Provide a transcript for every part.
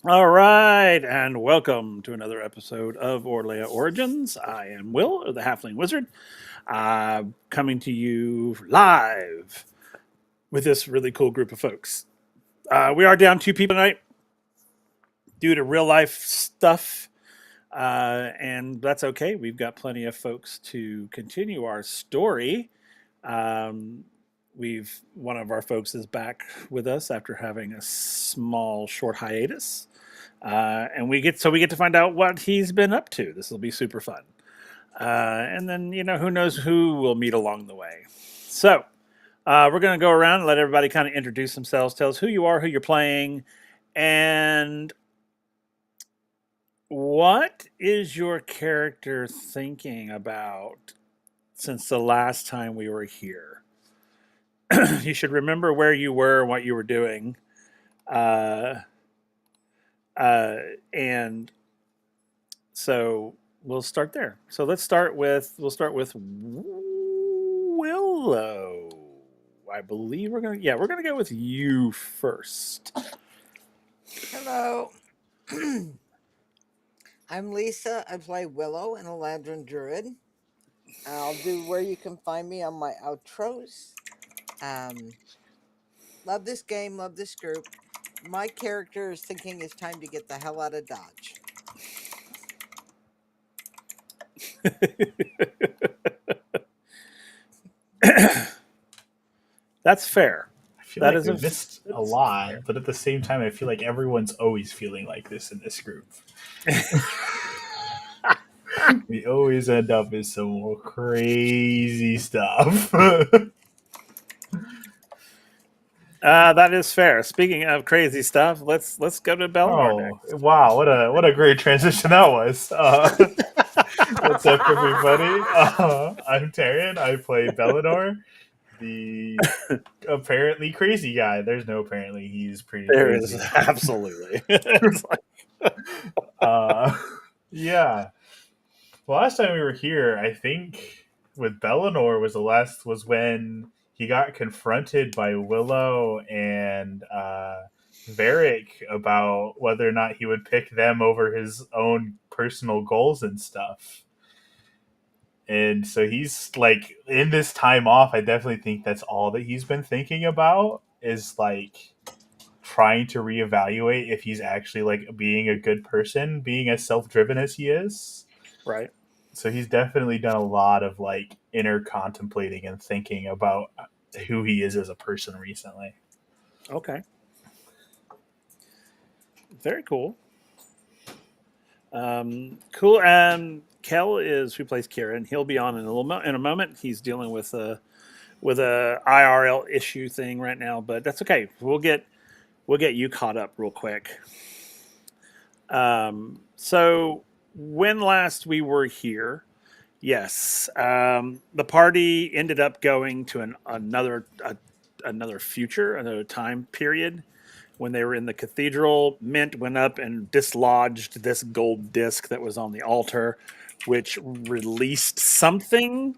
All right, and welcome to another episode of Orlea Origins. I am Will, the Halfling Wizard, coming to you live with this really cool group of folks. We are down two people tonight due to real life stuff, and that's okay. We've got plenty of folks to continue our story. Um, we've one of our folks is back with us after having a small short hiatus. And we get to find out what he's been up to. This will be super fun. And then who knows who we'll meet along the way. So we're going to go around and let everybody kind of introduce themselves, tell us who you are, who you're playing, and what is your character thinking about since the last time we were here. You should remember where you were and what you were doing. Uh, and So we'll start there. So we'll start with Willow. I believe we're gonna go with you first. Hello. I'm Lisa. I play Willow, an Eladrin Druid. I'll do where you can find me on my outros. Love this game, love this group. My character is thinking it's time to get the hell out of Dodge. That's fair. I feel That like is we a missed a that's lot, fair. but at the same time, I feel like everyone's always feeling like this in this group. We always end up with some more crazy stuff. That is fair. Speaking of crazy stuff, let's go to Bellinor Oh next. wow! What a great transition that was. What's up, everybody? I'm Taryn. I play Bellador, the apparently crazy guy. There's no apparently. He's pretty There is crazy. absolutely. It's like, Uh, yeah. Well, last time we were here, I think with Bellinor was when he got confronted by Willow and Varric about whether or not he would pick them over his own personal goals and stuff. And so he's like in this time off, I definitely think that's all that he's been thinking about is like trying to reevaluate if he's actually like being a good person, being as self-driven as he is. right. So he's definitely done a lot of like inner contemplating and thinking about who he is as a person recently. Okay. Very cool. Cool. And Kel is who plays Kieran. He'll be on in in a moment. He's dealing with a IRL issue thing right now, but that's okay. We'll get you caught up real quick. So when last we were here, yes, the party ended up going to another future, another time period. When they were in the cathedral, Mint went up and dislodged this gold disc that was on the altar, which released something.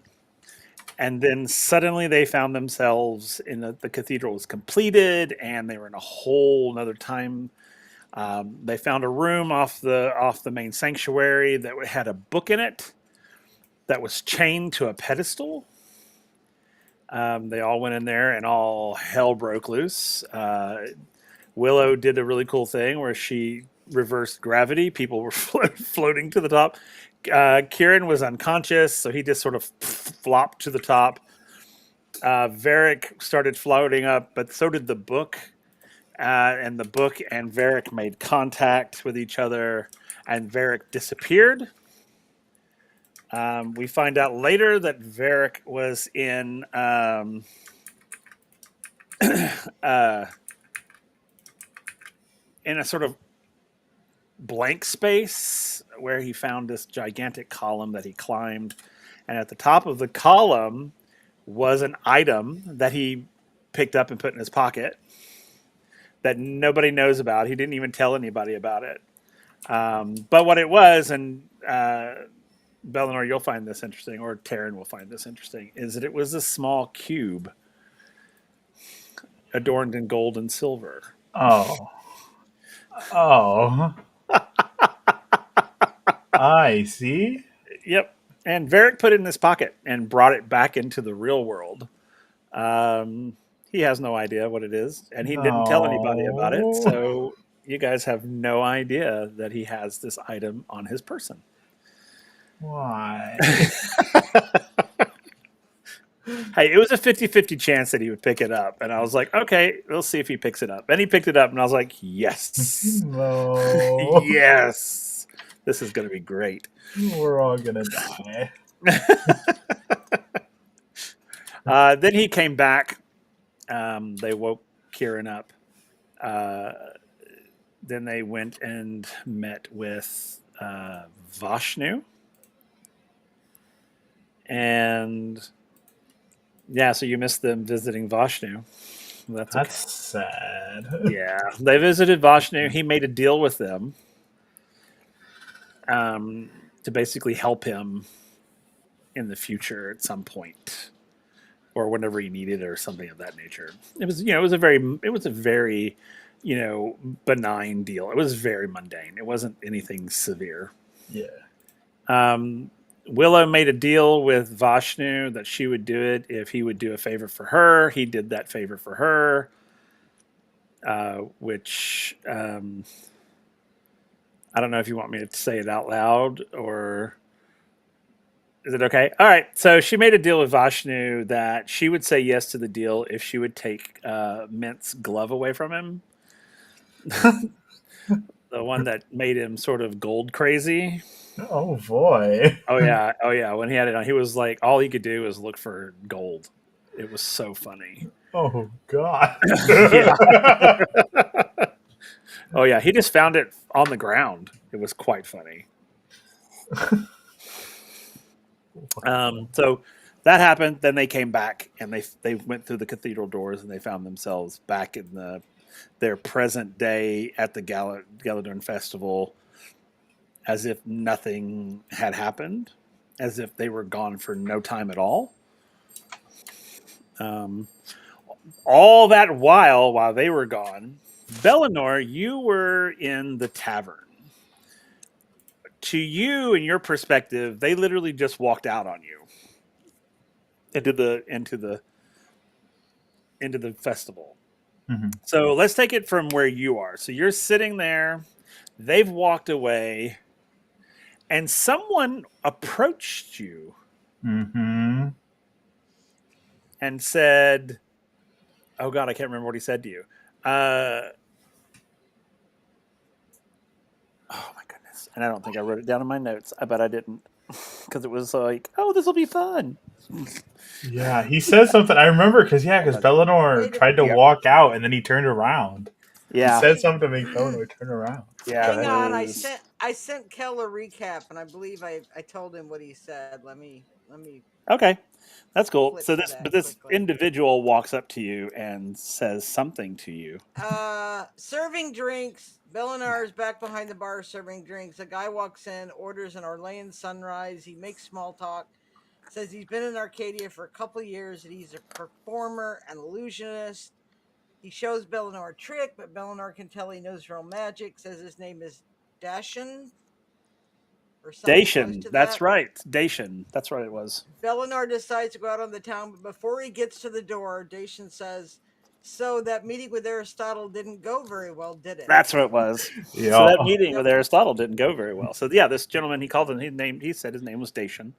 And then suddenly they found themselves in the cathedral was completed, and they were in a whole another time. They found a room off the main sanctuary that had a book in it that was chained to a pedestal. They all went in there, and all hell broke loose. Willow did a really cool thing where she reversed gravity. People were floating to the top. Kieran was unconscious, so he just sort of flopped to the top. Varric started floating up, but so did the book. And the book and Varric made contact with each other, and Varric disappeared. We find out later that Varric was uh, in a sort of blank space where he found this gigantic column that he climbed. And at the top of the column was an item that he picked up and put in his pocket that nobody knows about. He didn't even tell anybody about it. But what it was, and Bellinor, you'll find this interesting, or Taryn will find this interesting, is that it was a small cube adorned in gold and silver. Oh, Oh, I see. Yep. And Varric put it in his pocket and brought it back into the real world. Um, he has no idea what it is, and he didn't tell anybody about it. No. So you guys have no idea that he has this item on his person. Why? Hey, it was a 50-50 chance that he would pick it up. And I was like, okay, we'll see if he picks it up. And he picked it up, and I was like, yes. No. Yes. This is going to be great. We're all gonna die. Then he came back. They woke Kieran up. Uh, then they went and met with Vashnu. And yeah, so you missed them visiting Vashnu. That's okay. That's sad. Yeah, they visited Vashnu. He made a deal with them to basically help him in the future at some point, or whenever he needed it, or something of that nature. It was, it was a very, benign deal. It was very mundane. It wasn't anything severe. Yeah. Willow made a deal with Vashnu that she would do it if he would do a favor for her. He did that favor for her, which I don't know if you want me to say it out loud, or is it okay? All right. So she made a deal with Vashnu that she would say yes to the deal if she would take Mint's glove away from him. The one that made him sort of gold crazy. Oh boy. Oh yeah, oh yeah. When he had it on, he was like, all he could do was look for gold. It was so funny. Oh god. Yeah. Oh yeah, he just found it on the ground. It was quite funny. So that happened. Then they came back and they went through the cathedral doors and they found themselves back in their present day at the Galadorn Festival, as if nothing had happened, as if they were gone for no time at all. All that while they were gone, Bellinor, you were in the tavern. To you, in your perspective, they literally just walked out on you into the festival. Mhm. So let's take it from where you are. So you're sitting there, they've walked away, and someone approached you Mhm. and said, "Oh God, I can't remember what he said to you." Oh my goodness! And I don't think I wrote it down in my notes. I bet I didn't, because it was like, "Oh, this will be fun." Yeah, he said something. I remember because Bellinor tried to Yep. walk out and then he turned around. He Yeah, said something to make Bellinor turn around. yeah. Go Hang ahead. on, It was I sent Kel a recap, and I believe I told him what he said. Let me okay. That's cool. flip So to but that this quickly. individual walks up to you and says something to you. Serving drinks. Bellinar is back behind the bar serving drinks. A guy walks in, orders an Orlean sunrise. He makes small talk, says he's been in Arcadia for a couple of years, and he's a performer and illusionist. He shows Bellinor a trick, but Bellinor can tell he knows real magic. Says his name is Dashan or something close Dacian. to That's that. right. Dacian. That's what it was. Bellinor decides to go out on the town, but before he gets to the door, Dacian says, "So that meeting with Aristotle didn't go very well, did it?" That's what it was. So Yeah. that meeting Yep. with Aristotle didn't go very well. So yeah, this gentleman, he called him. He said his name was Dacian,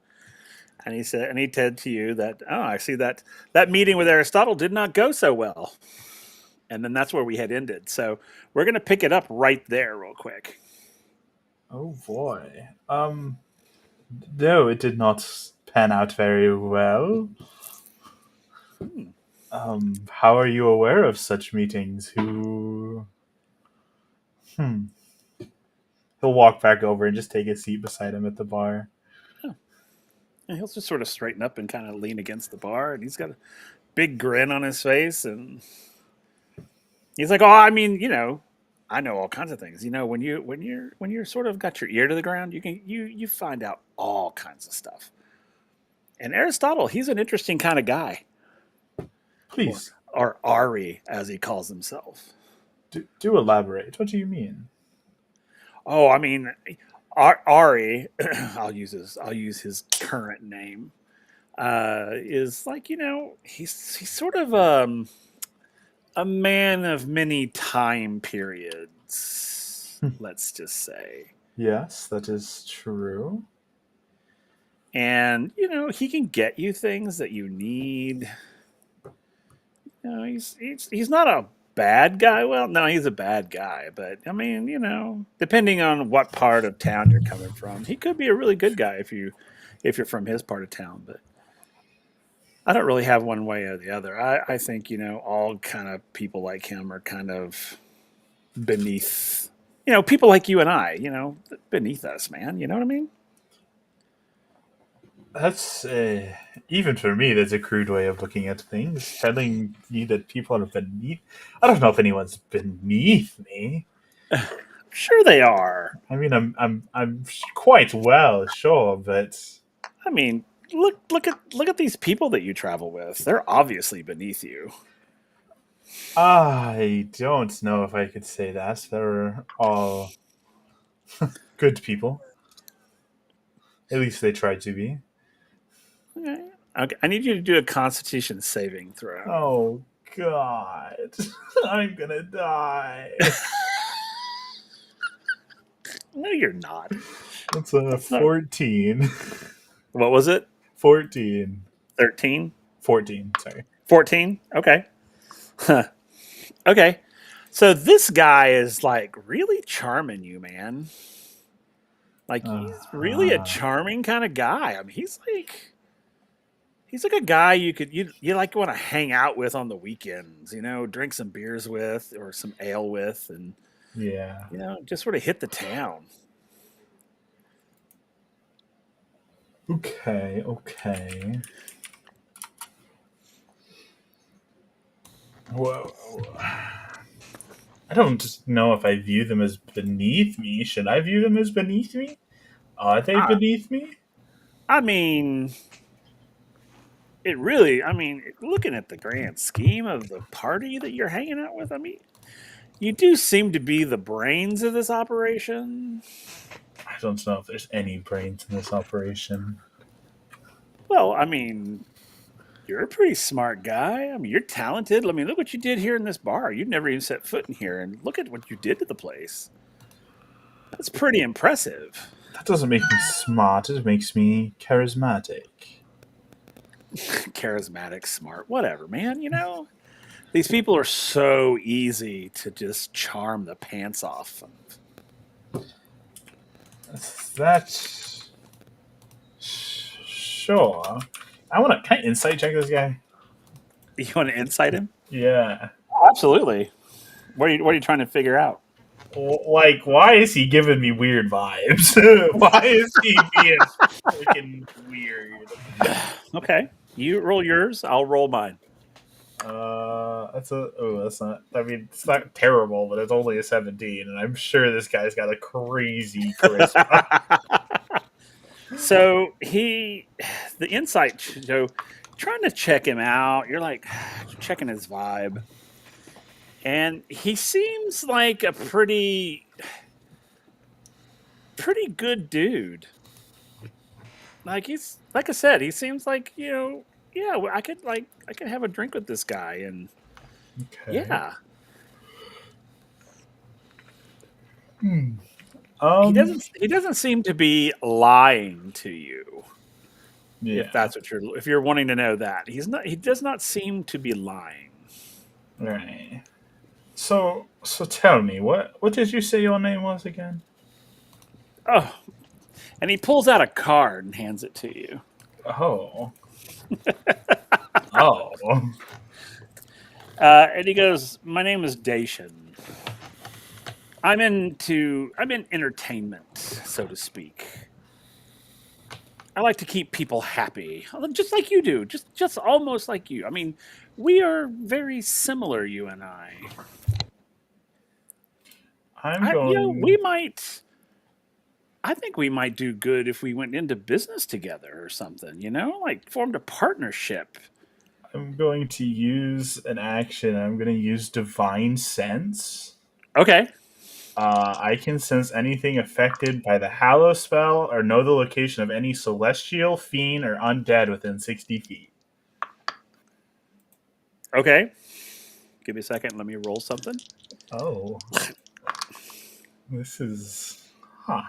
and he said to you that, oh, I see that meeting with Aristotle did not go so well. And then that's where we had ended. So we're gonna pick it up right there, real quick. Oh boy. No, it did not pan out very well. Hmm. How are you aware of such meetings? Who? Hmm. He'll walk back over and just take a seat beside him at the bar. Oh. And he'll just sort of straighten up and kind of lean against the bar, and he's got a big grin on his face, and he's like, "Oh, I mean, I know all kinds of things. When you're sort of got your ear to the ground, you find out all kinds of stuff." And Aristotle, he's an interesting kind of guy, or Please. or Ari, as he calls himself. Do elaborate. What do you mean? Oh, I mean, Ari, I'll use his current name. Is like he's sort of a man of many time periods. Let's just say, Yes, that is true. and he can get you things that you need. He's not a bad guy. Well, no, he's a bad guy, but I mean, depending on what part of town you're coming from, he could be a really good guy if you're from his part of town. But I don't really have one way or the other. I think all kind of people like him are kind of beneath. People like you and I. Beneath us, man. You know what I mean? That's even for me. That's a crude way of looking at things. Telling you that people are beneath. I don't know if anyone's beneath me. Sure, they are. I mean, I'm quite well, sure, but I mean, look at these people that you travel with. They're obviously beneath you. I don't know if I could say that. They're all good people. At least they try to be. Okay. Okay. I need you to do a Constitution saving throw. Oh God, I'm gonna die. No, you're not. That's a That's not. 14. What was it? 14. 13? 14, sorry. 14? Okay. Huh. Okay. So this guy is like really charming you, man. Like he's really a Uh, charming kind of guy. I mean, he's like a guy you like want to hang out with on the weekends, drink some beers with or some ale with and yeah. just sort of hit the town. Okay, okay. Whoa. I don't just know if I view them as beneath me. Should I view them as beneath me? Are they I, beneath me? I mean, looking at the grand scheme of the party that you're hanging out with, I mean, you do seem to be the brains of this operation. I don't know if there's any brains in this operation. Well, I mean, you're a pretty smart guy. I mean, you're talented. I mean, look what you did here in this bar. You'd never even set foot in here, and look at what you did to the place. That's pretty impressive. That doesn't make me smart, it makes me charismatic. Charismatic, smart, whatever, man. These people are so easy to just charm the pants off of. That. Sure. Can I insight check this guy? You want to insight him? Yeah. Absolutely. What are you trying to figure out? Like, why is he giving me weird vibes? Why is he being freaking weird? Okay. You roll yours, I'll roll mine. That's not. I mean, it's not terrible, but it's only a 17, and I'm sure this guy's got a crazy charisma. So the insight, so trying to check him out, you're like checking his vibe. And he seems like a pretty good dude. Like he's like I said, he seems like yeah. I could have a drink with this guy, and Okay. yeah, Hmm. he Um. doesn't seem to be lying to you. If Yeah. that's if you're wanting to know that he does not seem to be lying. Right. So tell me, what did you say your name was again? Oh, and he pulls out a card and hands it to you. Oh. Oh. And he goes, "My name is Dacian. I'm in entertainment, so to speak. I like to keep people happy, just like you do, just almost like you. I mean, we are very similar, you and I. I'm going. We might. I think we might do good if we went into business together or something. Like formed a partnership. I'm going to use an action. I'm going to use divine sense. Okay. I can sense anything affected by the Hallow spell or know the location of any celestial, fiend, or undead within 60 feet. Okay. Give me a second. Let me roll something. Oh. This is. Huh.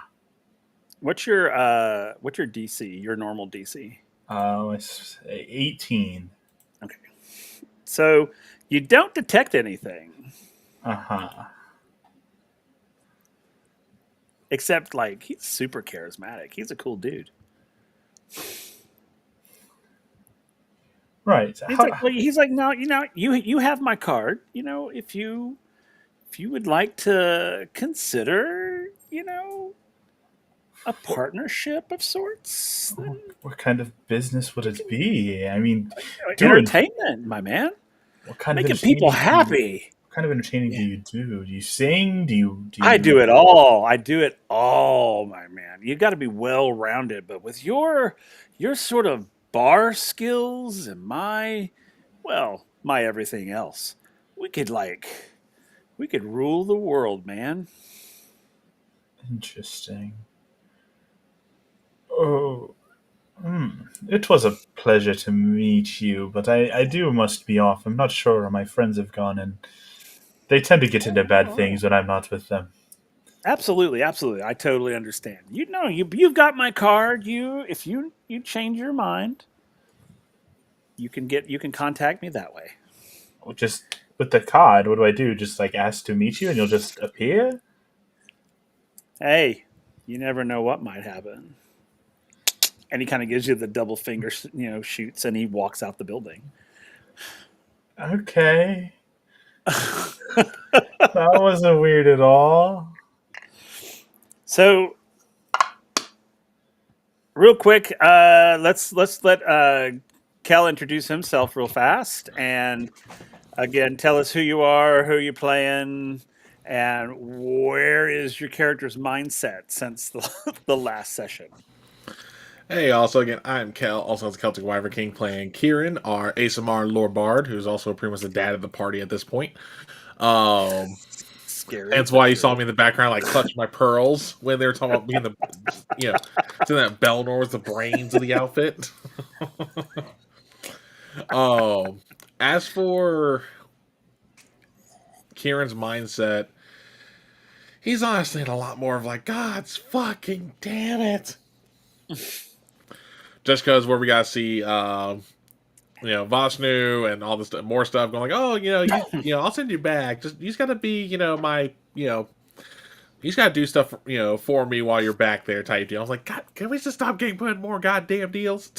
What's your DC? Your normal DC? It's 18. Okay. So you don't detect anything Uh huh. except like he's super charismatic. He's a cool dude. Right. He's like no, you have my card. If you would like to consider, a partnership of sorts, then What kind of business would you it can be? I mean, doing entertainment, my man, what kind of making people entertaining do you? happy. What kind of entertaining do Yeah. you do? Do you sing? Do you? Do I you? do it all. I do it all, my man. You got to be well rounded, but with your sort of bar skills and my everything else, we could we could rule the world, man. Interesting. Oh, it was a pleasure to meet you, but I do must be off. I'm not sure where my friends have gone, and they tend to get into bad things when I'm not with them. Absolutely, absolutely. I totally understand. You've got my card. If you change your mind, you can contact me that way. Just with the card, what do I do? Just like ask to meet you, and you'll just appear? Hey, you never know what might happen. And he kind of gives you the double finger, shoots, and he walks out the building. Okay, that wasn't weird at all. So, real quick, let's let Kel introduce himself real fast, and again, tell us who you are, who you're playing, and where is your character's mindset since the last session. Hey, also again, I'm Kel, also as Celtic Wyvern King, playing Kieran, our ASMR Lore Bard, who's also pretty much the dad of the party at this point. Um, Scary, That's but why you saw true. me in the background, like clutch my pearls when they were talking about being doing that Belnor was the brains of the outfit. um, as for Kieran's mindset, he's honestly in a lot more of like, God's fucking damn it. Just because where we gotta see Vashnu and all this more stuff going like, oh, I'll send you back. Just you just gotta be, my, you just gotta do stuff, for me while you're back there, type deal. I was like, God, can we just stop getting put in more goddamn deals?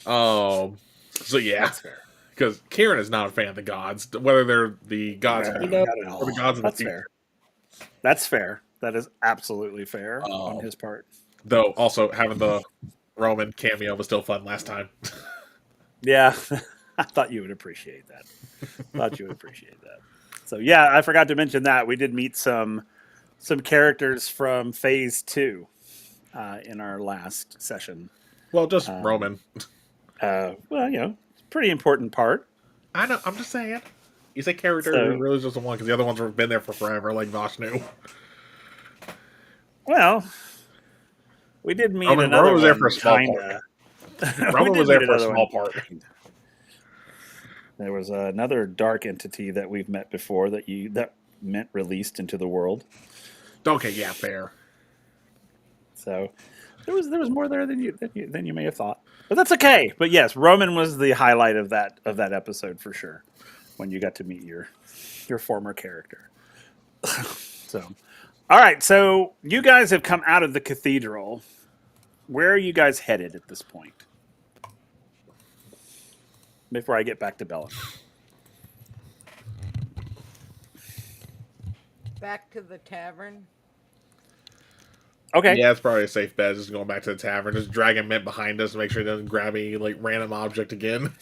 So yeah, That's fair. because Kieran is not a fan of the gods, whether they're the gods No, we know not at or the all. gods of the That's future. fair. That's fair. That is absolutely fair on Um, his part. though also having the Roman cameo was still fun last time. Yeah, I thought you would appreciate that. Thought you would appreciate that. So yeah, I forgot to mention that we did meet some characters from Phase Two in our last session. Well, just Um, Roman. well, pretty important part. I know. I'm just saying. You say character, he So really just the one because the other ones have been there for forever, like Vashnu. well, we did meet Roman another was there for a one, small part. kinda. We Roman was did there meet for a another one, small part. kinda. There was another dark entity that we've met before that meant released into the world. Okay, yeah, fair. So there was more there than you may have thought, but that's okay. But yes, Roman was the highlight of that episode for sure when you got to meet your former character. So, all right, so you guys have come out of the cathedral. Where are you guys headed at this point? Before I get back to Bellin. Back to the tavern. Okay. Yeah, it's probably a safe bet. Just going back to the tavern, just dragging Mint behind us to make sure he doesn't grab any like random object again.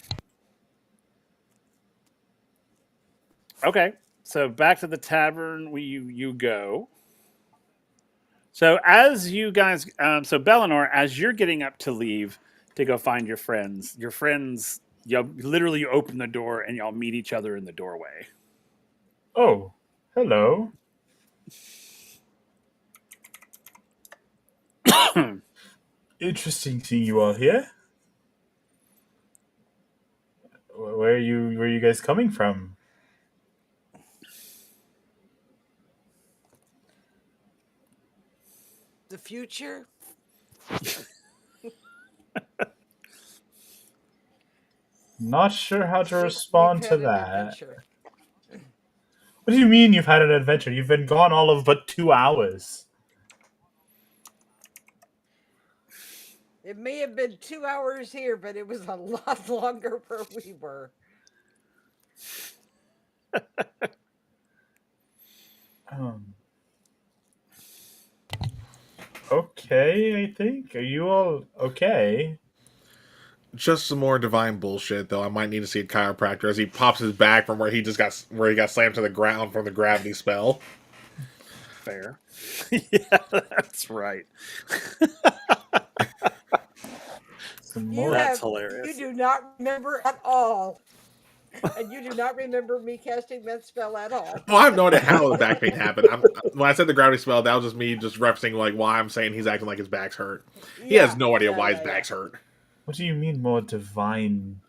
Okay. So back to the tavern you go. So as you guys, so Bellinor, as you're getting up to leave to go find your friends Y'all literally open the door and y'all meet each other in the doorway. Oh, hello. Interesting seeing you all here. Where are you? Where are you guys coming from? The future. Not sure how to We've respond to had an that. adventure. What do you mean you've had an adventure? You've been gone all of but 2 hours. It may have been 2 hours here, but it was a lot longer where we were. Um, okay, I think. Are you all okay? Just some more divine bullshit, though. I might need to see a chiropractor as he pops his back from where he got slammed to the ground from the gravity spell. Fair. Yeah, that's right. Some You more. That's have hilarious. you do not remember at all. And you do not remember me casting that spell at all. Well, I have no idea how the back pain happened. When I said the gravity spell, that was just me just referencing like why I'm saying he's acting like his back's hurt. He has no idea why his back's hurt. What do you mean more divine?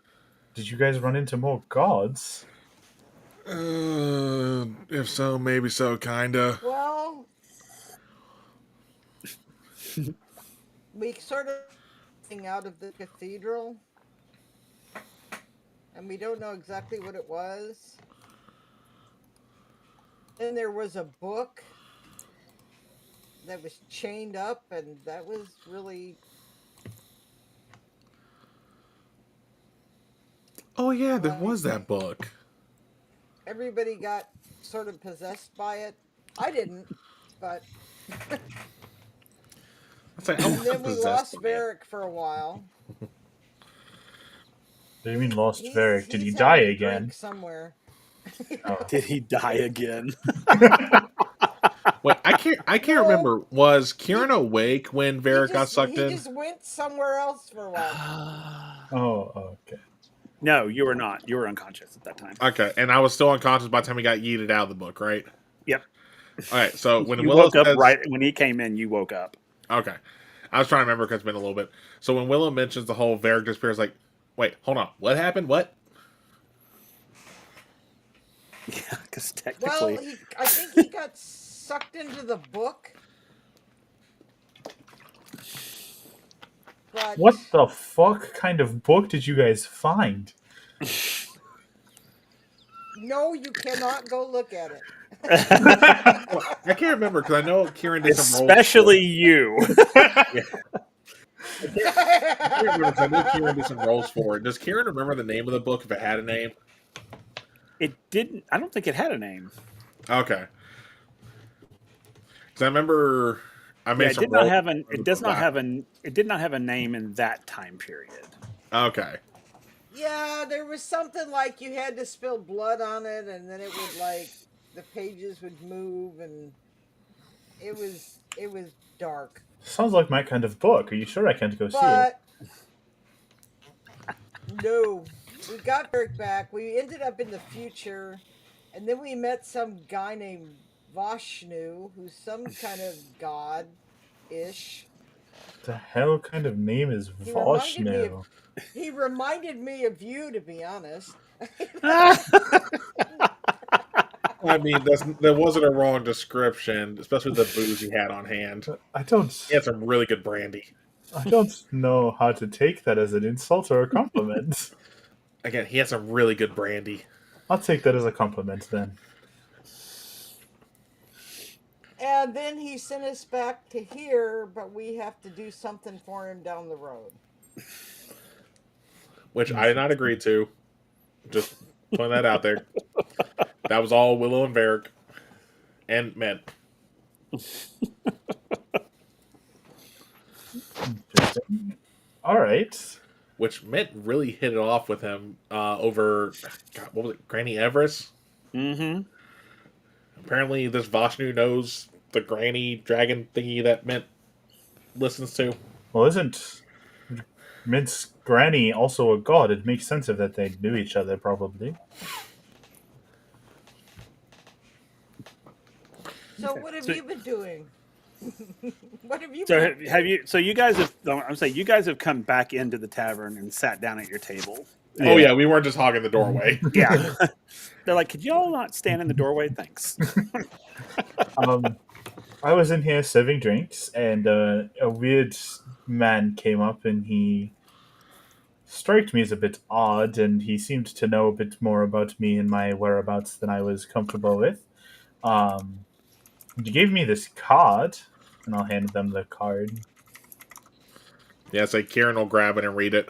Did you guys run into more gods? If so, maybe so, kinda. Well, we sort of thing out of the cathedral, and we don't know exactly what it was. Then there was a book that was chained up, and that was really Oh yeah, there like was that book. everybody got sort of possessed by it. I didn't, but I and was then we possessed lost by it. Varric for a while. What do you mean lost He's, Varric? Did he he's die having a again? drink somewhere. Oh. Did he die again? Wait, I can't No, remember. Was Kieran he- awake when Varric got sucked he in? just went somewhere else for a while. Oh, okay. No, you were not. You were unconscious at that time. Okay, and I was still unconscious by the time he got yeeted out of the book, right? Yep. All right, so when You Willow woke up says, right when he came in. You woke up. okay, I was trying to remember because it's been a little bit. So when Willow mentions the whole Varric disappears, like, wait, hold on, what happened? What? Yeah, because Well, technically, I think he got sucked into the book. But What the fuck kind of book did you guys find? no, you cannot go look at it. Well, I can't remember because I know Kieran did some rolls. especially you. Yeah. I can't remember 'cause I know Kieran did some rolls for it. Does Kieran remember the name of the book if it had a name? It didn't. I don't think it had a name. Okay. Because I remember I made Yeah, it some did not rolls. have an. It does not have an. It did not have a name in that time period. Okay. Yeah, there was something like you had to spill blood on it, and then it would like the pages would move, and it was dark. Sounds like my kind of book. Are you sure I can't go see it? But no, we got Eric back. We ended up in the future, and then we met some guy named Vashnu, who's some kind of god-ish. The hell kind of name is He reminded me Voshnu? of he reminded me of you, to be honest. I mean, there wasn't a wrong description, especially the booze he had on hand. I don't. He had some really good brandy. I don't know how to take that as an insult or a compliment. Again, he had some really good brandy. I'll take that as a compliment then. And then he sent us back to here, but we have to do something for him down the road. Which I did not agree to. Just putting that out there. That was all Willow and Varric. And Mint. Interesting. All right. Which Mint really hit it off with him over, God, what was it, Granny Everest? Mm-hmm. Apparently this Vashnu knows the granny dragon thingy that Mint listens to. Well, isn't Mint's granny also a god. It makes sense that they knew each other, probably. So Okay. what have So- you been doing? What have you So been? have you? So you guys have. I'm saying you guys have come back into the tavern and sat down at your table. Oh yeah, we weren't just hogging the doorway. Yeah. They're like, could y'all not stand in the doorway? Thanks. I was in here serving drinks, and a weird man came up, and he struck me as a bit odd, and he seemed to know a bit more about me and my whereabouts than I was comfortable with. He gave me this card, and I'll hand them the card. Yeah, it's like Kieran will grab it and read it.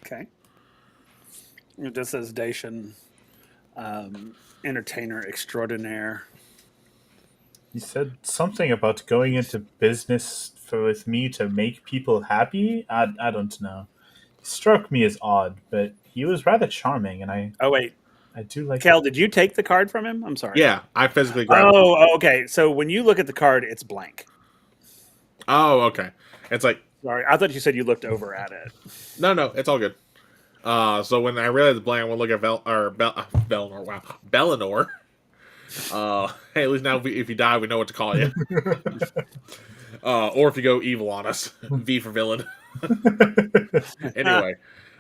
Okay. It just says Dacian, entertainer extraordinaire. He said something about going into business with me to make people happy. I don't know. He struck me as odd, but he was rather charming, and Oh wait, I do like. Kel, did you take the card from him? I'm sorry. Yeah, I physically grabbed it. Oh, okay. So when you look at the card, it's blank. Oh, okay. It's like, Sorry, I thought you said you looked over at it. no, it's all good. So when I realized the blank, I went to look at Bellinor. Wow, Bellinor. Hey, at least now if you die, we know what to call you. Or if you go evil on us, V for villain. Anyway,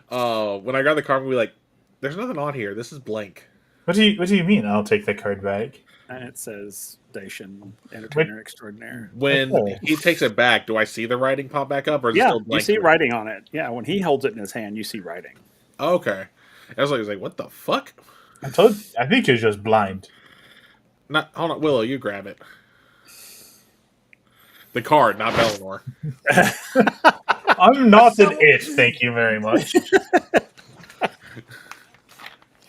when I got the card, we like, there's nothing on here. This is blank. What do you mean? I'll take the card back. And it says Dacian, entertainer extraordinaire. When Okay. he takes it back, do I see the writing pop back up, or is it Yeah, still you blank? see writing on it. Yeah, when he holds it in his hand, you see writing. Okay. I was like, what the fuck? I think you're just blind. Not, hold on, Willow, you grab it. The card, not Bellinor. I'm not an it. Thank you very much.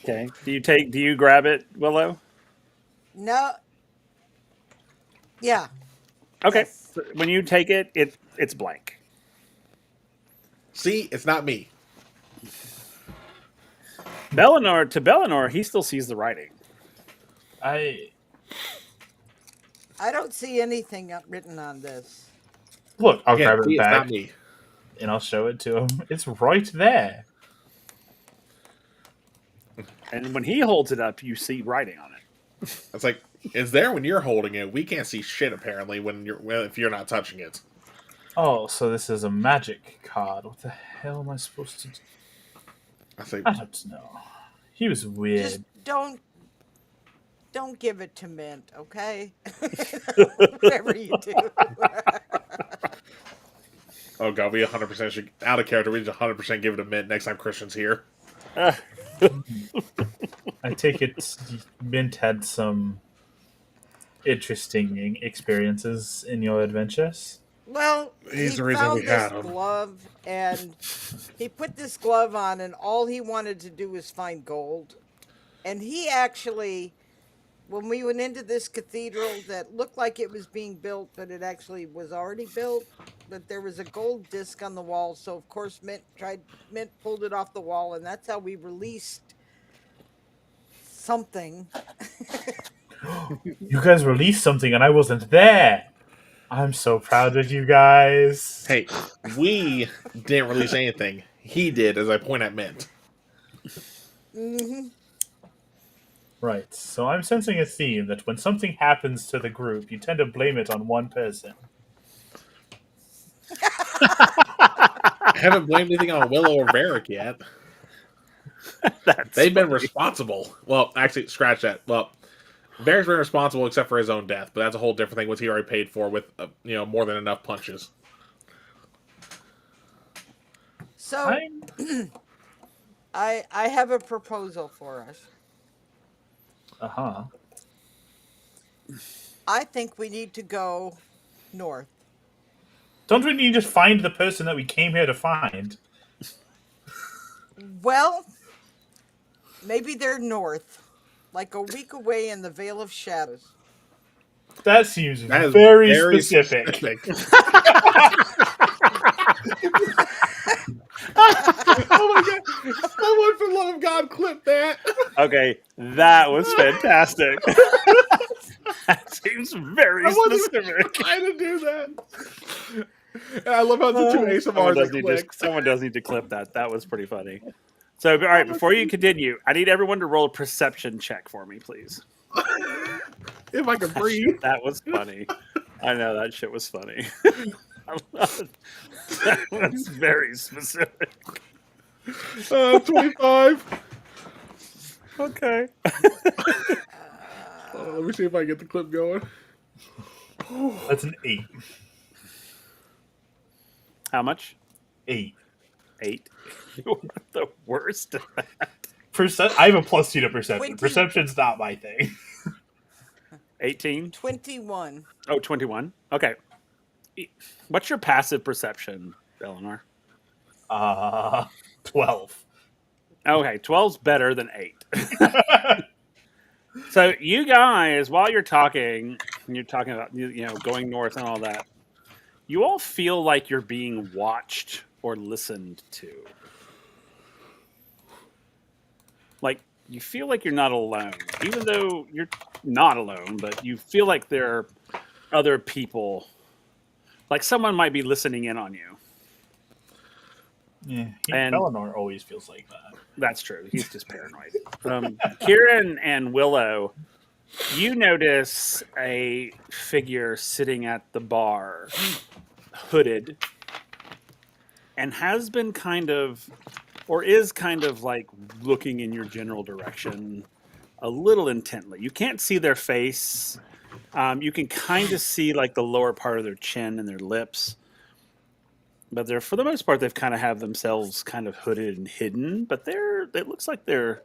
Okay. Do you grab it, Willow? No. Yeah. Okay. Yes. So when you take it, it's blank. See, it's not me. Bellinor, he still sees the writing. I don't see anything written on this. look. I'll Again, grab see, it it's not back me. and I'll show it to him. It's right there. And when he holds it up, you see writing on it. It's like, it's there when you're holding it. We can't see shit apparently if you're not touching it. Oh, so this is a magic card. What the hell am I supposed to do? I say, I don't know. He was weird. Just don't give it to Mint, okay? Whatever you do. oh god, we 100% should, out of character, we just 100% give it a mint next time Christian's here. I take it Mint had some interesting experiences in your adventures. Well, He's he the reason found we had this him. glove, and he put this glove on, and all he wanted to do was find gold. And he actually, when we went into this cathedral that looked like it was being built, but it actually was already built, but there was a gold disc on the wall. So of course Mint pulled it off the wall, and that's how we released something. You guys released something and I wasn't there. I'm so proud of you guys. Hey, we didn't release anything. He did, as I point at Mint. Mm-hmm. Right, so I'm sensing a theme that when something happens to the group, you tend to blame it on one person. I haven't blamed anything on Willow or Varric yet. They've been responsible. Well, actually, scratch that. Well, Varric's been responsible except for his own death, but that's a whole different thing, which he already paid for with more than enough punches. So I have a proposal for us. Uh-huh. I think we need to go north. Don't we need to find the person that we came here to find? Well, maybe they're north, like a week away in the Vale of Shadows. That seems That is very specific. Oh my god! Someone, for the love of God, clip that. Okay, that was fantastic. That seems very I wasn't specific. even trying to do that. And I love how the two ASMRs are clicked. Someone does need to clip that. That was pretty funny. So, all right, before you continue, I need everyone to roll a perception check for me, please. If I could breathe. That was funny. I know that shit was funny. That was very specific. 25. Okay. Let me see if I can get the clip going. That's an 8. How much? 8. 8. You're the worst. I have a +2 to perception. 20. Perception's not my thing. 18. 21. Oh, 21. Okay. What's your passive perception, Eleanor? 12. Okay, 12's better than 8. So you guys, while you're talking, and you're talking about going north and all that, you all feel like you're being watched or listened to. Like you feel like you're not alone, even though you're not alone. But you feel like there are other people, like someone might be listening in on you. Yeah, And Eleanor always feels like that. That's true. He's just paranoid. Kieran and Willow, you notice a figure sitting at the bar, hooded, and has been kind of, or is kind of like looking in your general direction a little intently. You can't see their face. You can kind of see like the lower part of their chin and their lips. But they're, for the most part, they've kind of have themselves kind of hooded and hidden. But it looks like they're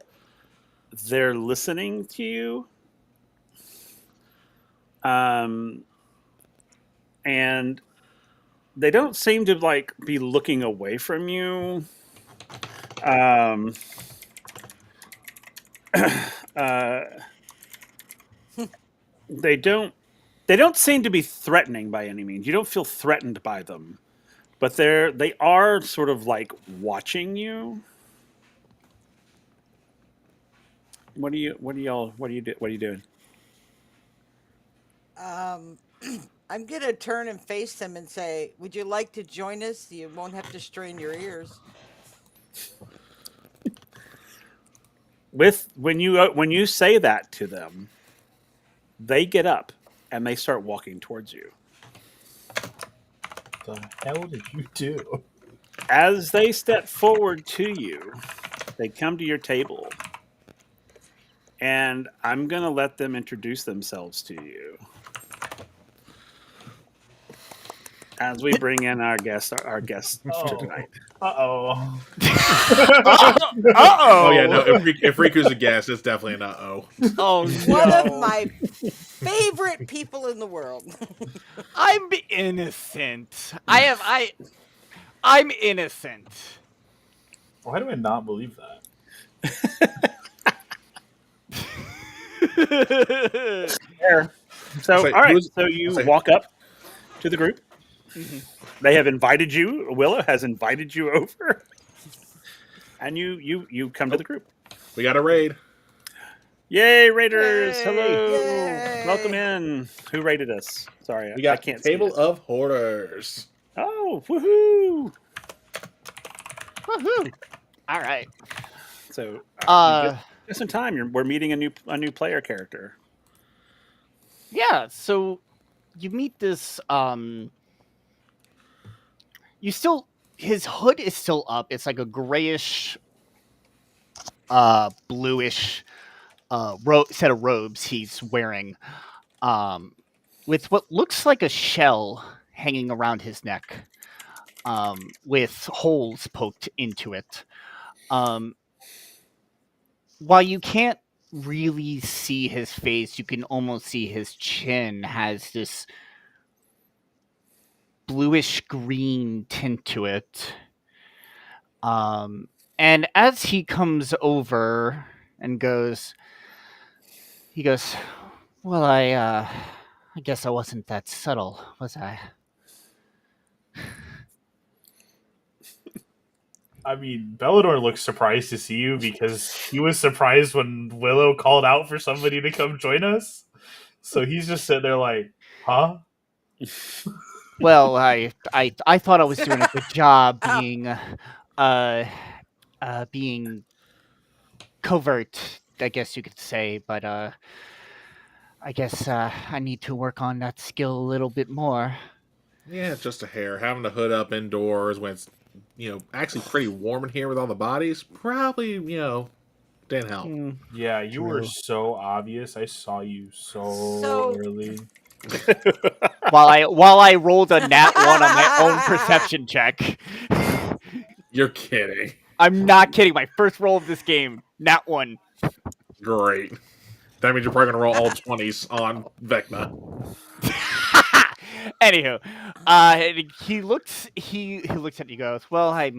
listening to you. And they don't seem to like be looking away from you. They don't seem to be threatening by any means. You don't feel threatened by them. But they are sort of like watching you. What are you doing? I'm gonna turn and face them and say, "Would you like to join us? You won't have to strain your ears." When you say that to them, they get up and they start walking towards you. The hell did you do? As they step forward to you, they come to your table. And I'm going to let them introduce themselves to you. As we bring in our guest for tonight. Uh-oh. Oh yeah, no. If Riku's a guest, it's definitely an uh-oh. Oh One no. of my favorite people in the world. I'm innocent. I'm innocent. Why do I not believe that? So, Say, all right. who's- So you say- walk up to the group. They have invited you. Willow has invited you over. And you come to the group. We got a raid. Yay, Raiders! Yay! Hello, Yay! welcome in. Who raided us? Sorry, We got I can't see Table it. of Horrors. Oh, woohoo! Woohoo! All right. So, just in time. We're meeting a new player character. Yeah, so you meet this his hood is still up. It's like a grayish bluish set of robes he's wearing, with what looks like a shell hanging around his neck, with holes poked into it. While you can't really see his face, you can almost see his chin has this bluish green tint to it. And as he comes over and he goes, "Well, I guess I wasn't that subtle, was I?" I mean, Bellador looks surprised to see you because he was surprised when Willow called out for somebody to come join us. So he's just sitting there like, huh? Well, I thought I was doing a good job being covert, I guess you could say, but I guess I need to work on that skill a little bit more. Yeah, it's just a hair. Having the hood up indoors when it's, actually pretty warm in here with all the bodies, probably, didn't help. Hmm, Yeah, you were true. so obvious. I saw you so So early. While I rolled a nat one on my own perception check. You're kidding. I'm not kidding. My first roll of this game, nat one. Great. That means you're probably going to roll all 20s on Vecna. Anywho, he looks at you, goes, "Well, I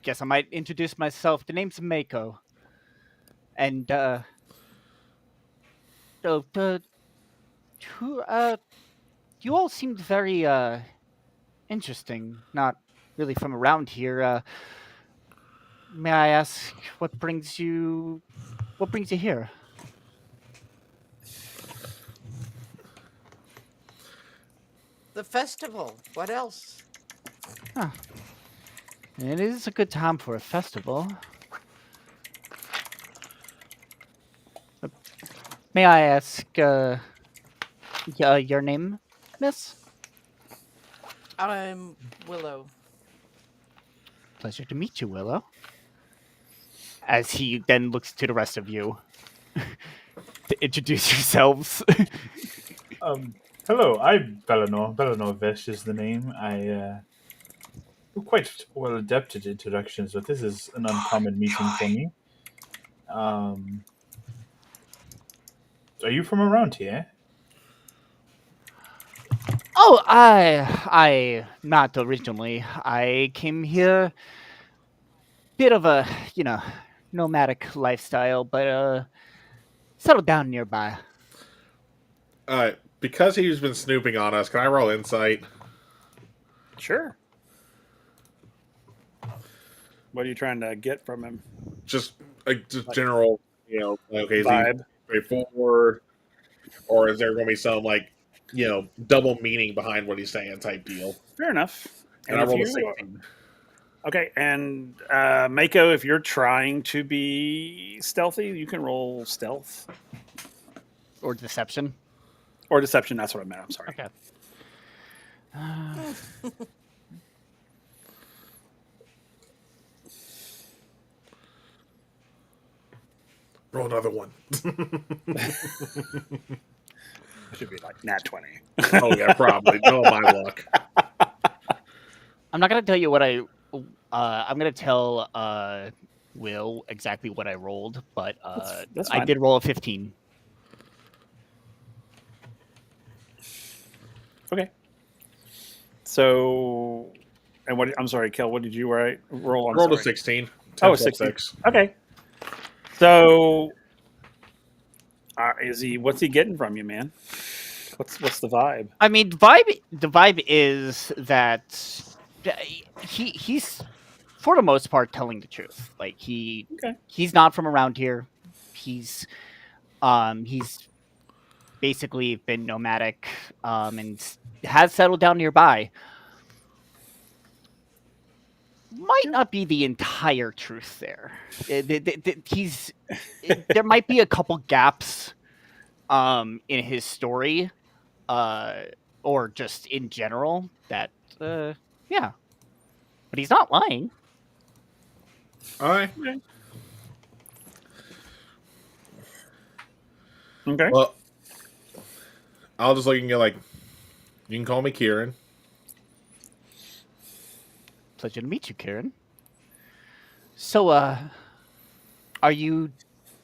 guess I might introduce myself. The name's Mako, and so who you all seemed very interesting. Not really from around here. May I ask what brings you here?" the festival. What else? Huh. It is a good time for a festival. Uh, May I ask your name, miss? I'm Willow. Pleasure to meet you, Willow. As he then looks to the rest of you to introduce yourselves. Hello, I'm Belanor. Belanor Vesh is the name. I'm quite well adept at introductions, but this is an uncommon meeting for me. Um, are you from around here? Oh, I not originally. I came here, bit of a, nomadic lifestyle, but settled down nearby. Because he's been snooping on us, can I roll insight? Sure. What are you trying to get from him? Just general, okay, is he Vibe. straightforward, or is there going to be some, double meaning behind what he's saying type deal? Fair enough. And I if rolled a you- 16. Okay, and Mako, if you're trying to be stealthy, you can roll stealth Or deception. or deception. That's what I meant. I'm sorry. Okay. Roll another one. It should be like nat 20. Oh, yeah, probably. No, my luck. I'm not gonna tell you what I'm gonna tell Will exactly what I rolled, but That's I fine. did roll a 15. Okay. So, and what? I'm sorry, Kel. What did you roll on? Rolled a Sorry. 16. 10 Oh, plus 16. 6. Okay. So, what's he getting from you, man? What's the vibe? I mean, the vibe is that he's for the most part telling the truth. Like Okay. he's not from around here. He's basically been nomadic and has settled down nearby. Might not be the entire truth there. There might be a couple gaps in his story, or just in general that yeah. But he's not lying. All right. Okay. Well, I'll just look and get you can call me Kieran. Pleasure to meet you, Karen. So, are you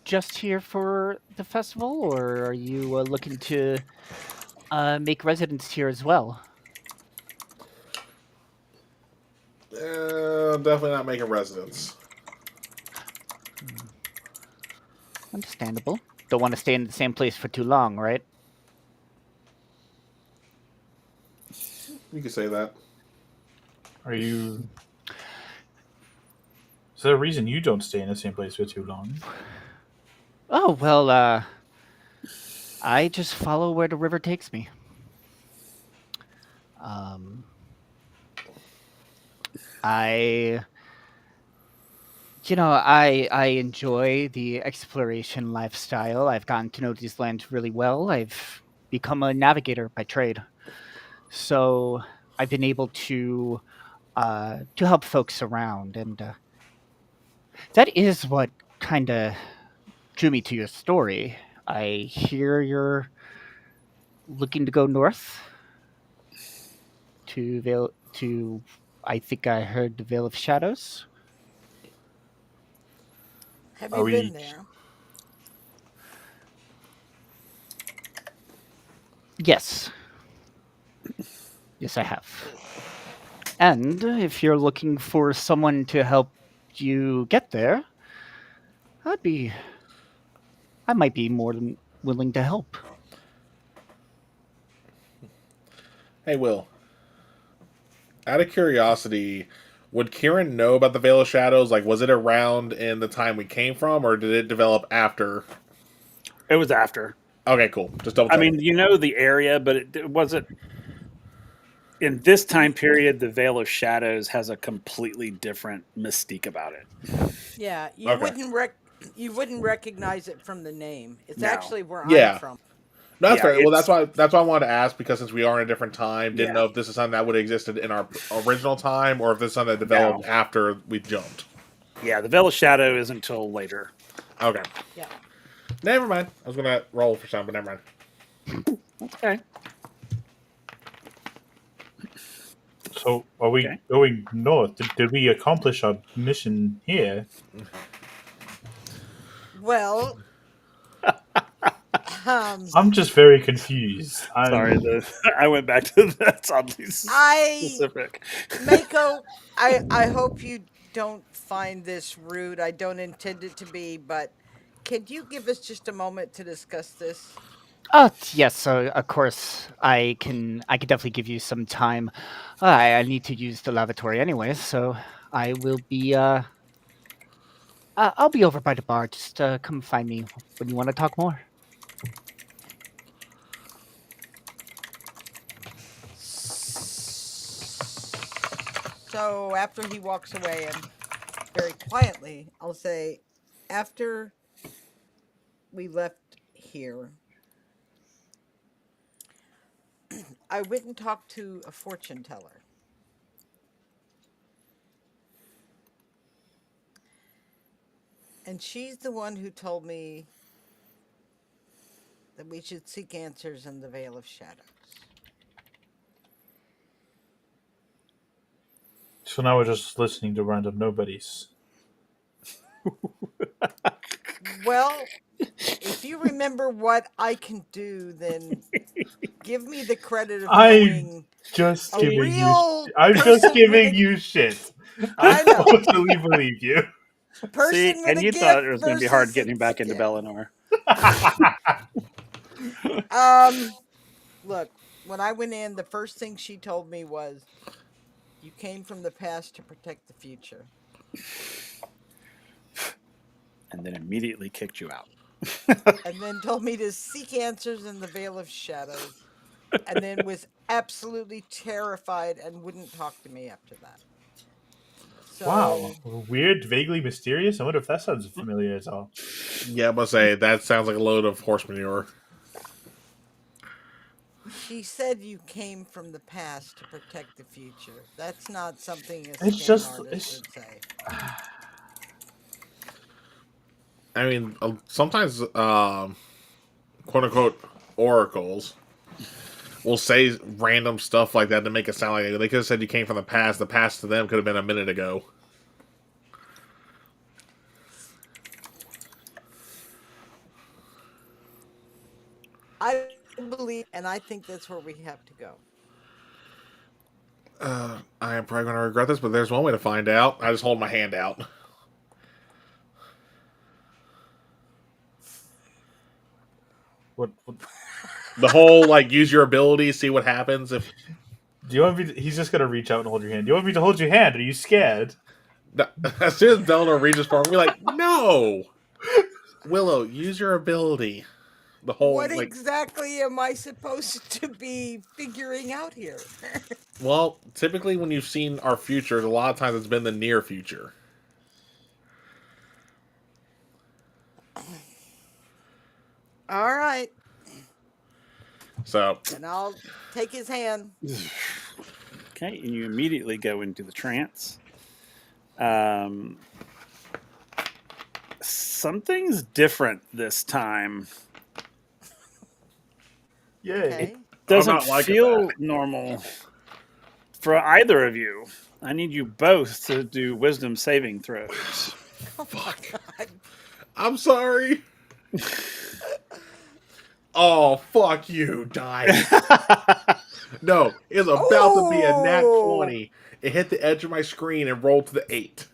just here for the festival, or are you looking to make residence here as well? Definitely not making residence. Understandable. Don't want to stay in the same place for too long, right? You can say that. Are you? Is there a reason you don't stay in the same place for too long? Oh, well, I just follow where the river takes me. Um, I, I enjoy the exploration lifestyle. I've gotten to know these lands really well. I've become a navigator by trade, so I've been able to help folks around, and that is what kind of drew me to your story. I hear you're looking to go north to Vale to. I think I heard the Vale of Shadows. Have Are you been we? there? Yes, yes, I have. And if you're looking for someone to help you get there, I'd be. I might be more than willing to help. Hey, Will. Out of curiosity, would Kieran know about the Veil of Shadows? Like, was it around in the time we came from, or did it develop after? It was after. Okay, cool. Just double I check. mean, you know the area, but it wasn't in this time period. The Veil of Shadows has a completely different mystique about it. Yeah, Okay. you wouldn't recognize it from the name. It's No. actually where I'm Yeah. from. No, that's Yeah, fair. Well, it's that's why I wanted to ask because since we are in a different time, didn't yeah. know if this is something that would have existed in our original time or if this is something that No. developed after we jumped. Yeah, the Veil of Shadow is until later. Okay. Yeah. Never mind. I was gonna roll for something, but never mind. Okay. So, are we Okay. going north? Did we accomplish our mission here? Well, I'm just very confused. Sorry, I went back to that's oddly I specific. Mako, I hope you don't find this rude. I don't intend it to be, but could you give us just a moment to discuss this? Yes. So of course I can. I can definitely give you some time. I need to use the lavatory anyway, so I will be. I'll be over by the bar. Just come find me when you want to talk more. So after he walks away and very quietly, I'll say, after we left here, I went and talked to a fortune teller. And she's the one who told me that we should seek answers in the Vale of Shadows. So now we're just listening to random nobodies. Well, if you remember what I can do, then give me the credit of I'm knowing just a giving you. real I'm just person with giving a. you shit. I I know. totally believe you. See, Person with and a you gift thought it was going to be hard versus a getting back into skill. Bellinor. Um, look, when I went in, the first thing she told me was, "You came from the past to protect the future." And then immediately kicked you out. And then told me to seek answers in the Vale of Shadows, and then was absolutely terrified and wouldn't talk to me after that. Wow, So weird, vaguely mysterious. I wonder if that sounds familiar at all. Yeah, I must say that sounds like a load of horse manure. she said you came from the past to protect the future. That's not something a It's scam just, artist would say. I mean, sometimes quote unquote oracles will say random stuff like that to make it sound like they could have said you came from the past. The past to them could have been a minute ago. I believe, and I think that's where we have to go. I am probably going to regret this, but there's one way to find out. I just hold my hand out. what The whole like use your ability, see what happens. If do you want me? He's just gonna reach out and hold your hand. Do you want me to hold your hand? Are you scared? as soon as Delano reaches for him, we're like, no, Willow, use your ability. The whole What like. exactly am I supposed to be figuring out here? Well, typically when you've seen our future, a lot of times it's been the near future. All right, So and I'll take his hand. Okay, and you immediately go into the trance. Something's different this time. Yay. Okay. Doesn't not liking feel normal for either of you. I need you both to do wisdom saving throws. Oh my God. I'm sorry. Oh, fuck you, die. No, it was about to be a nat Oh. 20. It hit the edge of my screen and rolled to the 8.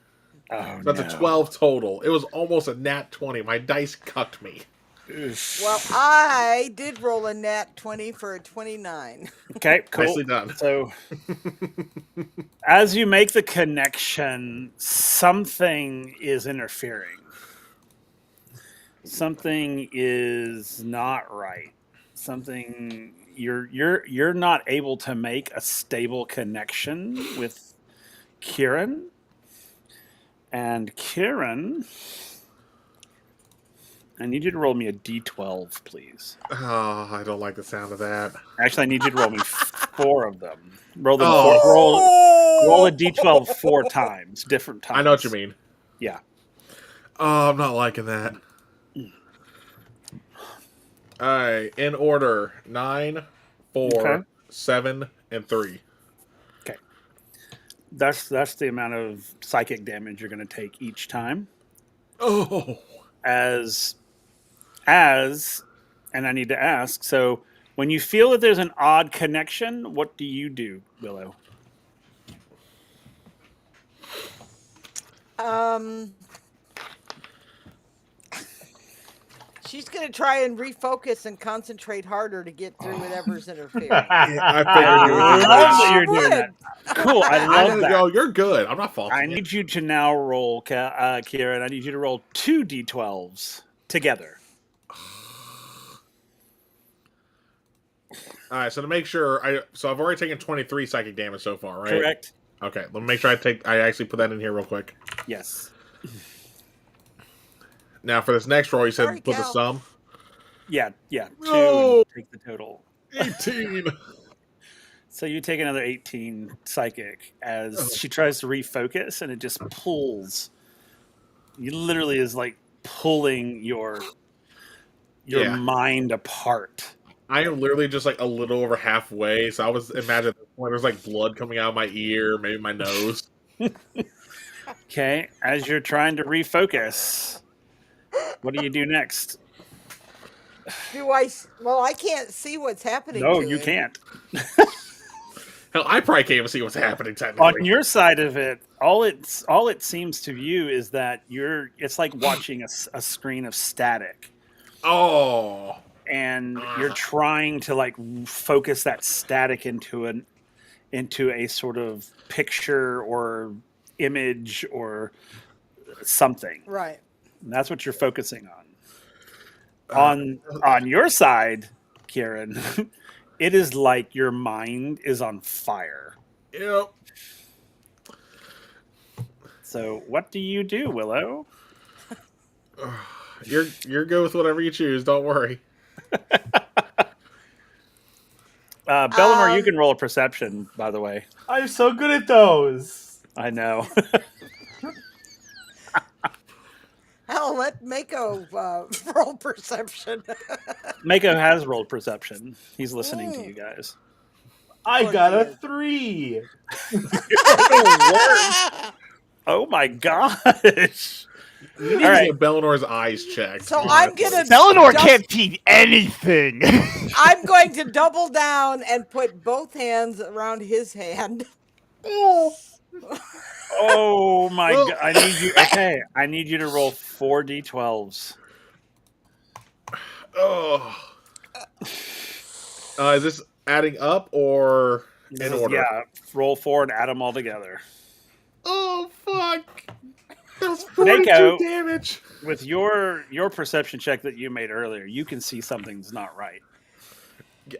Oh, That's a 12 total. It was almost a nat 20. My dice cucked me. Well, I did roll a nat 20 for a 29. Okay, cool. Nicely done. So, as you make the connection, something is interfering. Something is not right. Something you're not able to make a stable connection with Kieran. And Kieran, I need you to roll me a d12, please. Oh, I don't like the sound of that. Actually, I need you to roll me 4 of them. Roll them Oh. roll a d12 4 times, different times. I know what you mean. Yeah. Oh, I'm not liking that. Alright, in order 9, 4, Okay. 7, and 3. Okay. That's the amount of psychic damage you're going to take each time. Oh. As and I need to ask, so when you feel that there's an odd connection, what do you do, Willow? She's going to try and refocus and concentrate harder to get through whatever's interfering. I I figured you would do love that. that you're doing that. Cool. I love that. Yo, you're good. I'm not faulting I you. need you to now roll, Kieran. I need you to roll 2 d12s together. All right, so to make sure, I've already taken 23 psychic damage so far, right? Correct? Okay, let me make sure I actually put that in here real quick. Yes. Now for this next roll, you said Sorry, put the Cal. sum. Yeah. 2 No! and take the total. 18. So you take another 18 psychic as she tries to refocus, and it just pulls. You literally is like pulling your Yeah. mind apart. I am literally just like a little over halfway, so I was imagining at this point there's like blood coming out of my ear, maybe my nose. Okay, as you're trying to refocus, what do you do next? Well, I can't see what's happening. No, to you him. can't. Hell, I probably can't even see what's happening technically. On your side of it, all it seems to you is that it's like watching a screen of static. Oh. And you're trying to like focus that static into a sort of picture or image or something. Right. And that's what you're focusing on. On your side, Kieran, it is like your mind is on fire. Yep. So what do you do, Willow? You're good with whatever you choose, don't worry. Bellinor, you can roll a perception, by the way. I'm so good at those. I know. Hell, let Mako roll perception. Mako has rolled perception. He's listening to you guys. I got a 3. Oh my gosh. You need All to right. get Bellinor's eyes checked. So I'm honestly. gonna Bellinor can't see anything. I'm going to double down and put both hands around his hand. Oh my Well- god. I need you to roll 4 d12s. Oh. Is this adding up or in order? Yeah, roll 4 and add them all together. Oh fuck! That was 42 Mako, damage. with your perception check that you made earlier, you can see something's not right.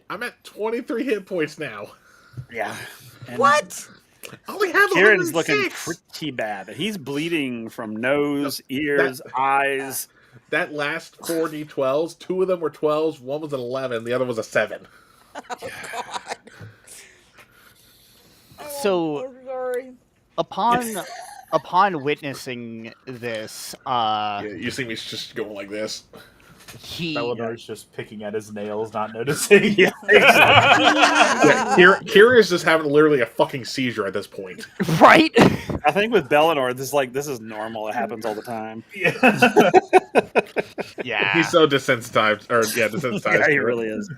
I'm at 23 hit points now. Yeah. And What? I only have Kieran's 106. looking pretty bad. He's bleeding from nose, ears, eyes. That last 4 D12s, 2 of them were 12s, one was an 11, the other was a 7. Oh God. So- I'm sorry. Upon witnessing this, Yeah, you see me just going like this. he Eleanor's just picking at his nails, not noticing. Yeah, Yeah, Kira is just having literally a fucking seizure at this point. right. I think with Bellinor, this is normal. It happens all the time. Yeah. Yeah. He's so desensitized, desensitized. Yeah, he to it. really is.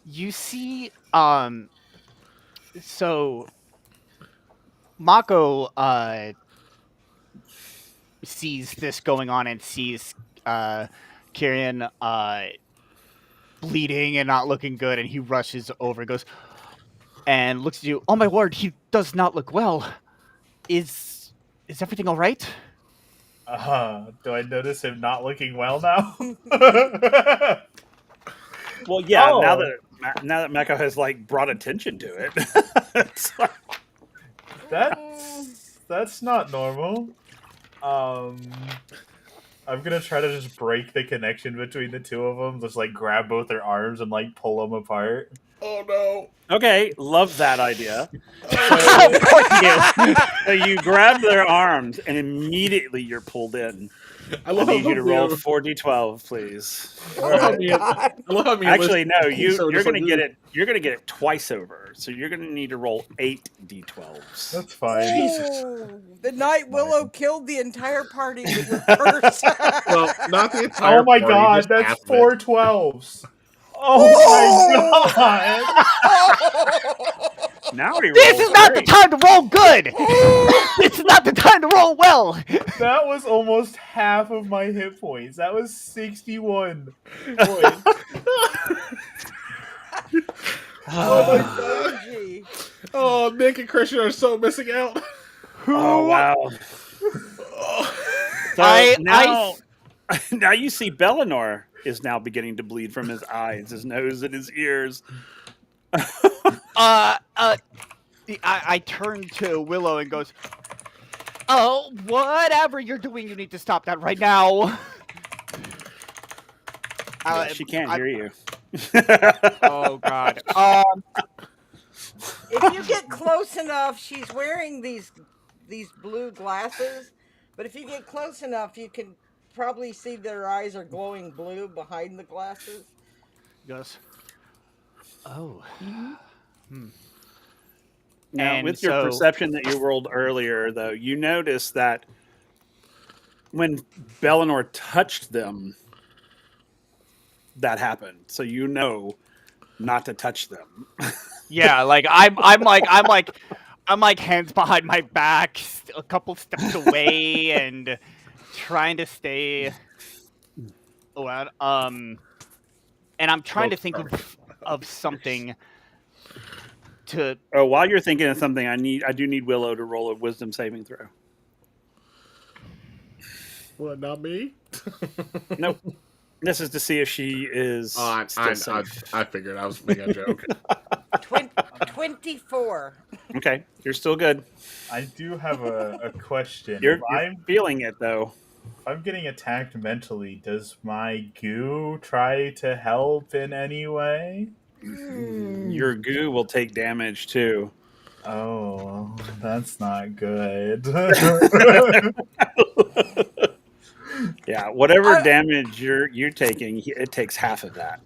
You see, so Mako sees this going on and sees Kieran bleeding and not looking good, and he rushes over and goes and looks at you. Oh my word, he does not look well. Is everything all right? Do I notice him not looking well now? Well, yeah. Oh. Now that Mako has brought attention to it, it's like, That's not normal. I'm gonna try to just break the connection between the two of them. Just grab both their arms and pull them apart. Oh no. okay, love that idea. Fuck So you grab their arms, and immediately you're pulled in. I I love need how you to roll me- 4d12, please. I love how me- I love how me and Actually, Liz- no. he's so You're just gonna like, get it. You're gonna get it twice over. So you're gonna need to roll 8d12s. That's fine. Oh, the night Willow killed the entire party with her curse. Well, not the entire Oh my party, god, just that's half of it. 4 12s. Oh my god! Now he rolls. This is not the great. time to roll good. This is not the time to roll well. That was almost half of my hit points. That was 61 points. Oh, gee. Oh, Nick and Christian are so missing out. Oh wow. So I- now you see Bellinor is now beginning to bleed from his eyes, his nose, and his ears. I turn to Willow and goes, "Oh, whatever you're doing, you need to stop that right now." Yeah, she can't hear you. Oh God. If you get close enough, she's wearing these blue glasses. But if you get close enough, you can probably see their eyes are glowing blue behind the glasses. Goes. Oh. Now, And with your so- perception that you rolled earlier, though, you notice that when Bellinor touched them, that happened. So you know not to touch them. Yeah, I'm like hands behind my back, a couple steps away, and trying to stay. And I'm trying to think of something to. Oh, while you're thinking of something, I do need Willow to roll a wisdom saving throw. What, not me? Nope. This is to see if she is still safe. I figured I was making a joke. 24. Okay, you're still good. I do have a question. You're If feeling it, though. I'm getting attacked mentally, does my goo try to help in any way? Your goo will take damage, too. Oh, that's not good. Yeah, whatever damage you're taking, it takes half of that.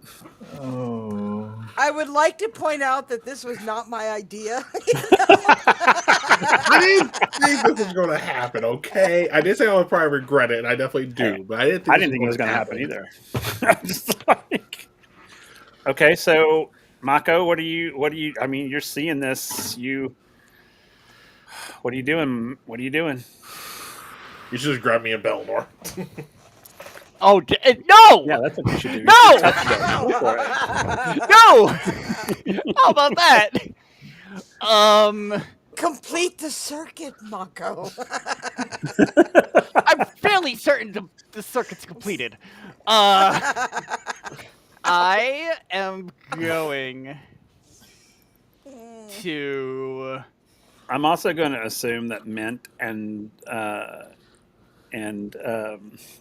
Oh. I would like to point out that this was not my idea. I didn't think this was going to happen, okay? I did say I would probably regret it, and I definitely do, but I didn't think it was going to happen either. I'm just like, okay, so Mako, what are you? I mean, you're seeing this. What are you doing? What are you doing? You should just grab me a Belmore. Oh no! Yeah, that's what you should do. No! You should touch them. Go for it. No! How about that? Complete the circuit, Mako. the circuit's completed. I am going to. I'm also going to assume that Mint and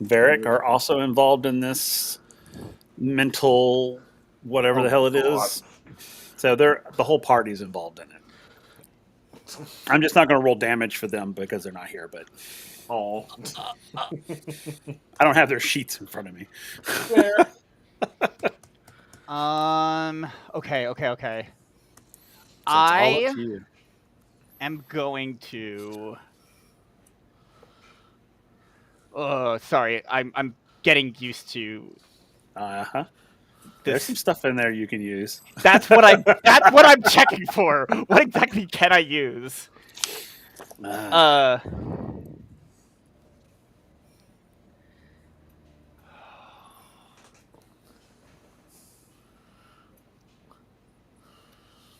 Varric are also involved in this mental whatever the hell it is. So the whole party's involved in it. I'm just not going to roll damage for them because they're not here, but Oh, I don't have their sheets in front of me. Okay. So it's all I up to you. am going to. Sorry. I'm getting used to. Uh-huh. There's some stuff in there you can use. That's what I'm checking for. What exactly can I use?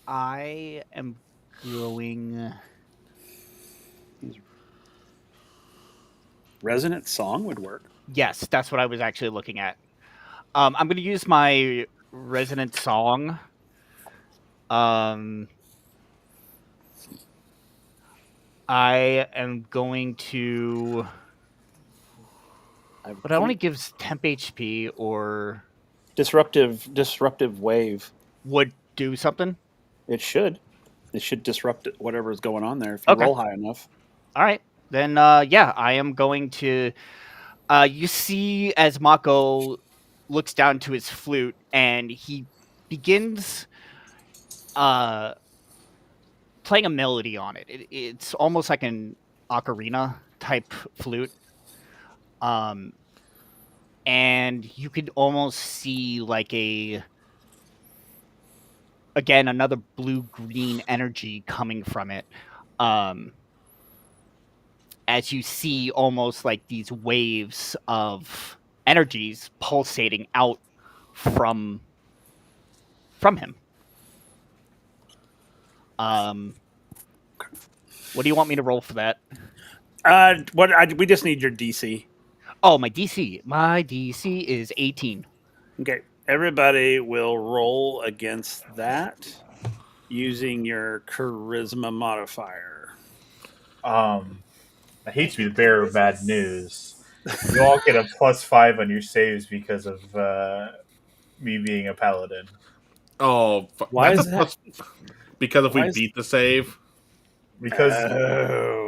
I am going. Resonant song would work. Yes, that's what I was actually looking at. I'm going to use my resonant song. I am going to. But it only gives temp HP or disruptive wave. would do something. It should disrupt whatever is going on there if you roll high enough. All right, then I am going to. You see, as Mako looks down to his flute, and he begins playing a melody on it. It's almost like an ocarina type flute. And you could almost see like another blue-green energy coming from it. As you see almost like these waves of energies pulsating out from him. What do you want me to roll for that? We just need your DC. Oh, my DC. My DC is 18. Okay. Everybody will roll against that using your charisma modifier. I hate to be the bearer of bad news. You all get a +5 on your saves because of me being a paladin. Oh, why is that? Because if we beat the save. Because yeah.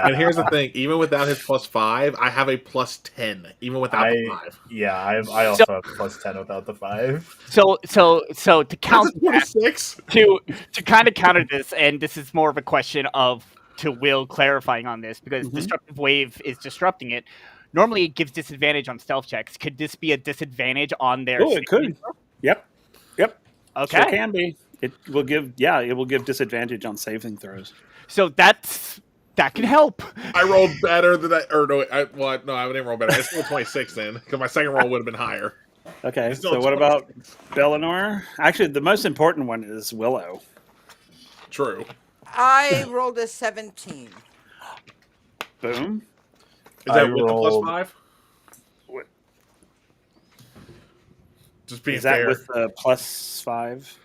And here's the thing: even without his +5, I have a +10. Even without the 5. Yeah, I also have +10 without the 5. So to count That's a 26. to kind of counter this, and this is more of a question of to Will clarifying on this because disruptive wave is disrupting it. Normally, it gives disadvantage on stealth checks. Could this be a disadvantage on their? Oh, it could. Yep. Okay. Sure can be. It will give disadvantage on saving throws. So that can help. I rolled better than that. Or no, I didn't roll better. I still 26 then, because my second roll would have been higher. Okay, so what about Bellinor? Actually, the most important one is Willow. True. I rolled a 17. Boom. Is that with the +5? What? Just being Is that fair. with the +5?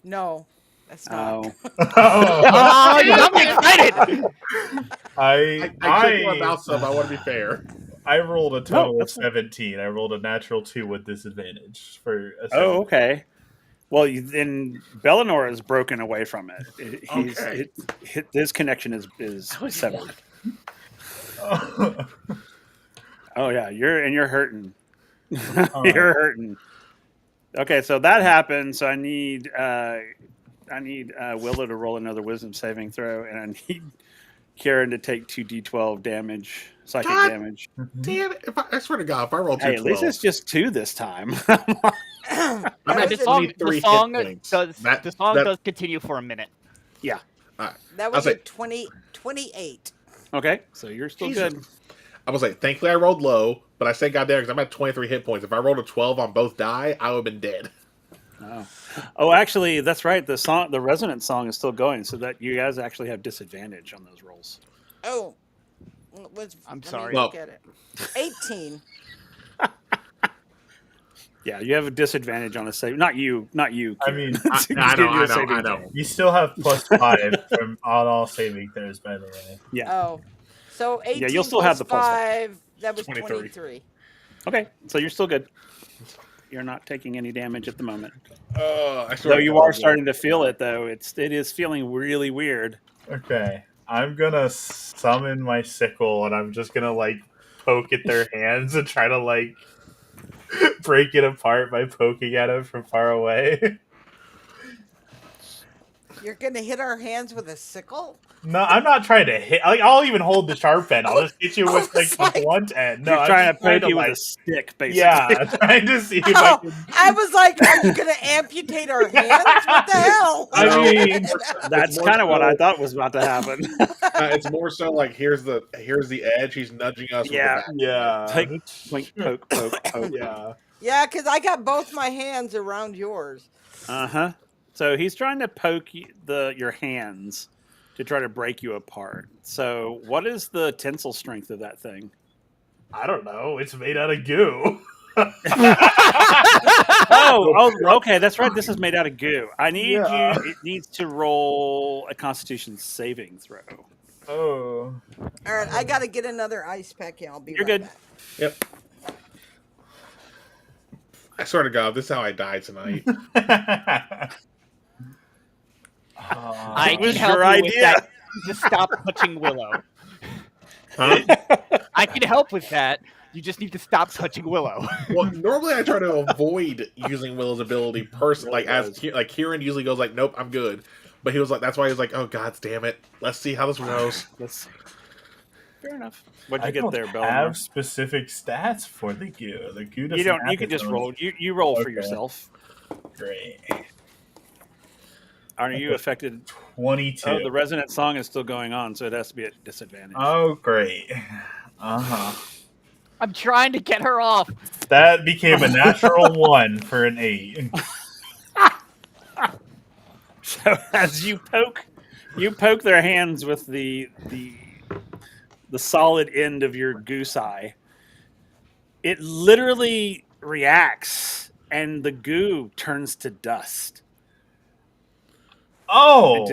No, that's not. Oh, you got me excited. I clicked my mouse up. I want to be fair. I rolled a total of 17. I rolled a natural 2 with disadvantage for a 17. Oh, okay. Well, then Bellinor is broken away from it. His connection is severed. Oh yeah, you're hurting. You're hurting. Okay, so that happened. So I need Willow to roll another Wisdom saving throw, and I need Karen to take 2d12 damage, psychic damage. Damn it! I swear to God, if I roll 2 Hey, at least it's just 2 this time. I mean, the song does continue for a minute. Yeah. That was a 28. Okay, so you're still good. I was like, thankfully I rolled low, but I said goddamn because I'm at 23 hit points. If I rolled a 12 on both die, I would have been dead. Oh, actually, that's right. The resonant song is still going, so that you guys actually have disadvantage on those rolls. Oh. I'm let me sorry. look at it. 18. Yeah, you have a disadvantage on a save. Not you, I Kieran. mean, Just I give know, you a I know, saving I know. throw. you still have +5 from on all saving throws, by the way. Yeah. Oh. So 18 Yeah, you'll still plus have the +5. 5, that was 23. 23. Okay, so you're still good. You're not taking any damage at the moment. I Though you are starting to feel it, though. It is feeling really weird. Okay, I'm gonna summon my sickle, and I'm just gonna like poke at their hands and try to like break it apart by poking at it from far away. You're going to hit our hands with a sickle? No, I'm not trying to hit. Like, I'll even hold the sharp end. I'll just hit you I with like was the like- blunt end. No, You're I'm trying to just trying poke to you with like, a stick, basically. yeah, trying to see if I Oh, can. I was like, are you going to amputate our hands? What the hell? I No, mean, That's more kind of what I so- thought was about to happen. It's more so like here's the edge. He's nudging us Yeah. with the back. yeah, Like, poke, poke, poke. yeah. Yeah, because I got both my hands around yours. Uh-huh. So he's trying to poke your hands to try to break you apart. So what is the tensile strength of that thing? I don't know. It's made out of goo. Oh, okay, that's right. This is made out of goo. I need Yeah. you. It needs to roll a Constitution saving throw. Oh. All right, I got to get another ice pack. Yeah, I'll be You're right good. back. Yep. I swear to God, this is how I die tonight. I It can was help your you with idea. that. Just stop touching Willow. Huh? I can help with that. You just need to stop touching Willow. Well, normally I try to avoid using Willow's ability personally. Like Kieran usually goes like, "Nope, I'm good," but he was like, that's why he was like, "Oh God damn it, let's see how this goes." Fair enough. What'd you I get don't there, have Belmar? specific stats for the goo. The goo doesn't You don't. have You can its just own- roll. You roll for Okay. yourself. Great. Are you Okay. affected? 22. Oh, the resonant song is still going on, so it has to be at disadvantage. Oh, great. Uh-huh. I'm trying to get her off. That became a natural 1 for an 8. So as you poke their hands with the solid end of your goose eye, it literally reacts, and the goo turns to dust. Oh!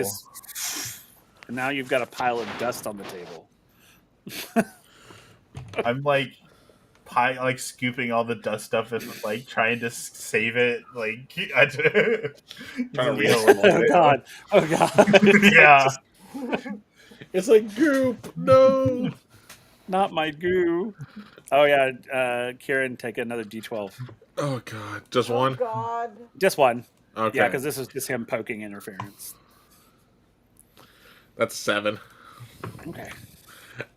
And now you've got a pile of dust on the table. I'm like scooping all the dust up and like trying to save it. Like, Trying to using reel the- Oh god! Oh god! Yeah. It's like goop. No. Not my goo. Oh yeah, Kieran, take another D12. Oh God, just Oh, one. God. Just one. Okay, Yeah, because this is just him poking interference. that's 7. Okay.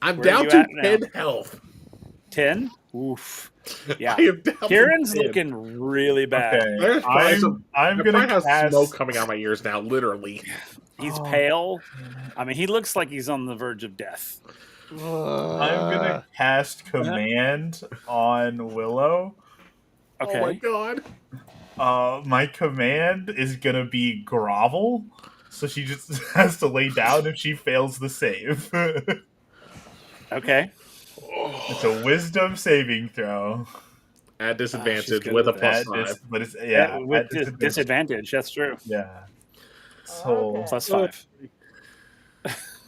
I'm Where are down you to at now? 10 health. 10? Oof. Yeah. I am down to Kieran's 10. looking really bad. Okay. There's probably some- I'm There gonna probably has cast. smoke coming out of my ears now, literally. He's Oh. pale. I mean, he looks like he's on the verge of death. I'm gonna cast command on Willow. Okay. Oh my God. My command is gonna be grovel, so she just has to lay down if she fails the save. Okay. It's a wisdom saving throw. At she's disadvantage good with a with plus At 5. but it's yeah, With at disadvantage. disadvantage, that's true. Yeah. So Okay. Plus 5.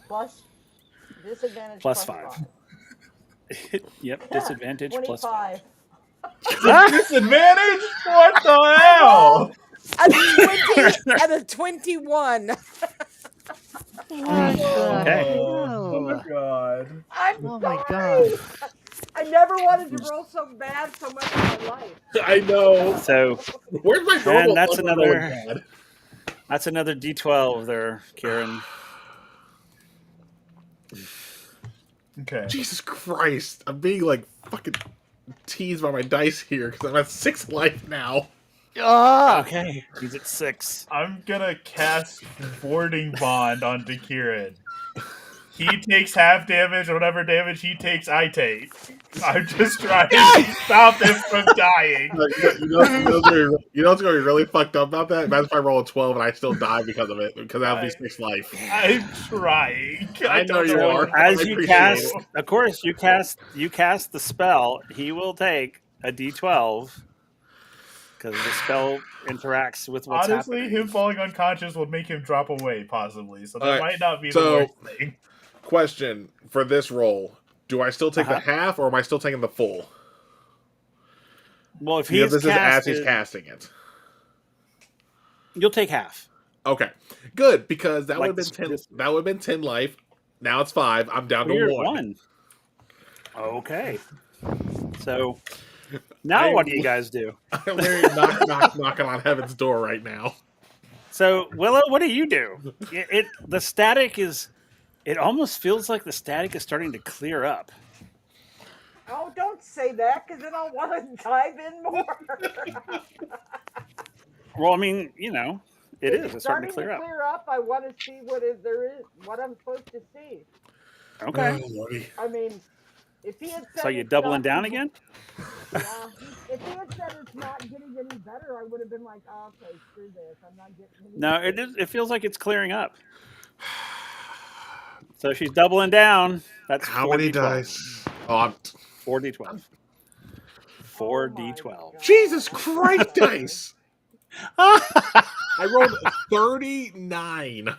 Plus disadvantage. Plus 5. Yep, disadvantage plus 5. 25. disadvantage? What the hell? And a 20 and a 21. Okay. Oh my god. I'm Oh my sorry. God. I never wanted to roll so bad so much in my life. I know. So Where's my normal? And that's one another- going, God? that's another D12 there, Kieran. Okay. Jesus Christ! I'm being like fucking teased by my dice here because I'm at 6 life now. Ah! Okay. He's at 6. I'm gonna cast Boarding Bond onto Kieran. he takes half damage, whatever damage he takes, I take. I'm just trying to stop him from dying. You know what's going to be really fucked up about that? Imagine if I roll a 12 and I still die because of it, because that would be 6 life. I'm trying. I know you So are. as I you appreciate cast, it. of course, you cast the spell. He will take a D12 because the spell interacts with what's Honestly, happening. him falling unconscious will make him drop away, possibly. So that Alright, might not be the so- worst thing. Question for this roll: do I still take the half, or am I still taking the full? Well, if Because he's this is as he's casted, casting it. you'll take half. Okay, good, because that Like would have been 10. this- That would have been 10 life. Now it's 5. I'm down You're to at 1. Okay. So now what do you guys do? I'm literally knocking on heaven's door right now. So Willow, what do you do? The static is. It almost feels like the static is starting to clear up. Oh, don't say that, because then I'll want to dive in more. Well, I mean, it is. It's starting starting to clear up. clear up. I want to see there is, what I'm supposed to see. Okay. Oh, Lordy. I mean, if he had said So you it's doubling not- down again? Yeah. If he had said it's not getting any better, I would have been like, oh, okay, screw this. I'm not getting any No, better. it is. It feels like it's clearing up. So she's doubling down. That's How 4 many D12. dice? Oh, I'm 4d12. Oh my 4d12. God. Jesus Christ, dice! I rolled 39.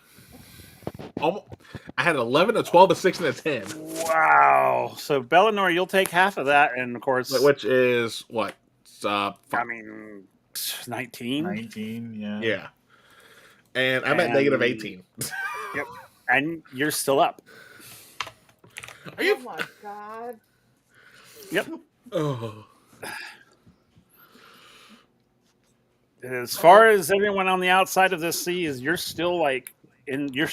I had an 11, a 12, a 6, and a 10. Wow. So Bellinor, you'll take half of that, and of course, Which is what? I mean, 19. 19, yeah. Yeah. And I'm at negative 18. Yep. And you're still up. Are you? Oh my God. Yep. Oh. As far as everyone on the outside of this sees, you're still you're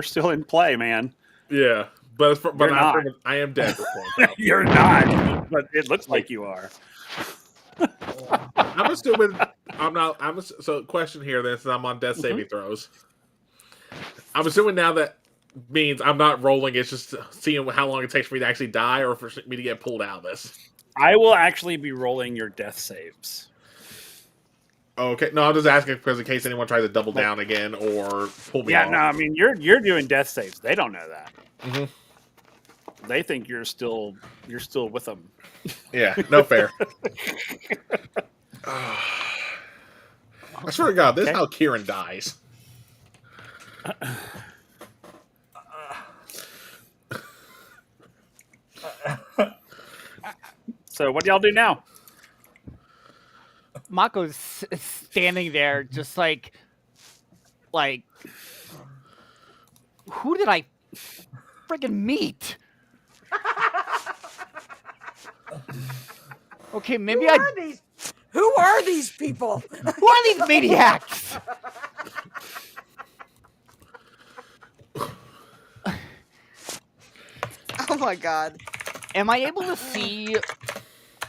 still in play, man. Yeah. But You're not. I am dead. Before, so. You're not, but it looks like you are. I'm assuming I'm not. So question here then, since I'm on death saving Mm-hmm. throws. I'm assuming now that means I'm not rolling. It's just seeing how long it takes for me to actually die, or for me to get pulled out of this. I will actually be rolling your death saves. Okay, no, I'm just asking because in case anyone tries to double down again or pull me Yeah, off. no, I mean you're doing death saves. They don't know that. Mhm. They think you're still with them. Yeah, no fair. I swear to God, this is Okay. how Kieran dies. So what do y'all do now? Mako's standing there, just like, who did I friggin' meet? Okay, maybe Who are these people? Who are these maniacs? Oh my God. Am I able to see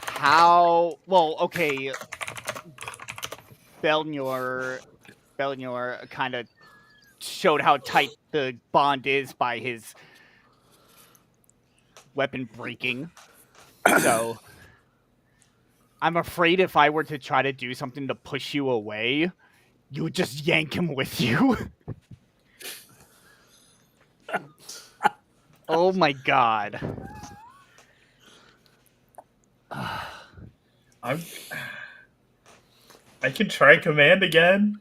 how? Well, okay. Belnor kind of showed how tight the bond is by his weapon breaking. So I'm afraid if I were to try to do something to push you away, you would just yank him with you. Oh my God. I can try command again.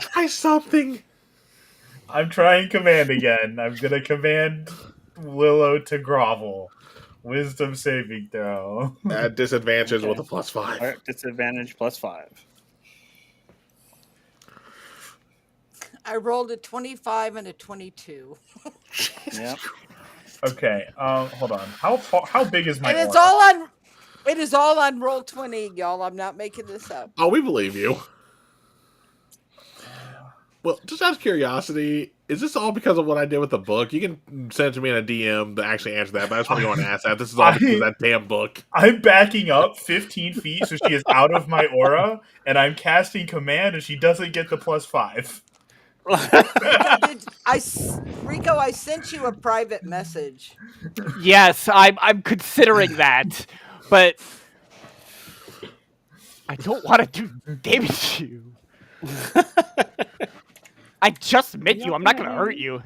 Try something. I'm trying command again. I'm gonna command Willow to grovel. Wisdom saving throw. At disadvantage Okay. with a +5. All right, disadvantage +5. I rolled a 25 and a 22. Yep. Okay. Hold on. How big is my? And it's aura? all on. It is all on roll 20, y'all. I'm not making this up. Oh, we believe you. Well, just out of curiosity, is this all because of what I did with the book? You can send it to me in a DM to actually answer that, but I just want to go and ask that. This is all because of that damn book. I'm backing up 15 feet, so she is out of my aura, and I'm casting command, and she doesn't get the +5. Rico, I sent you a private message. Yes, I'm considering that, but I don't want to do damage to you. I just met you. I'm not gonna hurt you.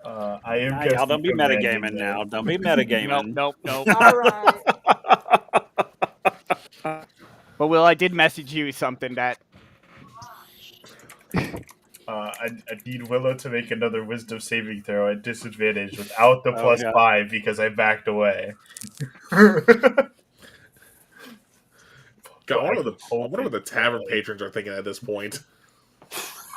I am Nah, just y'all don't be commanding metagaming there. now. Don't be metagaming. Nope. All right. But Will, I did message you something that. I need Willow to make another wisdom saving throw at disadvantage without the Oh, yeah. +5 because I backed away. God, I wonder hoping what the tavern so. patrons are thinking at this point.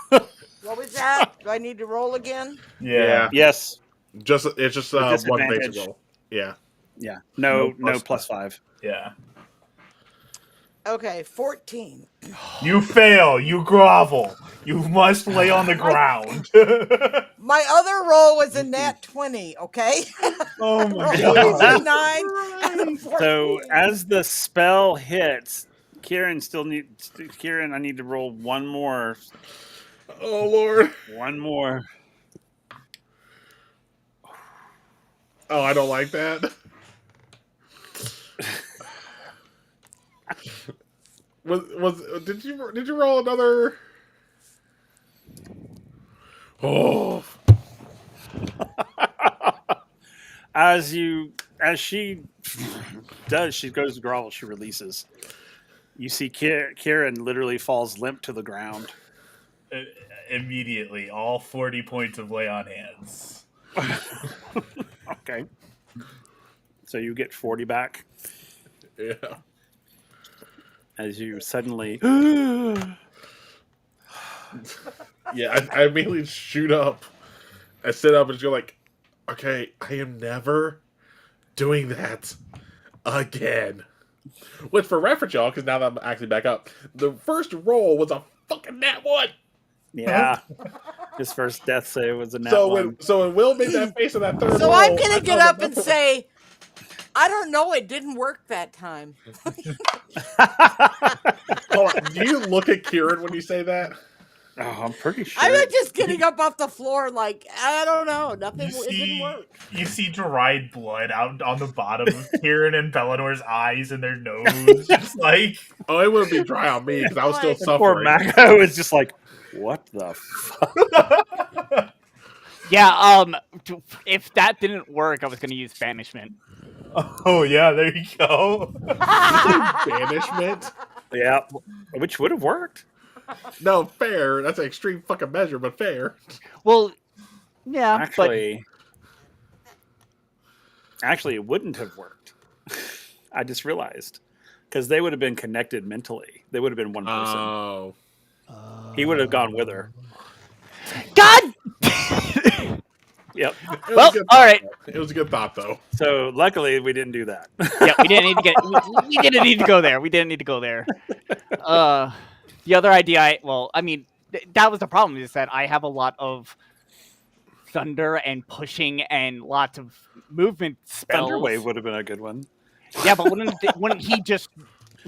What was that? Do I need to roll again? Yeah. Yes. It's just With one disadvantage. basic roll. Yeah. Yeah. No No +5. Yeah. Okay, 14. You fail. You grovel. You must lay on the ground. My other roll was a nat 20, okay? Oh my Roll god. 9. So 14. as the spell hits, Kieran, I need to roll one more. Oh Lord. One more. Oh, I don't like that. Did you roll another? Oh. As she does, she goes to grovel. She releases. You see, Kieran literally falls limp to the ground. Immediately, all 40 points of lay on hands. Okay. So you get 40 back Yeah. as you suddenly. Yeah, I immediately shoot up. I sit up and just go like, okay, I am never doing that again. Which for reference, y'all, because now that I'm actually back up, the first roll was a fucking nat 1. Yeah. His first death save was a nat So 1. when Will made that face of that third So roll, I'm going I to get thought up and say, I don't know, it didn't work that time. hold on, do you look at Kieran when you say that? Oh, I'm pretty sure. I'm not just getting up off the floor like, I don't know, nothing, You it didn't see, work. you see dried blood out on the bottom of Kieran and Belenor's eyes and their nose. Just like, Oh, it wouldn't be dry on me because I was still Like, Poor suffering. Mako is just like, what the fuck? Yeah. If that didn't work, I was gonna use banishment. oh yeah, there you go. Banishment? Yeah. Which would have worked. No, fair. That's an extreme fucking measure, but fair. Well, yeah, Actually, it wouldn't have worked. I just realized. Because they would have been connected mentally. They would have been one person. Oh. He would have gone with her. God. Yep. It was Well, a good all thought, right. though. It was a good thought, though. So luckily, we didn't do that. Yeah, we didn't need to get. We didn't need to go there. We didn't need to go there. The other idea, that was the problem. Is that I have a lot of thunder and pushing and lots of movement spells. Thunderwave would have been a good one. Yeah, but wouldn't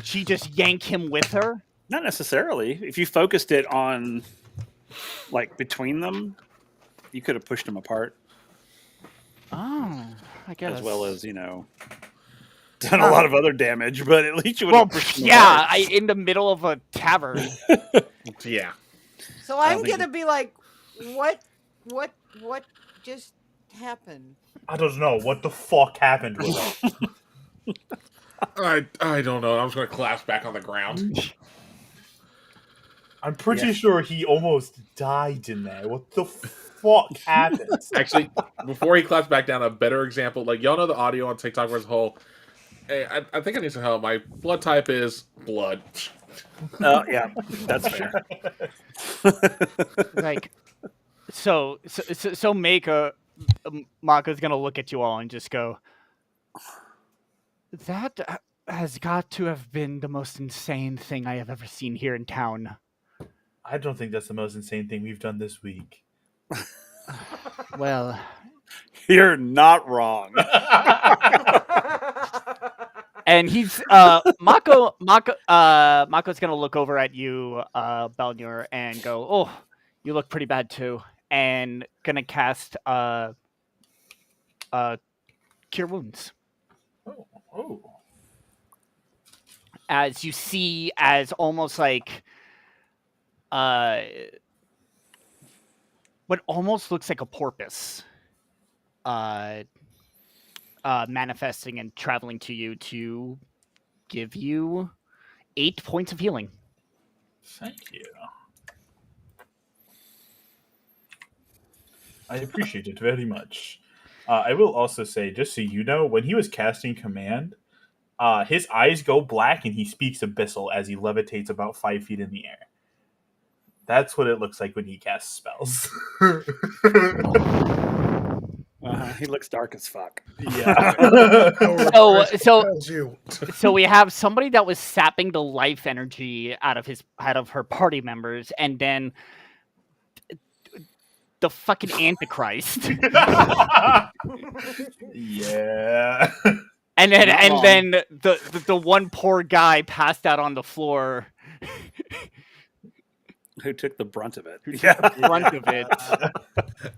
she just yank him with her? Not necessarily. If you focused it on, like, between them, you could have pushed them apart. Oh, I guess. As well as, done a lot of other damage, but at least you would have pushed them yeah, apart. in the middle of a tavern. Yeah. So I'm think going to be like, what just happened? I don't know what the fuck happened with him. I don't know. I'm just going to collapse back on the ground. I'm pretty sure he almost died in there. What the fuck happened? Actually, before he collapsed back down, a better example, like, y'all know the audio on TikTok as a whole. Hey, I think I need some help. My blood type is blood. Yeah, that's fair. Like, so Mako's gonna look at you all and just go, that has got to have been the most insane thing I have ever seen here in town. I don't think that's the most insane thing we've done this week. Well, You're not wrong. and he's Mako's gonna look over at you, Belnur, and go, oh, You look pretty bad too. And gonna cast Cure Wounds. Oh. As you see, as almost like what almost looks like a porpoise manifesting and traveling to you to give you 8 points of healing. Thank you. I appreciate it very much. I will also say, just so you know, when he was casting command, his eyes go black and he speaks abyssal as he levitates about 5 feet in the air. That's what it looks like when he casts spells. He looks dark as fuck. Yeah. So we have somebody that was sapping the life energy out of her party members, and then the fucking Antichrist. Yeah. And then Not and long. then the one poor guy passed out on the floor Who took the brunt of it? who took the brunt of it.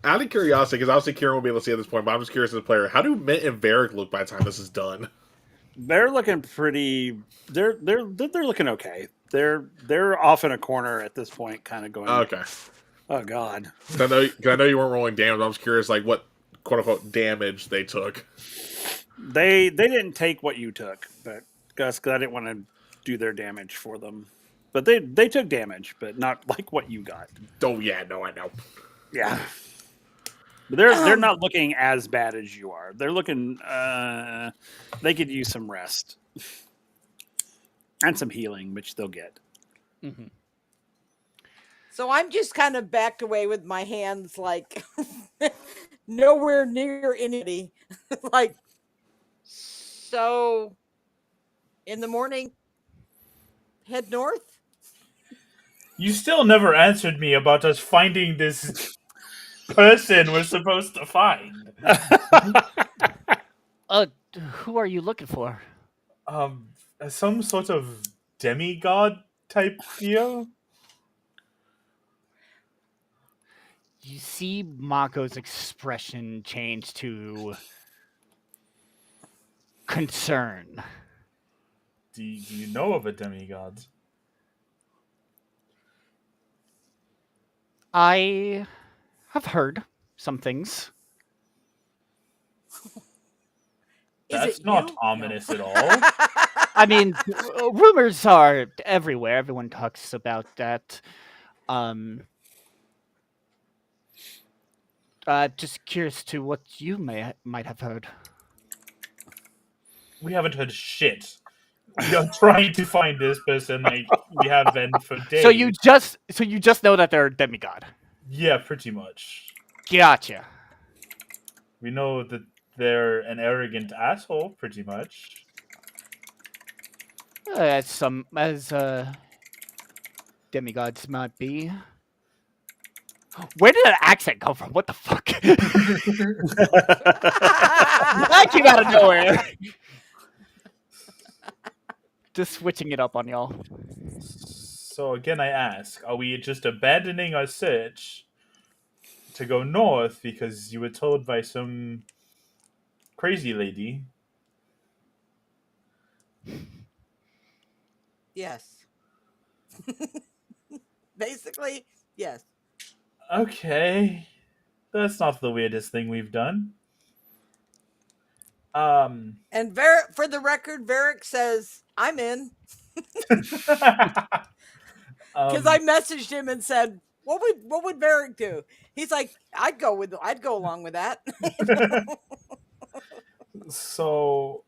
Out of curiosity, because obviously Kieran will be able to see at this point, but I'm just curious as a player, how do Mint and Varric look by the time this is done? They're looking pretty. They're looking okay. They're off in a corner at this point, kind of going. Okay. Oh God. 'Cause I know you weren't rolling damage. I'm just curious, like what quote unquote damage they took. They didn't take what you took, but Gus, because I didn't want to do their damage for them. But they took damage, but not like what you got. Oh yeah, no, I know. Yeah. But they're not looking as bad as you are. They're looking. They could use some rest and some healing, which they'll get. Mm-hmm. So I'm just kind of backed away with my hands like nowhere near anybody. Like, so in the morning, head north. You still never answered me about us finding this person we're supposed to find. Who are you looking for? Some sort of demigod type deal? You see Mako's expression change to concern. Do you know of a demigod? I have heard some things. That's Is it not you? ominous at all. I mean, rumors are everywhere. Everyone talks about that. Just curious to what you might have heard. We haven't heard shit. We are trying to find this person like we have been for days. So you just know that they're a demigod. Yeah, pretty much. Gotcha. We know that they're an arrogant asshole, pretty much. As demigods might be. Where did that accent come from? What the fuck? That came out of nowhere. Just switching it up on y'all. So again, I ask, are we just abandoning our search to go north because you were told by some crazy lady? Yes. Basically, yes. Okay. That's not the weirdest thing we've done. And for the record, Varric says, I'm in. Because I messaged him and said, what would Varric do? He's like, I'd go along with that. So,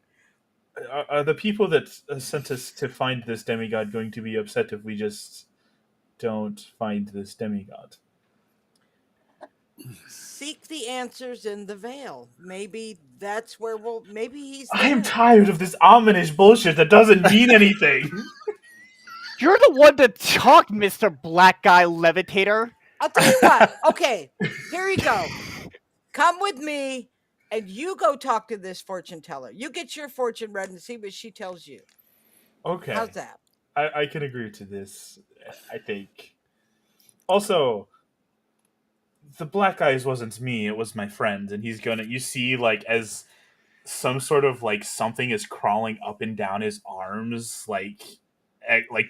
are the people that sent us to find this demigod going to be upset if we just don't find this demigod? Seek the answers in the veil. Maybe that's where maybe he's there. I'm tired of this ominous bullshit that doesn't mean anything. You're the one that talked, Mr. Black Guy Levitator. I'll tell you what. Okay, here you go. Come with me, and you go talk to this fortune teller. You get your fortune read and see what she tells you. Okay. How's that? I can agree to this, I think. Also, the black eyes wasn't me, it was my friend. And he's gonna, you see, like, as some sort of, like, something is crawling up and down his arms, like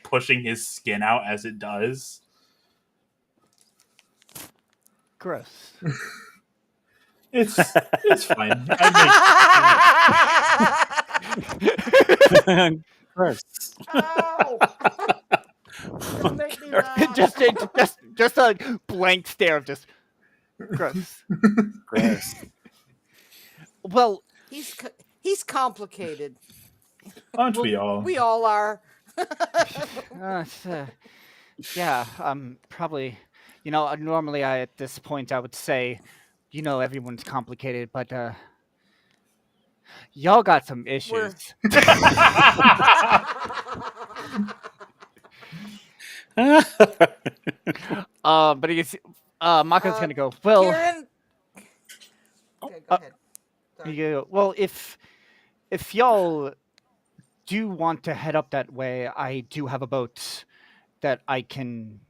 pushing his skin out as it does. Gross. It's fine. Gross. Ow! Don't make me laugh. just a blank stare of just gross. Gross. Well, He's complicated. Aren't we all? We all are. yeah, probably. Normally at this point I would say, everyone's complicated, but y'all got some issues. But he's Maka's gonna go. Well, Kieran. Okay, go ahead. Sorry. well, if y'all do want to head up that way, I do have a boat that I can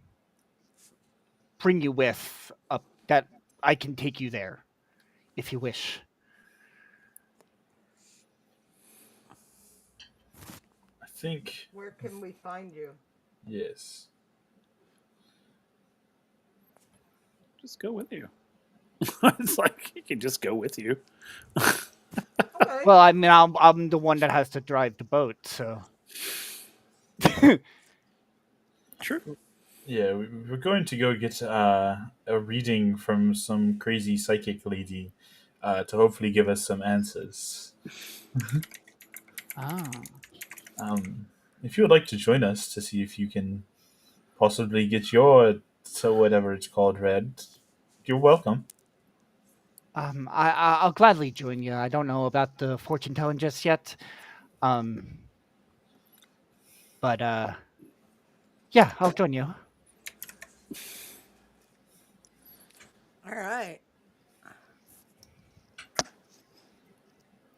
bring you with. That I can take you there, if you wish. I think, Where can we find you? yes. Just go with you. It's like he can just go with you. Okay. Well, I mean, I'm the one that has to drive the boat, so. True. Yeah, we're going to go get a reading from some crazy psychic lady to hopefully give us some answers. Ah. If you would like to join us to see if you can possibly get your, so whatever it's called, read, you're welcome. I'll gladly join you. I don't know about the fortune telling just yet. But yeah, I'll join you. All right.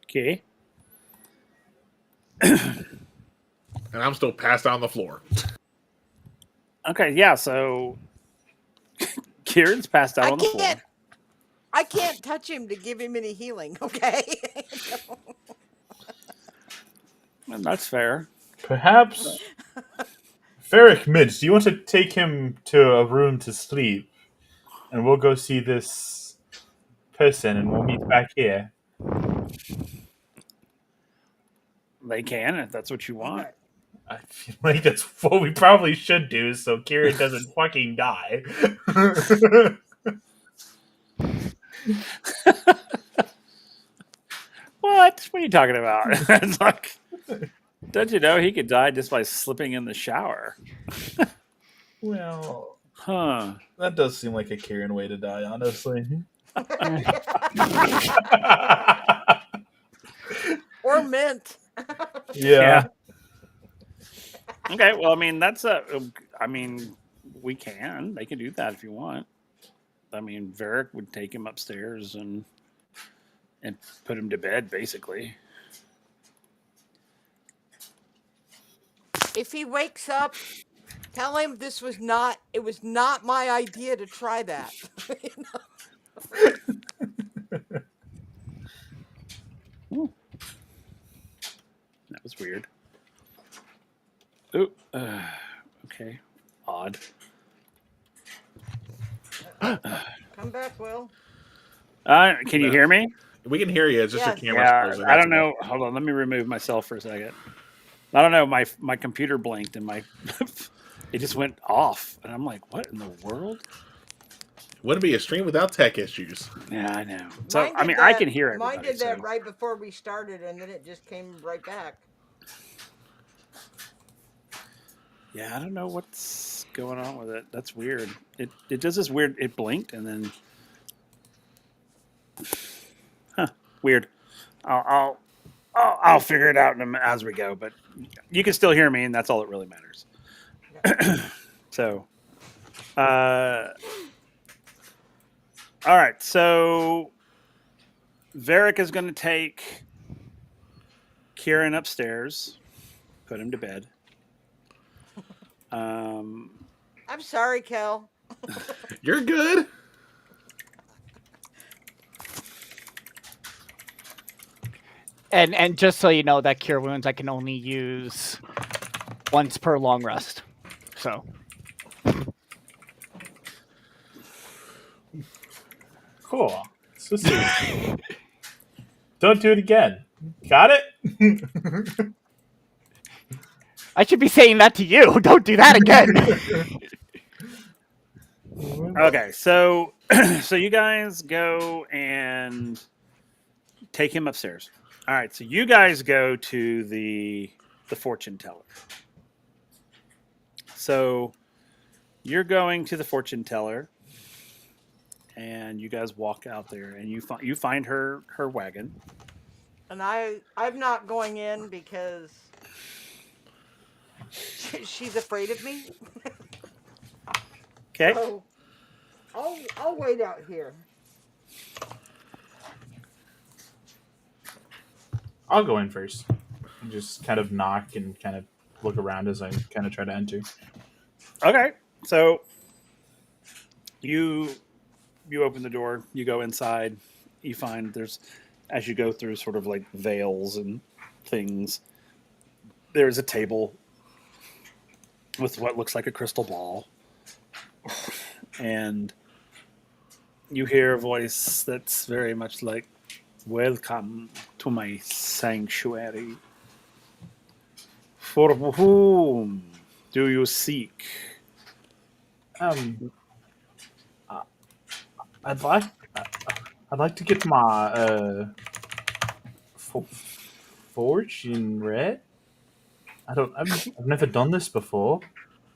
Okay. And I'm still passed out on the floor. Okay. Yeah. So Kieran's passed out on the floor. I can't touch him to give him any healing. Okay. And that's fair. Perhaps, Ferric Midge, do you want to take him to a room to sleep? And we'll go see this person and we'll meet back here. They can if that's what you want. I feel like that's what we probably should do so Kieran doesn't fucking die. What? What are you talking about? It's like, don't you know he could die just by slipping in the shower? Well, Huh. that does seem like a Kieran way to die, honestly. Or mint. Yeah. Okay. Well, I mean, we can. They can do that if you want. I mean, Varric would take him upstairs and put him to bed, basically. If he wakes up, tell him it was not my idea to try that. That was weird. Ooh. Okay. Odd. Come back, Will. Can you hear me? We can hear you. It's just Yes. your camera's Yeah. closing. I don't know. Hold on. Let me remove myself for a second. I don't know. My computer blinked and it just went off, and I'm like, what in the world? Wouldn't be a stream without tech issues. Yeah, I know. So Mine I did mean, that- I can hear everybody. Mine did that so- right before we started, and then it just came right back. Yeah, I don't know what's going on with it. That's weird. It does this weird. It blinked and then, weird. I'll figure it out as we go. But you can still hear me, and that's all that really matters. So, all right. So, Varric is going to take Kieran upstairs, put him to bed. I'm sorry, Kel. You're good. And just so you know, that cure wounds I can only use once per long rest. So Cool. So see. Don't do it again. Got it? I should be saying that to you. Don't do that again. Okay, so so you guys go and take him upstairs. All right, so you guys go to the fortune teller. So you're going to the fortune teller, and you guys walk out there, and you find her wagon. And I'm not going in because she's afraid of me. Okay. So I'll wait out here. I'll go in first. And just kind of knock and kind of look around as I kind of try to enter. Okay. So you you open the door, you go inside, you find there's as you go through sort of like veils and things, there's a table with what looks like a crystal ball. And you hear a voice that's very much like, "Welcome to my sanctuary. For whom do you seek?" Um, uh, I'd like, uh, I'd like to get my fortune read. I've never done this before.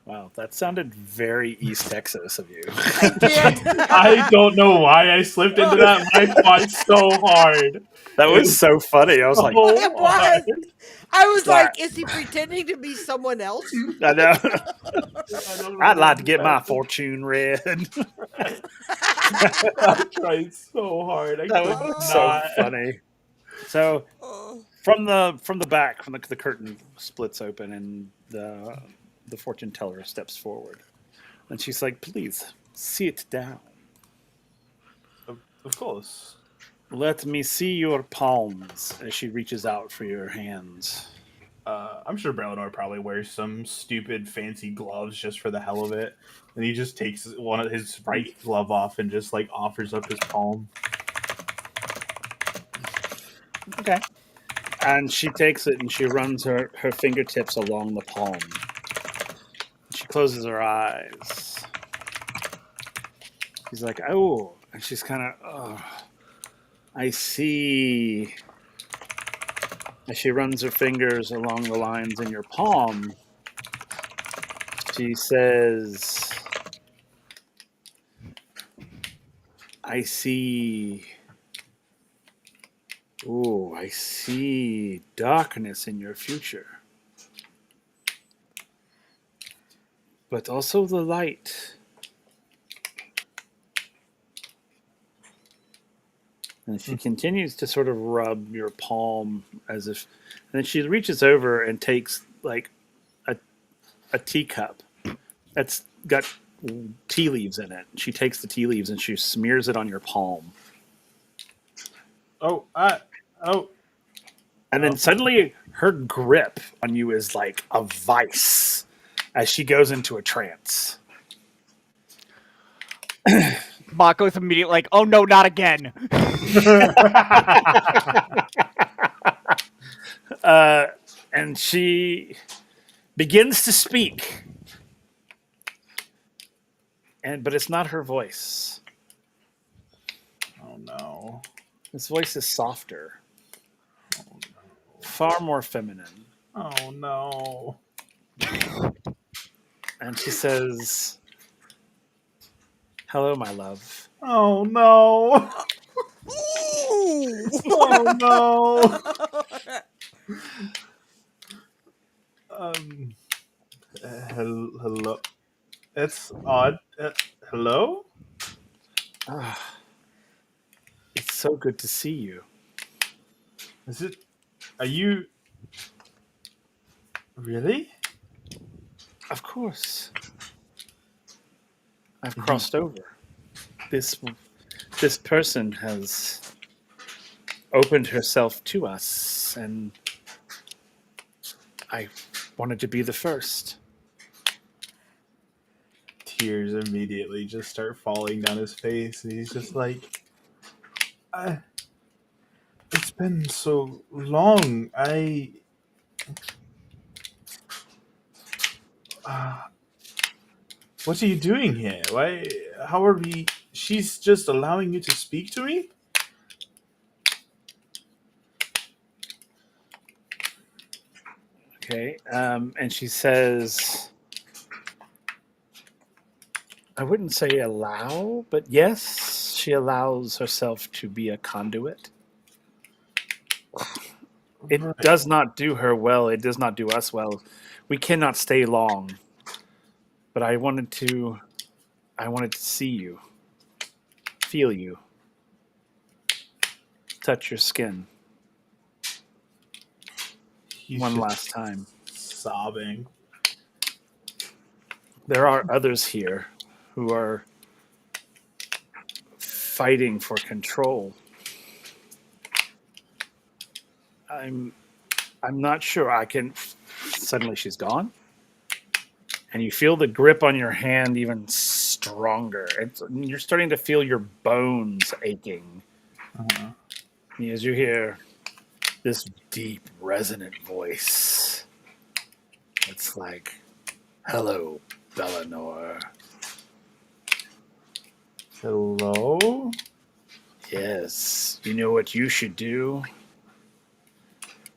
Wow, that sounded very East Texas of you. I did. I don't know why I slipped into that. I fought so hard. That It was so funny. I was like, so It hard. was. I was Sorry. like, is he pretending to be someone else? I know. I don't I'd know like to get my what fortune read. I tried so hard. I That could was so not. funny. So from the back, from the curtain splits open, and the fortune teller steps forward, and she's like, "Please sit down. Of course. Let me see your palms." As she reaches out for your hands. I'm sure Brelinor probably wears some stupid fancy gloves just for the hell of it, and he just takes one of his right glove off and just like offers up his palm. Okay. And she takes it and she runs her fingertips along the palm. She closes her eyes. She's like, "Oh," and she's kind of, "Oh, I see." As she runs her fingers along the lines in your palm, she says, "I see. Oh, I see darkness in your future, but also the light." And she continues to sort of rub your palm as if, and then she reaches over and takes like a teacup that's got tea leaves in it. She takes the tea leaves and she smears it on your palm. Oh, And then suddenly her grip on you is like a vice as she goes into a trance. Mako's immediately like, "Oh no, not again." And she begins to speak. But it's not her voice. oh no. This voice is softer, far more feminine. Oh no. And she says, "Hello, my love." Oh no. Oh no. Um. Hello. It's odd. Hello. Ah, it's so good to see you. Is it? Are you? Really? Of course. I've crossed over. This person has opened herself to us, and I wanted to be the first. Tears immediately just start falling down his face, and he's just like, it's been so long. Uh, what are you doing here? Why? How are we? She's just allowing you to speak to me? Okay. And she says, I wouldn't say allow, but yes, she allows herself to be a conduit. It Right. does not do her well. It does not do us well. We cannot stay long. But I wanted to see you, feel you, touch your skin He's one just last time. sobbing. There are others here who are fighting for control. I'm I'm not sure I can. Suddenly she's gone, and you feel the grip on your hand even stronger. You're starting to feel your bones aching Uh-huh. as you hear this deep, resonant voice. It's like, "Hello, Bellinor. Hello? Yes, you know what you should do?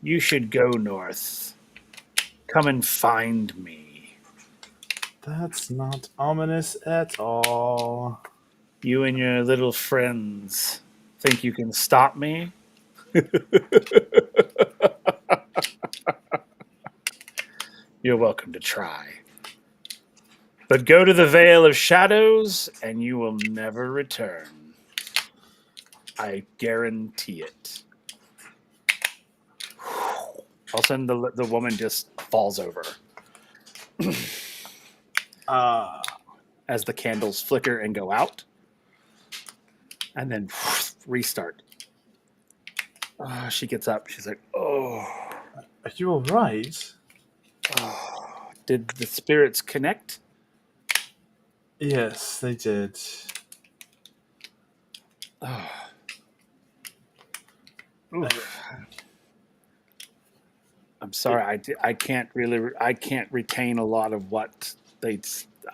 You should go north. Come and find me. That's not ominous at all. You and your little friends think you can stop me? You're welcome to try. But go to the Vale of Shadows and you will never return. I guarantee it." All of a sudden, the woman just falls over Uh, as the candles flicker and go out, and then restart. She gets up. She's like, "Oh, are you alright? oh. Did the spirits connect?" Yes, they did. Oh. I, Oof. I'm sorry. I can't really. I can't retain a lot of what they.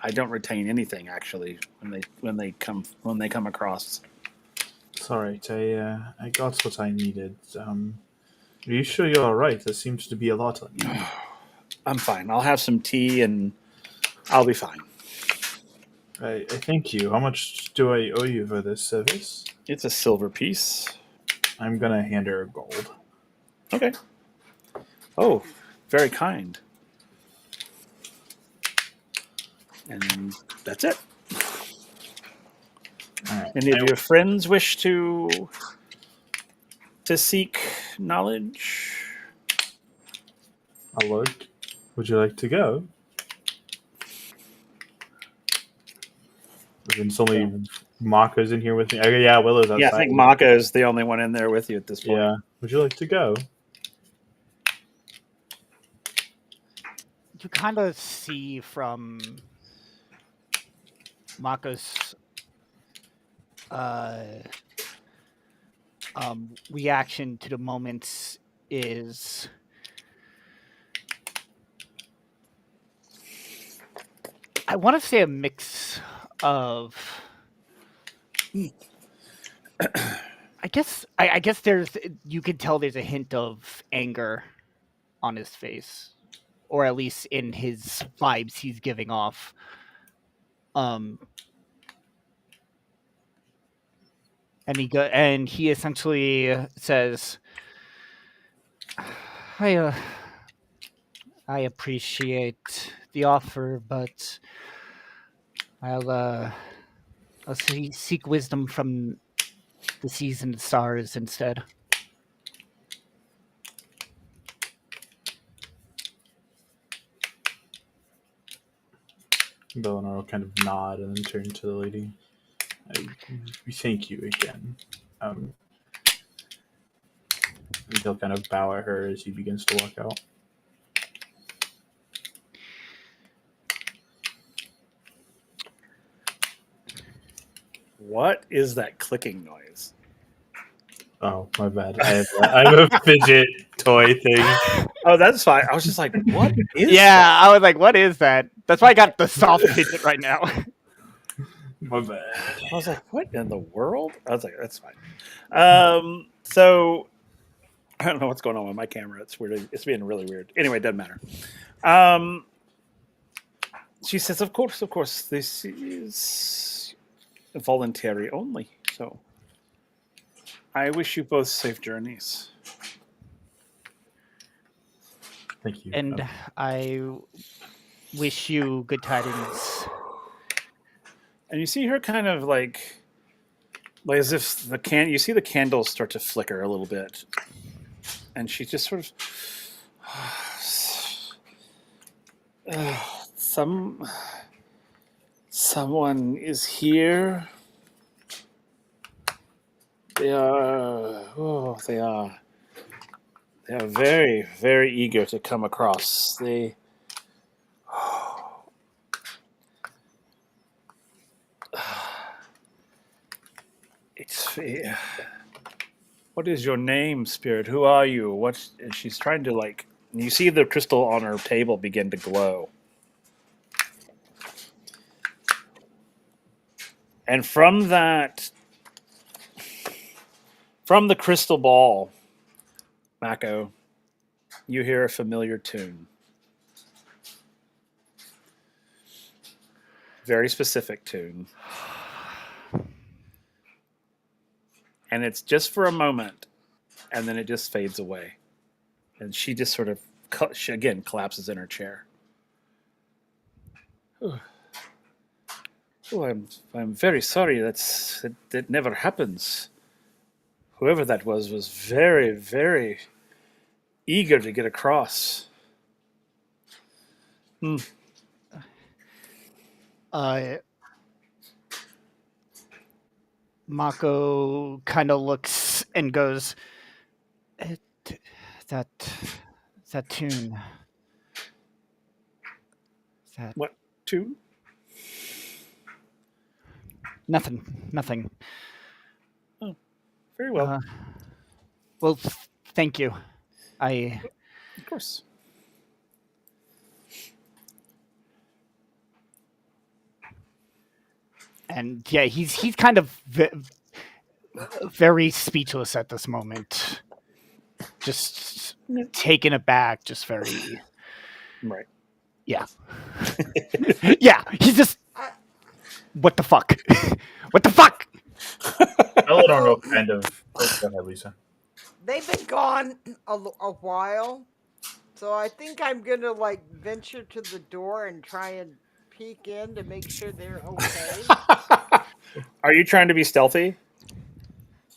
I don't retain anything actually when they come across. it's alright. I got what I needed. Are you sure you're alright? There seems to be a lot on you. I'm fine. I'll have some tea and I'll be fine. I thank you. How much do I owe you for this service? It's a silver piece. I'm gonna hand her gold. Okay. Oh, very kind. And that's it. Alright. Any of your friends wish to seek knowledge? I'll look. Would you like to go? It's only Maka's in here with me. Okay, yeah, Willow's outside. Yeah, I think Maka is the only one in there with you at this point. Yeah. Would you like to go? You kind of see from Mako's reaction to the moments is I want to say a mix of I guess there's you can tell there's a hint of anger on his face, or at least in his vibes he's giving off. And he essentially says, I appreciate the offer, but I'll seek wisdom from the seas and the stars instead. Bellinor will kind of nod and then turn to the lady. We thank you again. he'll kind of bow at her as he begins to walk out. What is that clicking noise? Oh, my bad. I have a fidget toy thing. Oh, that's fine. I was just like, what is Yeah, that? I was like, what is that? That's why I got the soft fidget right now. My bad. I was like, what in the world? I was like, that's fine. So I don't know what's going on with my camera. It's weird. It's being really weird. Anyway, it doesn't matter. She says, of course, this is voluntary only. So I wish you both safe journeys. Thank you. And I wish you good tidings. And you see her kind of like as if you see the candles start to flicker a little bit, and she just sort of someone is here. They are very, very eager to come across. It's what is your name, spirit? Who are you? What? And she's trying to like. You see the crystal on her table begin to glow, and from the crystal ball, Mako, you hear a familiar tune. Very specific tune. And it's just for a moment, and then it just fades away. And she just sort of, she again collapses in her chair. Oh, I'm very sorry. That never happens. Whoever that was very, very eager to get across. Mako kind of looks and goes, that tune. What tune? Nothing. Oh, very well. Well, thank you. Of course. And yeah, he's kind of very speechless at this moment. Just taken aback, just very... Right. Yeah. Yeah, he's just... What the fuck? What the fuck? Eleanor will kind of... Oh, go ahead, Lisa. They've been gone a while, so I think I'm gonna like venture to the door and try and peek in to make sure they're okay. Are you trying to be stealthy?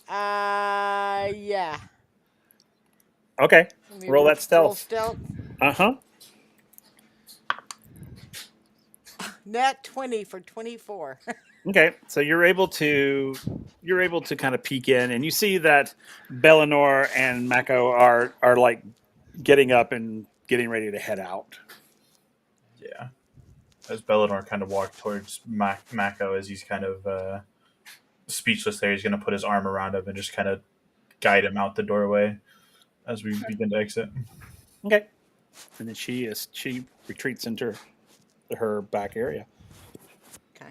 Yeah. Okay. Roll that stealth. Roll stealth. Uh-huh. Nat 20 for 24. Okay, so you're able to kind of peek in, and you see that Bellinor and Mako are like getting up and getting ready to head out. Yeah. As Bellinor kind of walked towards Mako as he's kind of speechless there, he's going to put his arm around him and just kind of guide him out the doorway as we begin to exit. Okay, and then she retreats into her back area. Okay.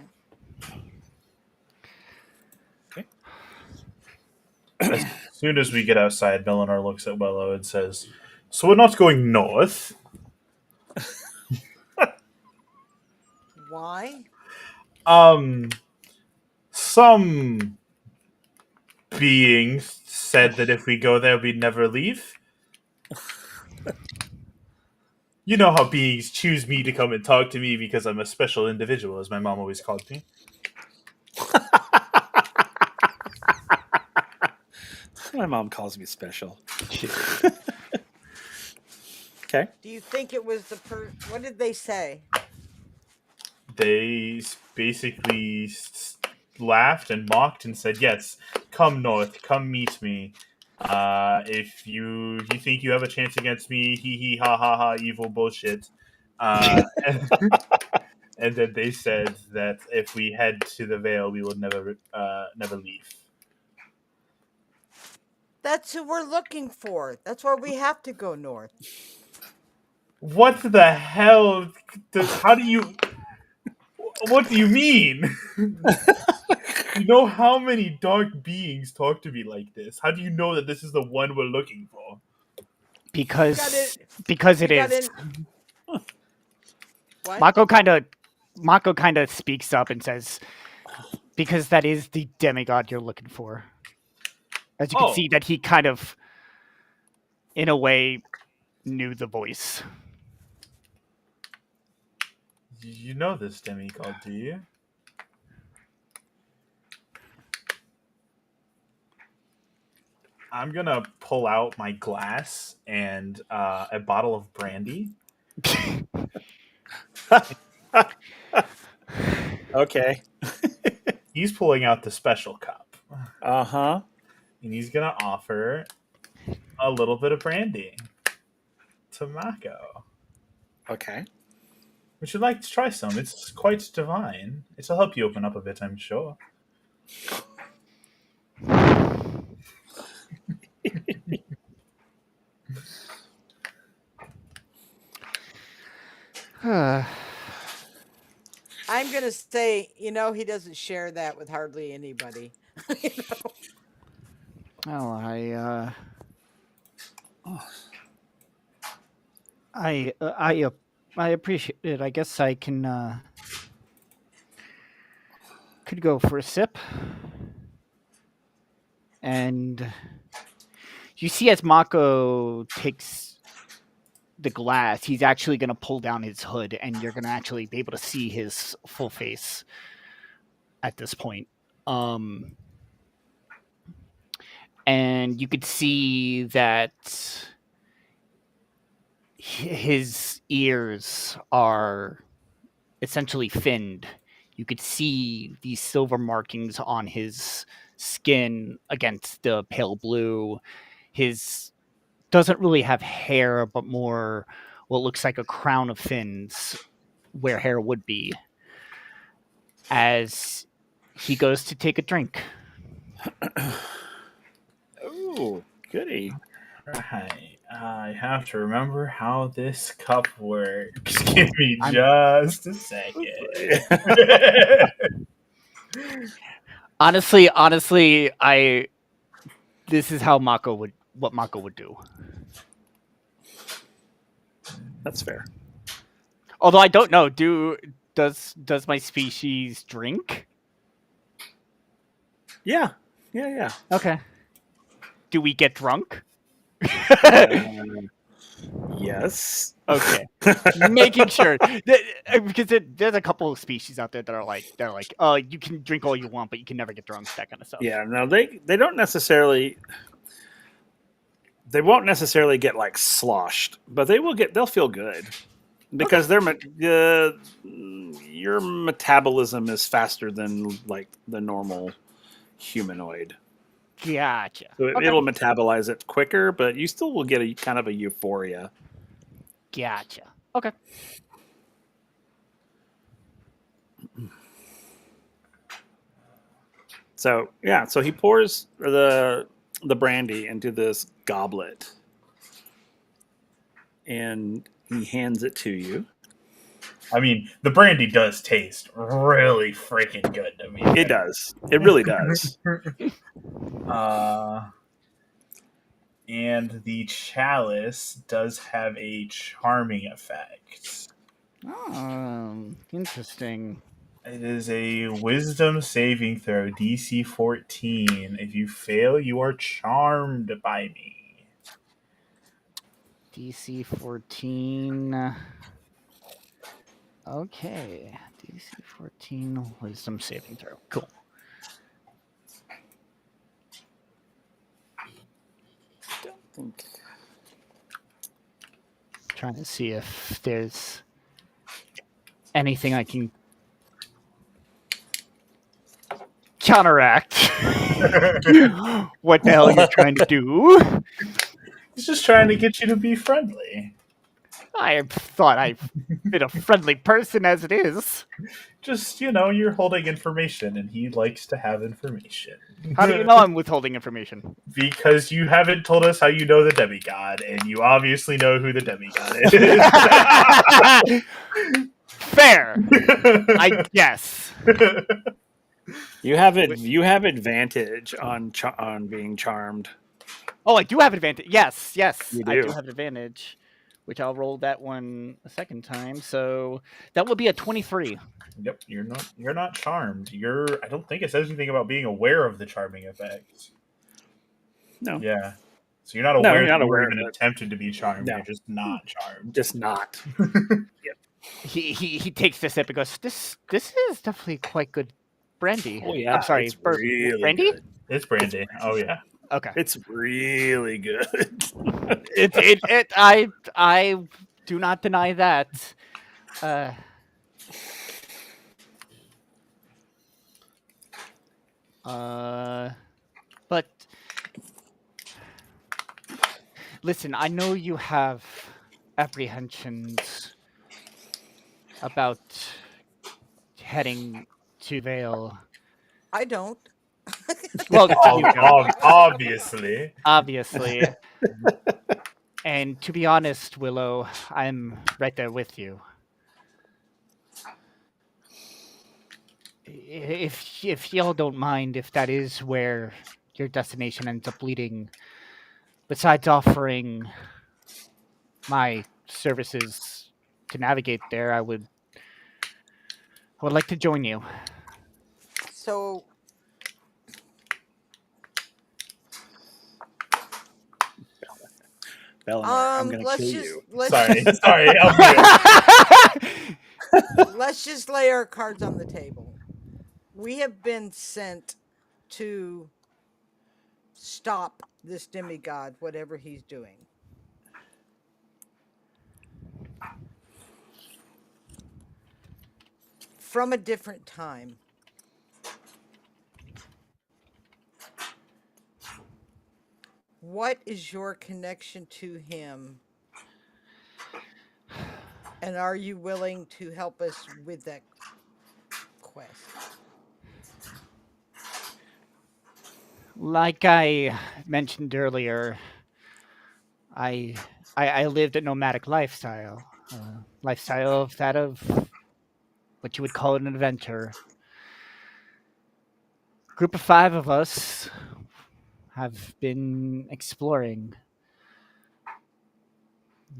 As soon as we get outside, Bellinor looks at Willow and says, "So we're not going north?" Why? Some being said that if we go there, we'd never leave. You know how beings choose me to come and talk to me because I'm a special individual, as my mom always called me. My mom calls me special. Okay. Do you think it was what did they say? They basically laughed and mocked and said, "Yes, come north, come meet me." If you think you have a chance against me, hee hee ha ha ha, evil bullshit. And, and then they said that if we head to the Vale, we will never leave. That's who we're looking for. That's why we have to go north. What the hell? How do you? What do you mean? You know how many dark beings talk to me like this? How do you know that this is the one we're looking for? Because it You got is. in. What? Mako kind of speaks up and says, because that is the demigod you're looking for. As you can see, that he kind of, in a way, knew the voice. You know this demigod, do you? I'm gonna pull out my glass and a bottle of brandy. Okay. He's pulling out the special cup. Uh-huh. And he's gonna offer a little bit of brandy to Mako. Okay. Would you like to try some? It's quite divine. It'll help you open up a bit, I'm sure. I'm gonna say, he doesn't share that with hardly anybody. Well, I appreciate it. I guess I can could go for a sip. And you see, as Mako takes the glass, he's actually going to pull down his hood, and you're going to actually be able to see his full face at this point. And you could see that his ears are essentially finned. You could see these silver markings on his skin against the pale blue. His doesn't really have hair, but more what looks like a crown of fins where hair would be, as he goes to take a drink. Ooh, goody. Right. I have to remember how this cup works. Give me just a second. Honestly, this is how Mako would do. That's fair. Although I don't know, does my species drink? Yeah. Okay. Do we get drunk? Yes. Okay. Making sure because there's a couple of species out there that are like, oh, you can drink all you want, but you can never get drunk, that kind of stuff. Yeah, no, they don't necessarily. They won't necessarily get like sloshed, but they'll feel good because your metabolism is faster than like the normal humanoid. Gotcha. So Okay. it'll metabolize it quicker, but you still will get a kind of a euphoria. Gotcha. Okay. So yeah, so he pours the brandy into this goblet, and he hands it to you. I mean, the brandy does taste really freaking good to me. It does. It really does. And the chalice does have a charming effect. Interesting. It is a wisdom saving throw, DC 14. If you fail, you are charmed by me. DC 14. Okay. DC 14 wisdom saving throw. Cool. Trying to see if there's anything I can counteract what the hell you're trying to do. He's just trying to get you to be friendly. I thought I've been a friendly person as it is. Just, you're holding information, and he likes to have information. How do you know I'm withholding information? Because you haven't told us how you know the demigod, and you obviously know who the demigod is. Fair, I guess. You have advantage on being charmed. Oh, I do have advantage. Yes, You I do do. have advantage, which I'll roll that one a second time. So that would be a 23. Yep, you're not charmed. I don't think it says anything about being aware of the charming effect. No. Yeah. So you're not No, aware you're not that you were aware of even it. attempted to be charmed. No. You're just not charmed. Just not. He takes the sip and goes, This is definitely quite good brandy. Oh yeah. I'm sorry, It's really brandy? good. It's brandy. Oh yeah. Okay. It's really good. I do not deny that. But listen, I know you have apprehensions about heading to Vale. I don't. Well, you don't, Obviously. obviously. And to be honest, Willow, I'm right there with you. If y'all don't mind, if that is where your destination ends up leading, besides offering my services to navigate there, I would like to join you. So Belenar, I'm gonna let's kill just you. Sorry. I'm new. let's just lay our cards on the table. We have been sent to stop this demigod, whatever he's doing. From a different time. What is your connection to him? And are you willing to help us with that quest? Like I mentioned earlier, I lived a nomadic lifestyle. Lifestyle of that of what you would call an adventure. Group of 5 of us have been exploring.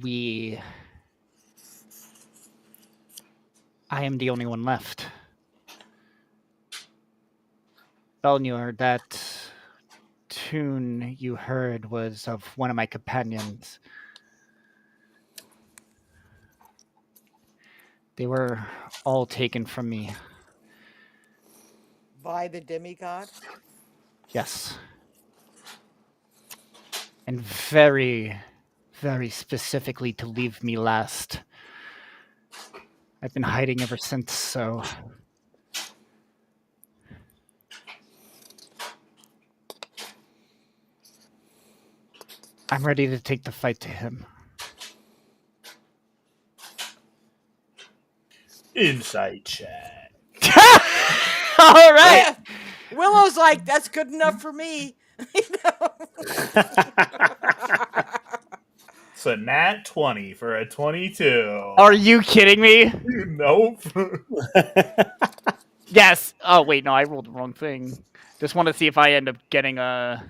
I am the only one left. Belnur, that tune you heard was of one of my companions. They were all taken from me. By the demigod? Yes. And very, very specifically to leave me last. I've been hiding ever since, so... I'm ready to take the fight to him. Insight check. All right! Yeah. Willow's like, that's good enough for me. So nat 20 for a 22. Are you kidding me? Nope. Yes. Oh, wait, no, I rolled the wrong thing. Just want to see if I end up getting a...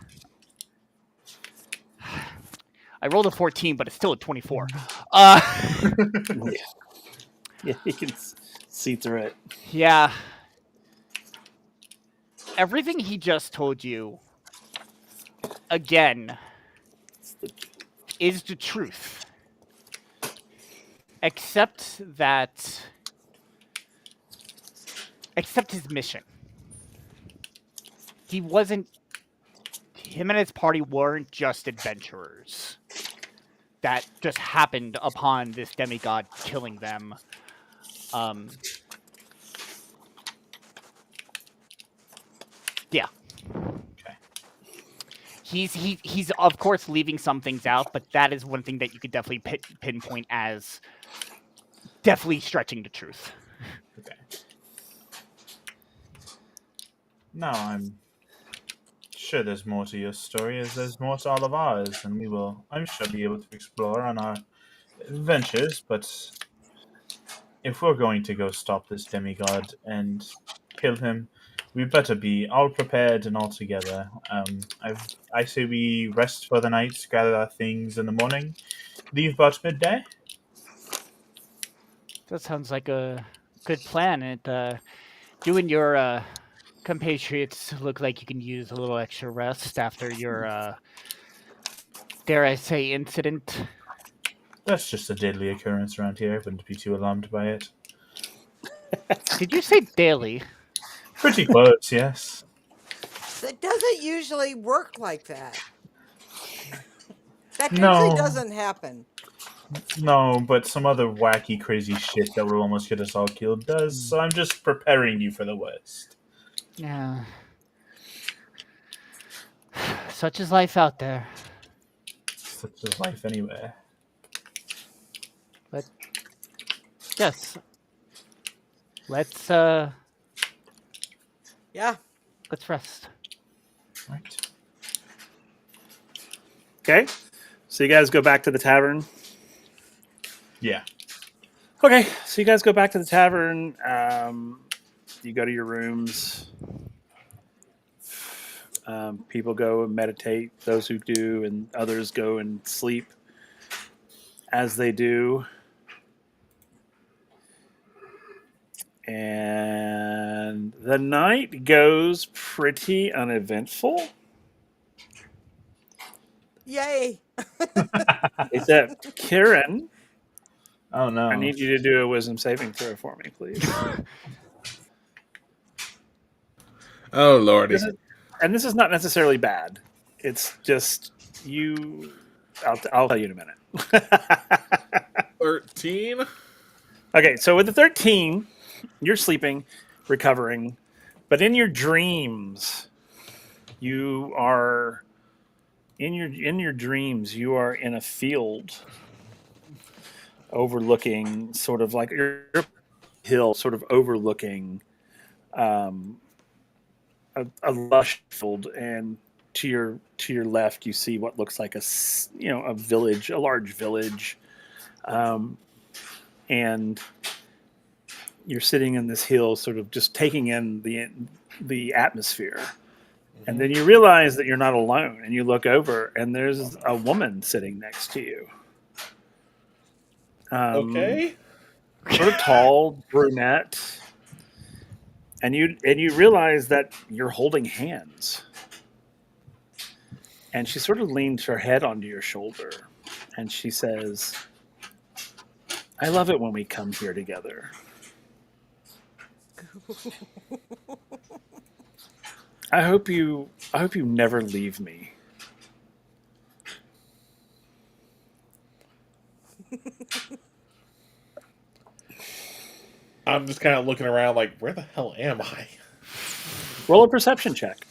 I rolled a 14, but it's still a 24. Yeah, you can see through it. Yeah. Everything he just told you, again, is the truth. Except his mission. Him and his party weren't just adventurers that just happened upon this demigod killing them. Yeah. Okay. He's of course leaving some things out, but that is one thing that you could definitely pinpoint as definitely stretching the truth. Okay. Now I'm sure there's more to your story as there's more to all of ours, and we will, I'm sure, be able to explore on our adventures, but if we're going to go stop this demigod and kill him, we better be all prepared and all together. I say we rest for the night, gather our things in the morning, leave about midday. That sounds like a good plan. And you and your compatriots look like you can use a little extra rest after your, dare I say, incident. That's just a daily occurrence around here. I wouldn't be too alarmed by it. Did you say daily? Pretty close, yes. It doesn't usually work like that. That usually No, doesn't happen. no, but some other wacky, crazy shit that will almost get us all killed does, so I'm just preparing you for the worst. Yeah. Such is life out there. Such is life anyway. But yes, let's Yeah. let's rest. Right. Okay. So you guys go back to the tavern. Yeah. Okay. So you guys go back to the tavern. You go to your rooms. People go and meditate. Those who do, and others go and sleep as they do. And the night goes pretty uneventful, Yay. except Kieran. Oh no. I need you to do a wisdom saving throw for me, please. Oh lordy. And this is not necessarily bad. It's just you. I'll tell you in a minute. 13. Okay, so with the 13, you're sleeping, recovering, but in your dreams, you are in your dreams you are in a field overlooking sort of like your hill, sort of overlooking a lush field, and to your left you see what looks like a village, a large village, and you're sitting in this hill, sort of just taking in the atmosphere. And then you realize that you're not alone, and you look over, and there's a woman sitting next to you. Okay. Sort of tall, brunette, and you realize that you're holding hands. And she sort of leans her head onto your shoulder, and she says, "I love it when we come here together. I hope you never leave me." I'm just kind of looking around like, where the hell am I? Roll a perception check.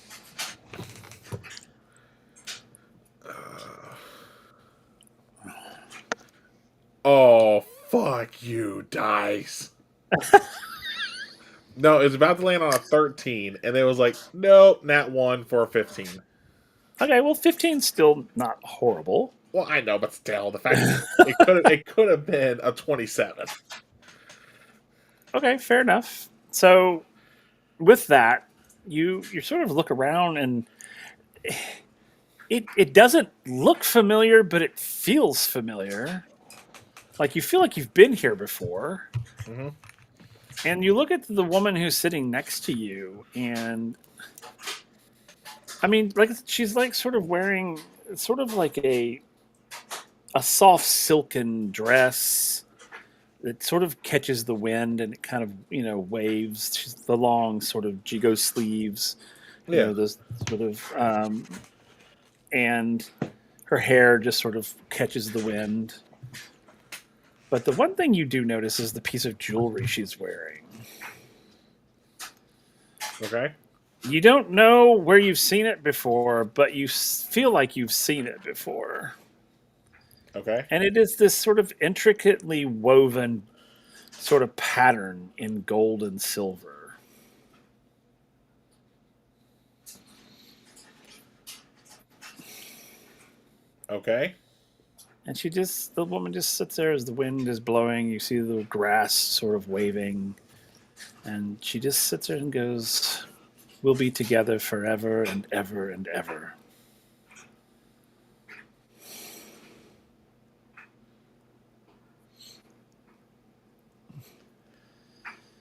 Oh, fuck you, dice. No, it's about to land on a 13, and it was like, nope, nat 1 for a 15. Okay, well, 15's still not horrible. Well, I know, but still, the fact it could have been a 27. Okay, fair enough. So, with that, you sort of look around, and it doesn't look familiar, but it feels familiar. Like you feel like you've been here before. Mhm. And you look at the woman who's sitting next to you, and I mean, like she's like sort of wearing sort of like a soft silken dress that sort of catches the wind, and it kind of waves. She's the long sort of jigo sleeves, Yeah. those sort of, and her hair just sort of catches the wind. But the one thing you do notice is the piece of jewelry she's wearing. Okay. You don't know where you've seen it before, but you feel like you've seen it before. Okay. And it is this sort of intricately woven sort of pattern in gold and silver. Okay. And the woman just sits there as the wind is blowing. You see the grass sort of waving. And she just sits there and goes, "We'll be together forever and ever and ever."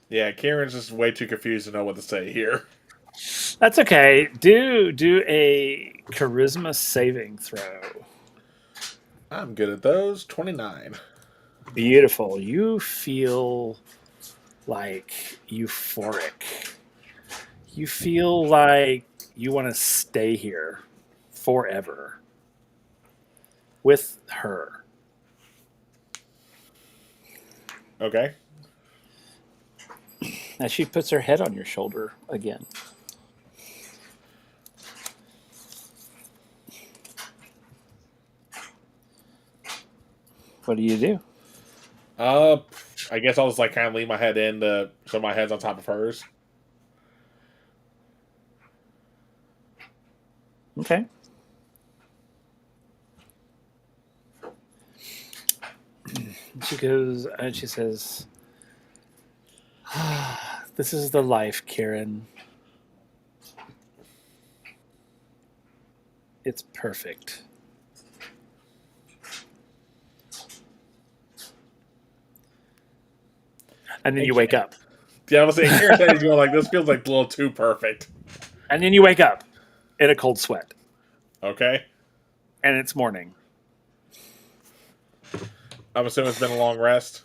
Yeah, Kieran's just way too confused to know what to say here. That's okay. Do a charisma saving throw. I'm good at those. 29. Beautiful. You feel like euphoric. You feel like you want to stay here forever with her. Okay. As she puts her head on your shoulder again. What do you do? I guess I'll just like kind of lean my head in so my head's on top of hers. Okay. She goes and she says, "This is the life, Kieran. It's perfect." And then you wake up. Yeah, I was saying Kieran's head is going like, this feels like a little too perfect. And then you wake up in a cold sweat. Okay. And it's morning. I'm assuming it's been a long rest.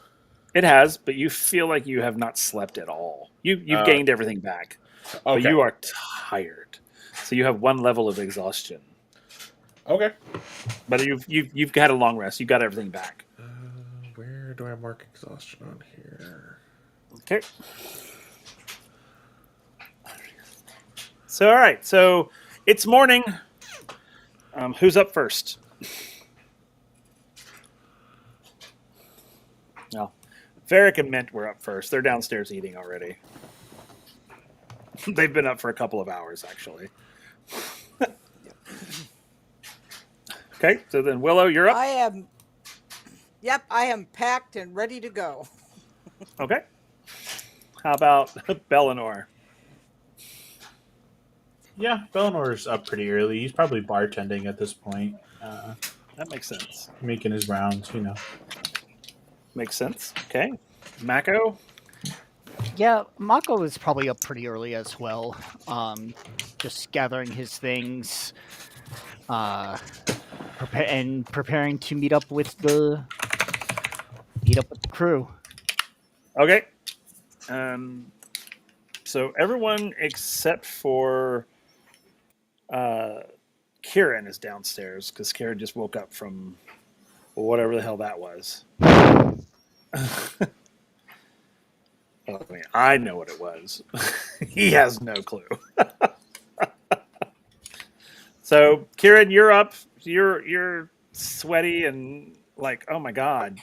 It has, but you feel like you have not slept at all. You've gained everything back. But Okay. you are tired. So you have one level of exhaustion. Okay. But you've had a long rest. You got everything back. Where do I mark exhaustion on here? Okay. So all right. So it's morning. Who's up first? No. Varric and Mint were up first. They're downstairs eating already. They've been up for a couple of hours, actually. Okay, so then Willow, you're up. I am. Yep, I am packed and ready to go. Okay. How about Bellinor? Yeah, Bellinor's up pretty early. He's probably bartending at this point, That makes sense. making his rounds. Makes sense. Okay. Mako? Yeah, Mako is probably up pretty early as well. Just gathering his things, preparing to meet up with the crew. Okay. So everyone except for Kieran is downstairs because Kieran just woke up from whatever the hell that was. I mean, I know what it was. He has no clue. So, Kieran, you're up. You're sweaty and like, oh my god.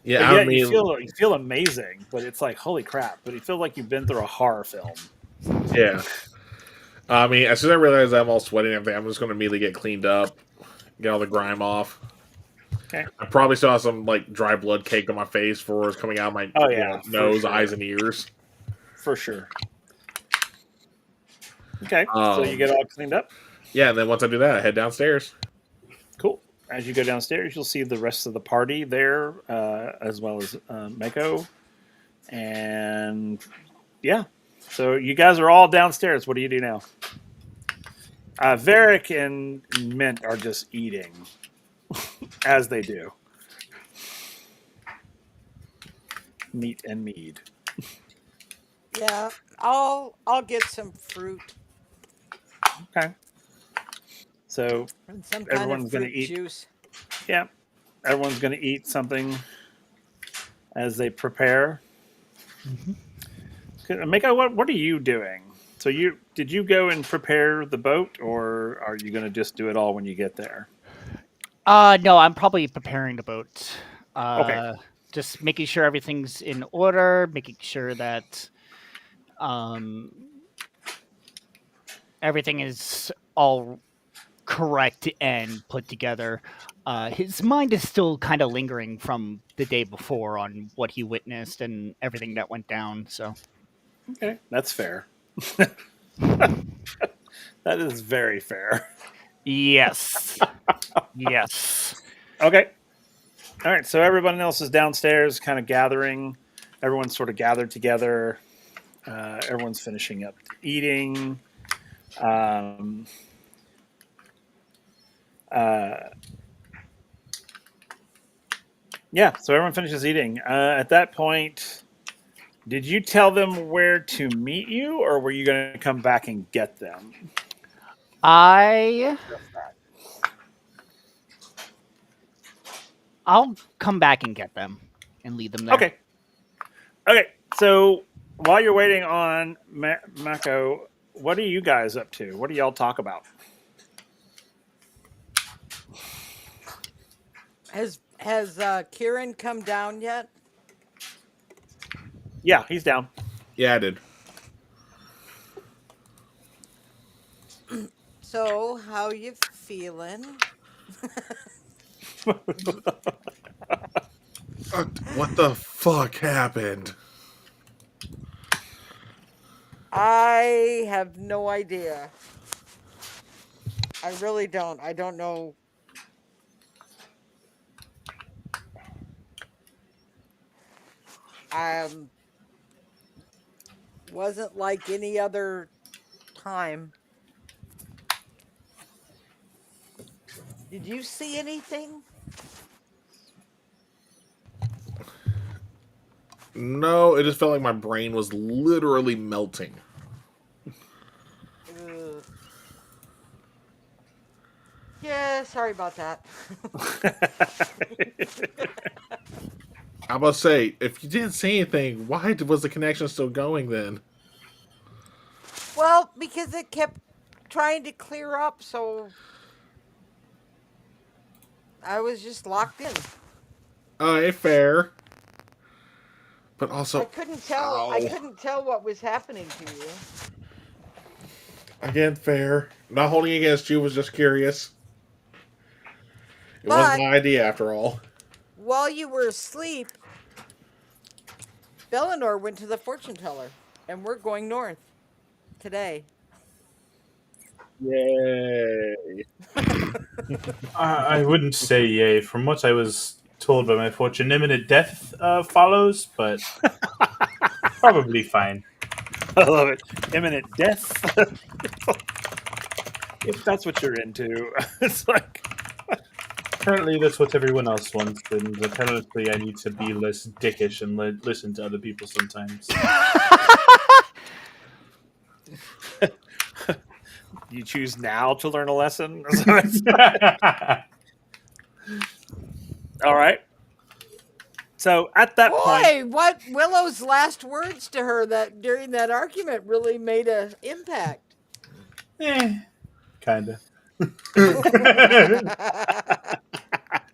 Yeah, But I yet mean, you feel amazing, but it's like holy crap. But you feel like you've been through a horror film. yeah. I mean, as soon as I realize I'm all sweaty and everything, I'm just going to immediately get cleaned up, get all the grime off. Okay. I probably still have some like dry blood caked on my face for it's coming out of my nose, sure. eyes, and ears. For sure. Okay, so you get all cleaned up. Yeah, and then once I do that, I head downstairs. Cool. As you go downstairs, you'll see the rest of the party there, as well as Mako. And yeah, so you guys are all downstairs. What do you do now? Varric and Mint are just eating, as they do. Meat and mead. Yeah, I'll get some fruit Okay. So and some kind everyone's of gonna fruit eat. juice. Yeah, everyone's going to eat something as they prepare. Mm-hmm. Mako, what are you doing? So did you go and prepare the boat, or are you going to just do it all when you get there? No, I'm probably preparing the boat. Okay. Just making sure everything's in order, making sure that um, everything is all correct and put together. His mind is still kind of lingering from the day before on what he witnessed and everything that went down. So, Okay, that's fair. That is very fair. yes, yes. Okay. All right. So everyone else is downstairs, kind of gathering. Everyone's sort of gathered together. Everyone's finishing up eating. Um, uh, yeah. So everyone finishes eating. At that point, did you tell them where to meet you, or were you going to come back and get them? I'll come back and get them and lead them there. Okay. Okay. So while you're waiting on Mako, what are you guys up to? What do y'all talk about? Has Kieran come down yet? Yeah, he's down. Yeah, I did. So, how you feeling? What the fuck happened? I have no idea. I really don't. I don't know. Wasn't like any other time. Did you see anything? No, it just felt like my brain was literally melting. Ugh. Yeah, sorry about that. I must say, if you didn't say anything, why was the connection still going then? Well, because it kept trying to clear up, so I was just locked in. Fair. But I also, couldn't tell. ow. I couldn't tell what was happening to you. Again, fair. Not holding it against you, was just curious. It But wasn't my idea after all. while you were asleep, Bellinor went to the fortune teller, and we're going north today. Yay. I wouldn't say yay. From what I was told by my fortune, imminent death follows, but probably fine. I love it. Imminent death. If that's what you're into, it's like Apparently, that's what everyone else wants, and apparently, I need to be less dickish and listen to other people sometimes. you choose now to learn a lesson. All right. So at that point, Boy, what Willow's last words to her that during that argument really made an impact. Kinda.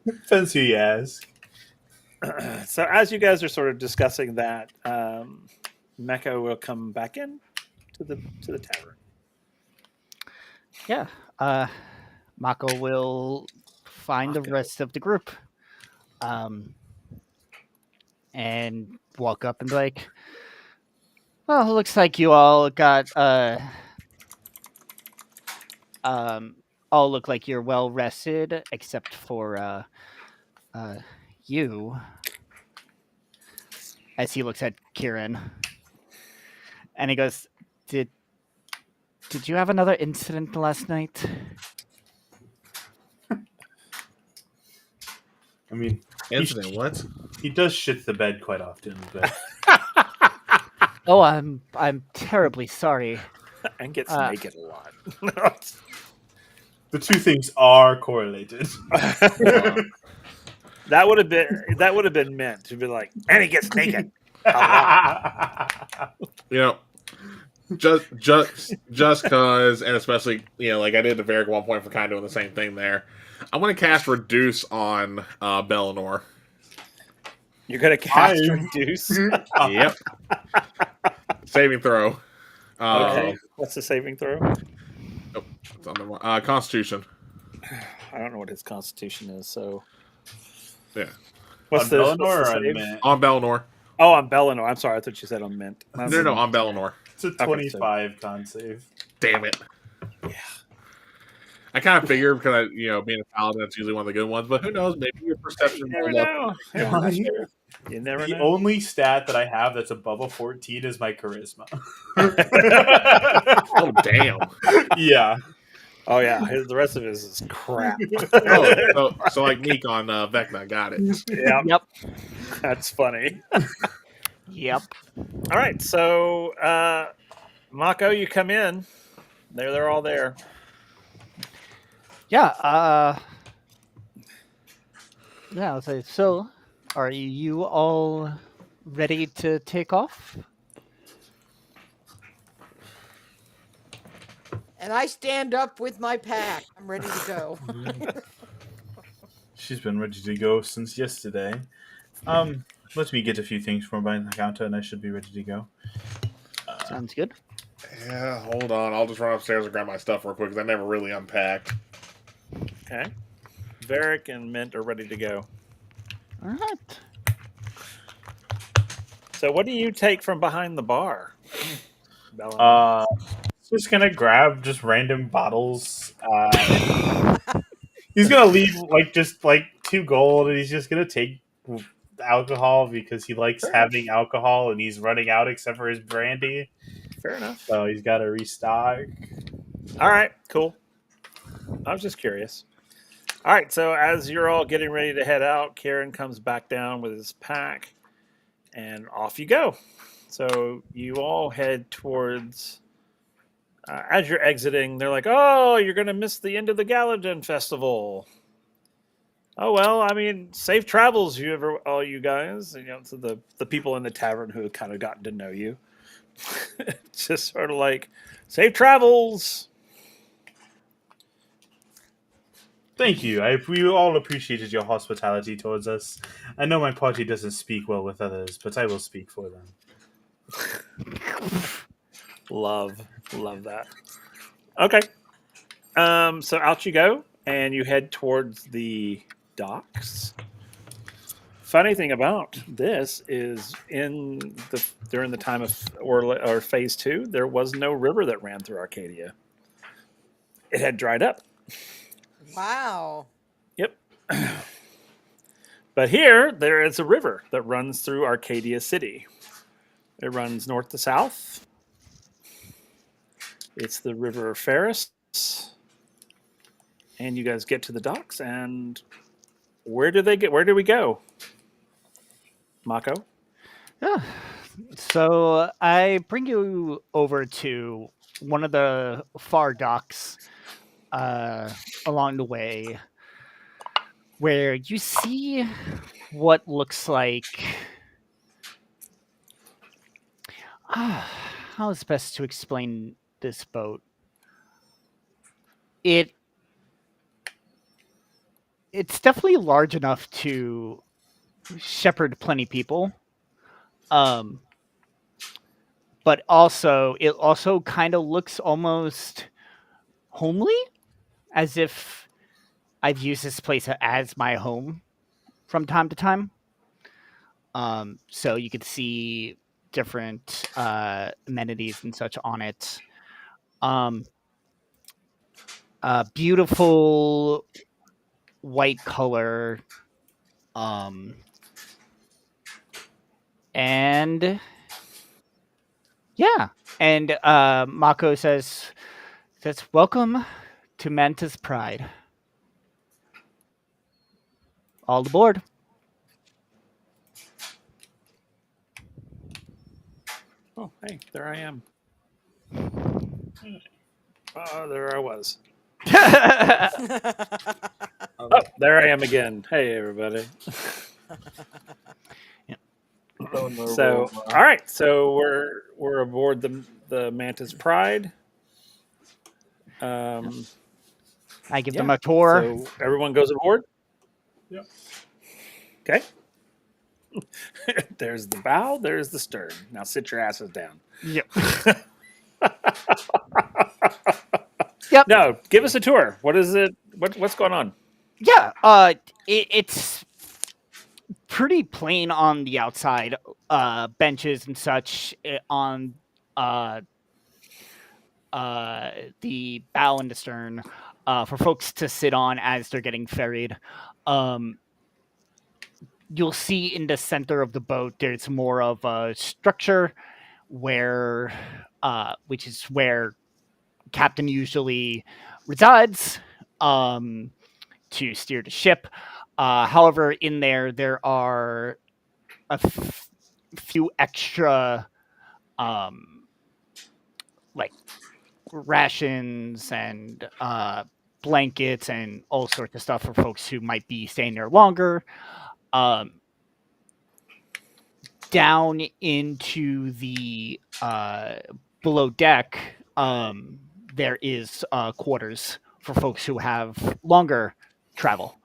Depends who you ask. so as you guys are sort of discussing that, Mecca will come back in to the tavern. Yeah. Mako will find the rest of the group. And walk up and be like, well, it looks like you all got all look like you're well rested, except for you. As he looks at Kieran. And he goes, Did you have another incident last night? I mean, Incident, what? he does shit the bed quite often, but Oh, I'm terribly sorry. And gets naked a lot. the two things are correlated. That would have been meant to be like, and he gets naked a lot. You know, just cause, and especially like I did to Varric at one point for kind of doing the same thing there. I'm going to cast Reduce on Bellinor. You're gonna cast I- reduce. Yep. Saving throw. Okay. What's the saving throw? It's on the Constitution. I don't know what his constitution is. So Yeah. what's On the Bellinor what's the or on save? Mint? On Bellinor. Oh, on Bellinor. I'm sorry. I thought you said on Mint. No, on Bellinor. It's a 25 con save. Damn it. Yeah. I kind of figured because being a paladin, that's usually one of the good ones. But who knows? Maybe your perception. You never will know. Yeah, that's true. You never The know. only stat that I have that's above a 14 is my charisma. Oh damn. Yeah. Oh yeah, the rest of it is crap. So like Meek on Vecna, got it. Yeah, Yep. that's funny. Yep. All right, so Mako, you come in. They're all there. Yeah. Yeah. I'll say. So, are you all ready to take off? And I stand up with my pack. I'm ready to go. She's been ready to go since yesterday. Let me get a few things from behind the counter and I should be ready to go. Sounds good. Yeah, hold on. I'll just run upstairs and grab my stuff real quick because I never really unpacked. Okay. Varric and Mint are ready to go. All right. So, what do you take from behind the bar? Bella? Just gonna grab just random bottles. He's gonna leave just 2 gold, and he's just gonna take alcohol because he likes having alcohol, and he's running out except for his brandy. Fair enough. So he's got to restock. All right, cool. I was just curious. All right, so as you're all getting ready to head out, Kieran comes back down with his pack, and off you go. So you all head towards. As you're exiting, they're like, "Oh, you're going to miss the end of the Galadin festival." Oh well, I mean, safe travels, all you guys. To the people in the tavern who have kind of gotten to know you. It's just sort of like, safe travels. Thank you. We all appreciated your hospitality towards us. I know my party doesn't speak well with others, but I will speak for them. Love that. Okay. So out you go, and you head towards the docks. Funny thing about this is, during the time of or Phase 2, there was no river that ran through Arcadia. It had dried up. Wow. Yep. But here, there is a river that runs through Arcadia City. It runs north to south. It's the River Ferris. And you guys get to the docks, and where do we go? Mako? Yeah. So I bring you over to one of the far docks along the way, where you see what looks like. How is best to explain this boat? It's definitely large enough to shepherd plenty people, but also it also kind of looks almost homely, as if I've used this place as my home from time to time. So you could see different amenities and such on it. Beautiful white color, and yeah, and Mako says, "Welcome to Manta's Pride. All aboard." Oh, hey, there I am. Oh, there I was. Oh, there I am again. Hey, everybody. So, all right. So we're aboard the the Mantis Pride. I give Yeah. them a tour. So everyone goes aboard. Yep. Okay. There's the bow. There's the stern. Now sit your asses down. Yep. Yep. No, give us a tour. What is it? What's going on? Yeah. It's pretty plain on the outside. Benches and such on uh the bow and the stern for folks to sit on as they're getting ferried. Um, you'll see in the center of the boat there's more of a structure where which is where captain usually resides to steer the ship. However, in there are few extra like rations and blankets and all sorts of stuff for folks who might be staying there longer. Down into the below deck, there is quarters for folks who have longer travel.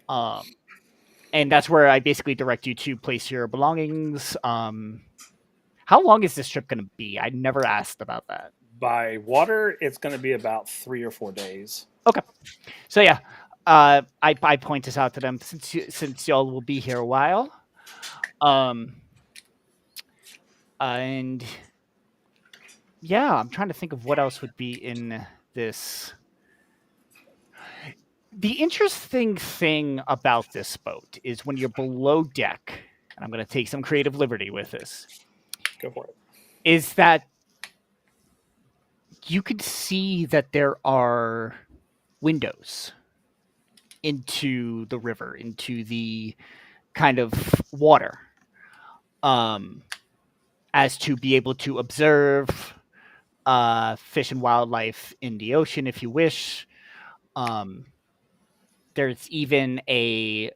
And that's where I basically direct you to place your belongings. How long is this trip going to be? I never asked about that. By water, it's going to be about 3 or 4 days. Okay. So yeah, I point this out to them since y'all will be here a while. And yeah, I'm trying to think of what else would be in this. The interesting thing about this boat is when you're below deck, and I'm going to take some creative liberty with this, Go for it. is that you can see that there are windows into the river, into the kind of water, as to be able to observe fish and wildlife in the ocean if you wish. There's even a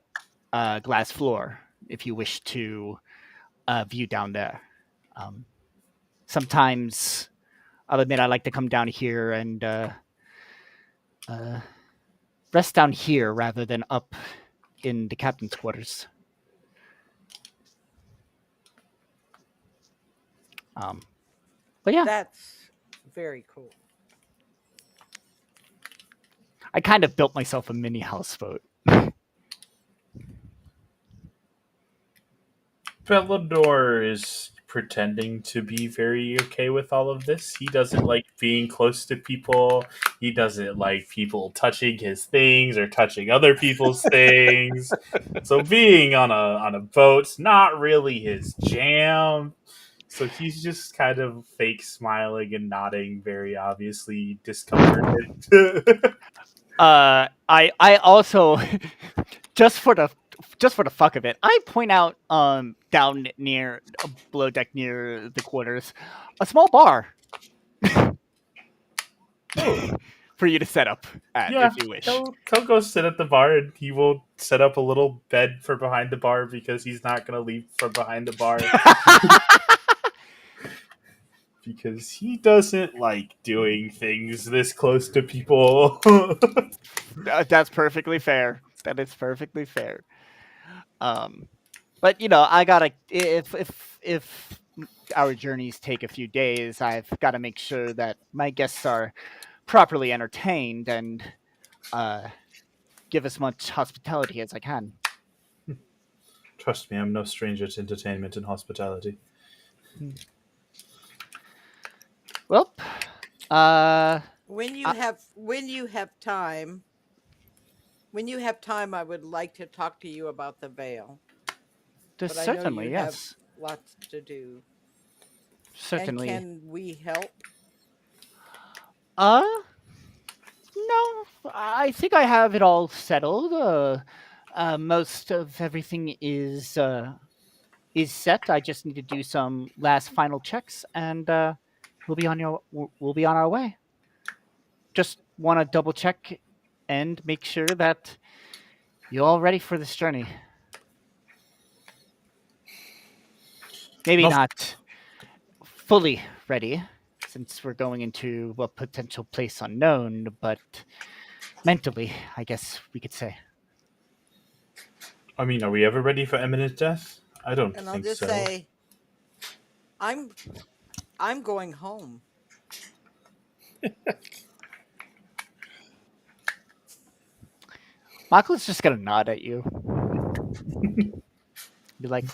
glass floor if you wish to view down there. Sometimes I'll admit I like to come down here and rest down here rather than up in the captain's quarters. But yeah, That's very cool. I kind of built myself a mini houseboat. Bellador is pretending to be very okay with all of this. He doesn't like being close to people. He doesn't like people touching his things or touching other people's things. So being on a boat's not really his jam. So he's just kind of fake smiling and nodding, very obviously discomforted. I also just for the fuck of it, I point out down near below deck near the quarters a small bar for you to set up at Yeah, if you wish. he'll go sit at the bar and he will set up a little bed for behind the bar because he's not going to leave from behind the bar. Because he doesn't like doing things this close to people. That's perfectly fair. That is perfectly fair. But you know, I gotta if our journeys take a few days, I've got to make sure that my guests are properly entertained and give as much hospitality as I can. Trust me, I'm no stranger to entertainment and hospitality. Well, When you have time, I would like to talk to you about the veil. But I know certainly, you yes, have lots to do. certainly. And can we help? Uh, no, I think I have it all settled. Most of everything is set. I just need to do some last final checks, and we'll be on our way. Just want to double check and make sure that you're all ready for this journey. Maybe No. not fully ready, since we're going into a potential place unknown, but mentally, I guess we could say. I mean, are we ever ready for imminent death? I don't And I'll think just so. say, I'm I'm going home. Michael's just gonna nod at you. Be like,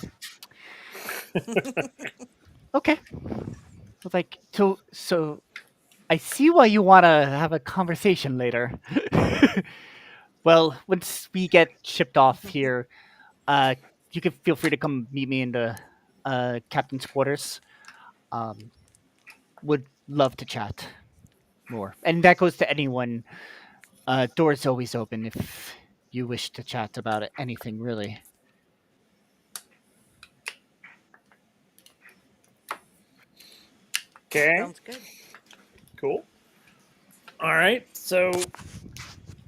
okay. Like, so I see why you want to have a conversation later. Well, once we get shipped off here, uh, you can feel free to come meet me in the captain's quarters. Um, would love to chat more, and that goes to anyone. Door's always open if you wish to chat about it, anything really. Okay, Sounds good. cool. All right, so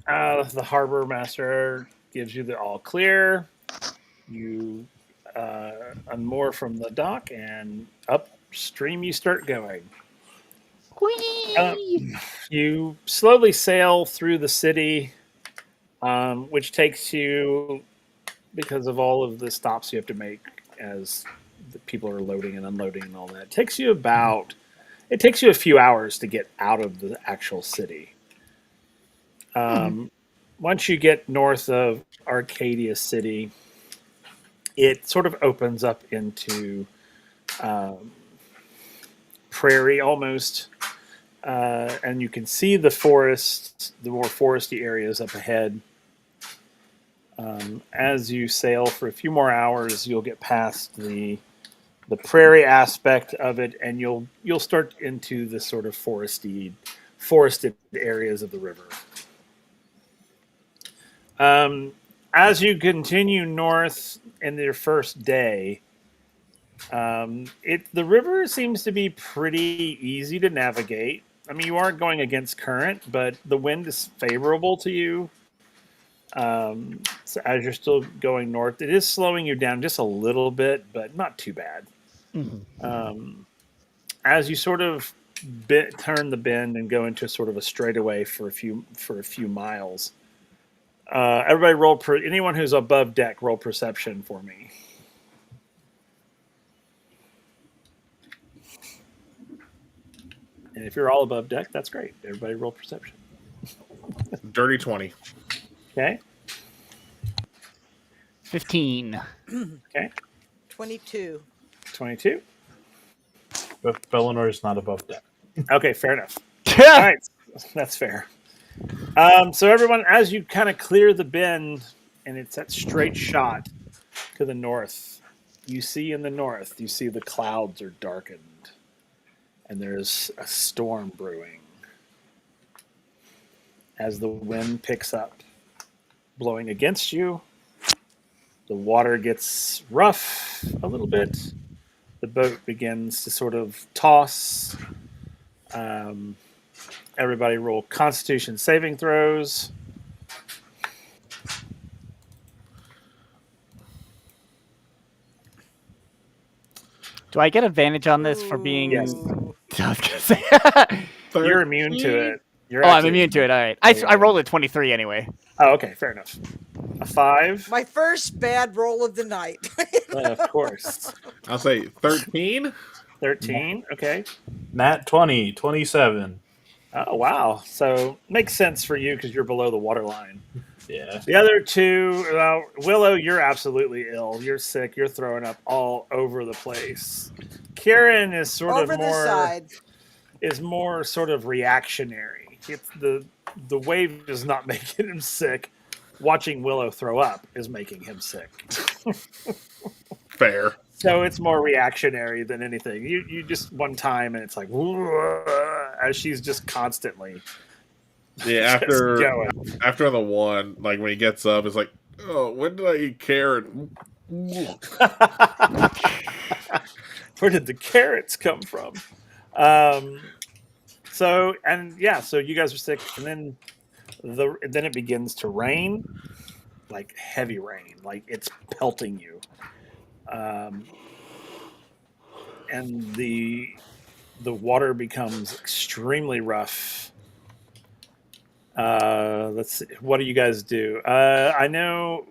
the harbor master gives you the all clear. You unmoor from the dock and upstream you start going. Uh, Whee! you slowly sail through the city, which takes you, because of all of the stops you have to make as the people are loading and unloading and all that, it takes you a few hours to get out of the actual city. Once you get north of Arcadia City, it sort of opens up into um, prairie almost, and you can see the forest, the more foresty areas up ahead. As you sail for a few more hours, you'll get past the prairie aspect of it, and you'll start into the sort of forested areas of the river. As you continue north in your first day, the river seems to be pretty easy to navigate. I mean, you aren't going against current, but the wind is favorable to you. So as you're still going north, it is slowing you down just a little bit, but not too bad. Mhm. As you sort of turn the bend and go into sort of a straightaway for a few miles, everybody roll anyone who's above deck roll perception for me. And if you're all above deck, that's great. Everybody roll perception. Dirty 20. Okay. 15. Okay. 22. 22. But Bellinor is not above deck. Okay, fair enough. All right, that's fair. So everyone, as you kind of clear the bend, and it's that straight shot to the north, you see the clouds are darkened, and there's a storm brewing. As the wind picks up, blowing against you, the water gets rough a little bit. The boat begins to sort of toss. Um, Everybody roll Constitution saving throws. Do I get advantage on this for being? Yes. Ooh. I was gonna say. You're immune to it. You're I'm immune to it. All right. I rolled a 23 anyway. Oh, okay, fair enough. A 5, My first bad roll of the night. of course. I'll say 13. 13, okay. Nat 20, 27. Oh, wow. So makes sense for you because you're below the water line. Yeah. The other two, Willow, you're absolutely ill. You're sick. You're throwing up all over the place. Kieran is sort Over of the more side. is more sort of reactionary. It's the wave is not making him sick. Watching Willow throw up is making him sick. Fair. So it's more reactionary than anything. You just one time and it's like as she's just constantly Yeah, just going. after the one, like when he gets up, it's like, oh, when did I eat carrot? Where did the carrots come from? Um, so you guys are sick, and then it begins to rain, like heavy rain, like it's pelting you. And the water becomes extremely rough. Let's see. What do you guys do? I know,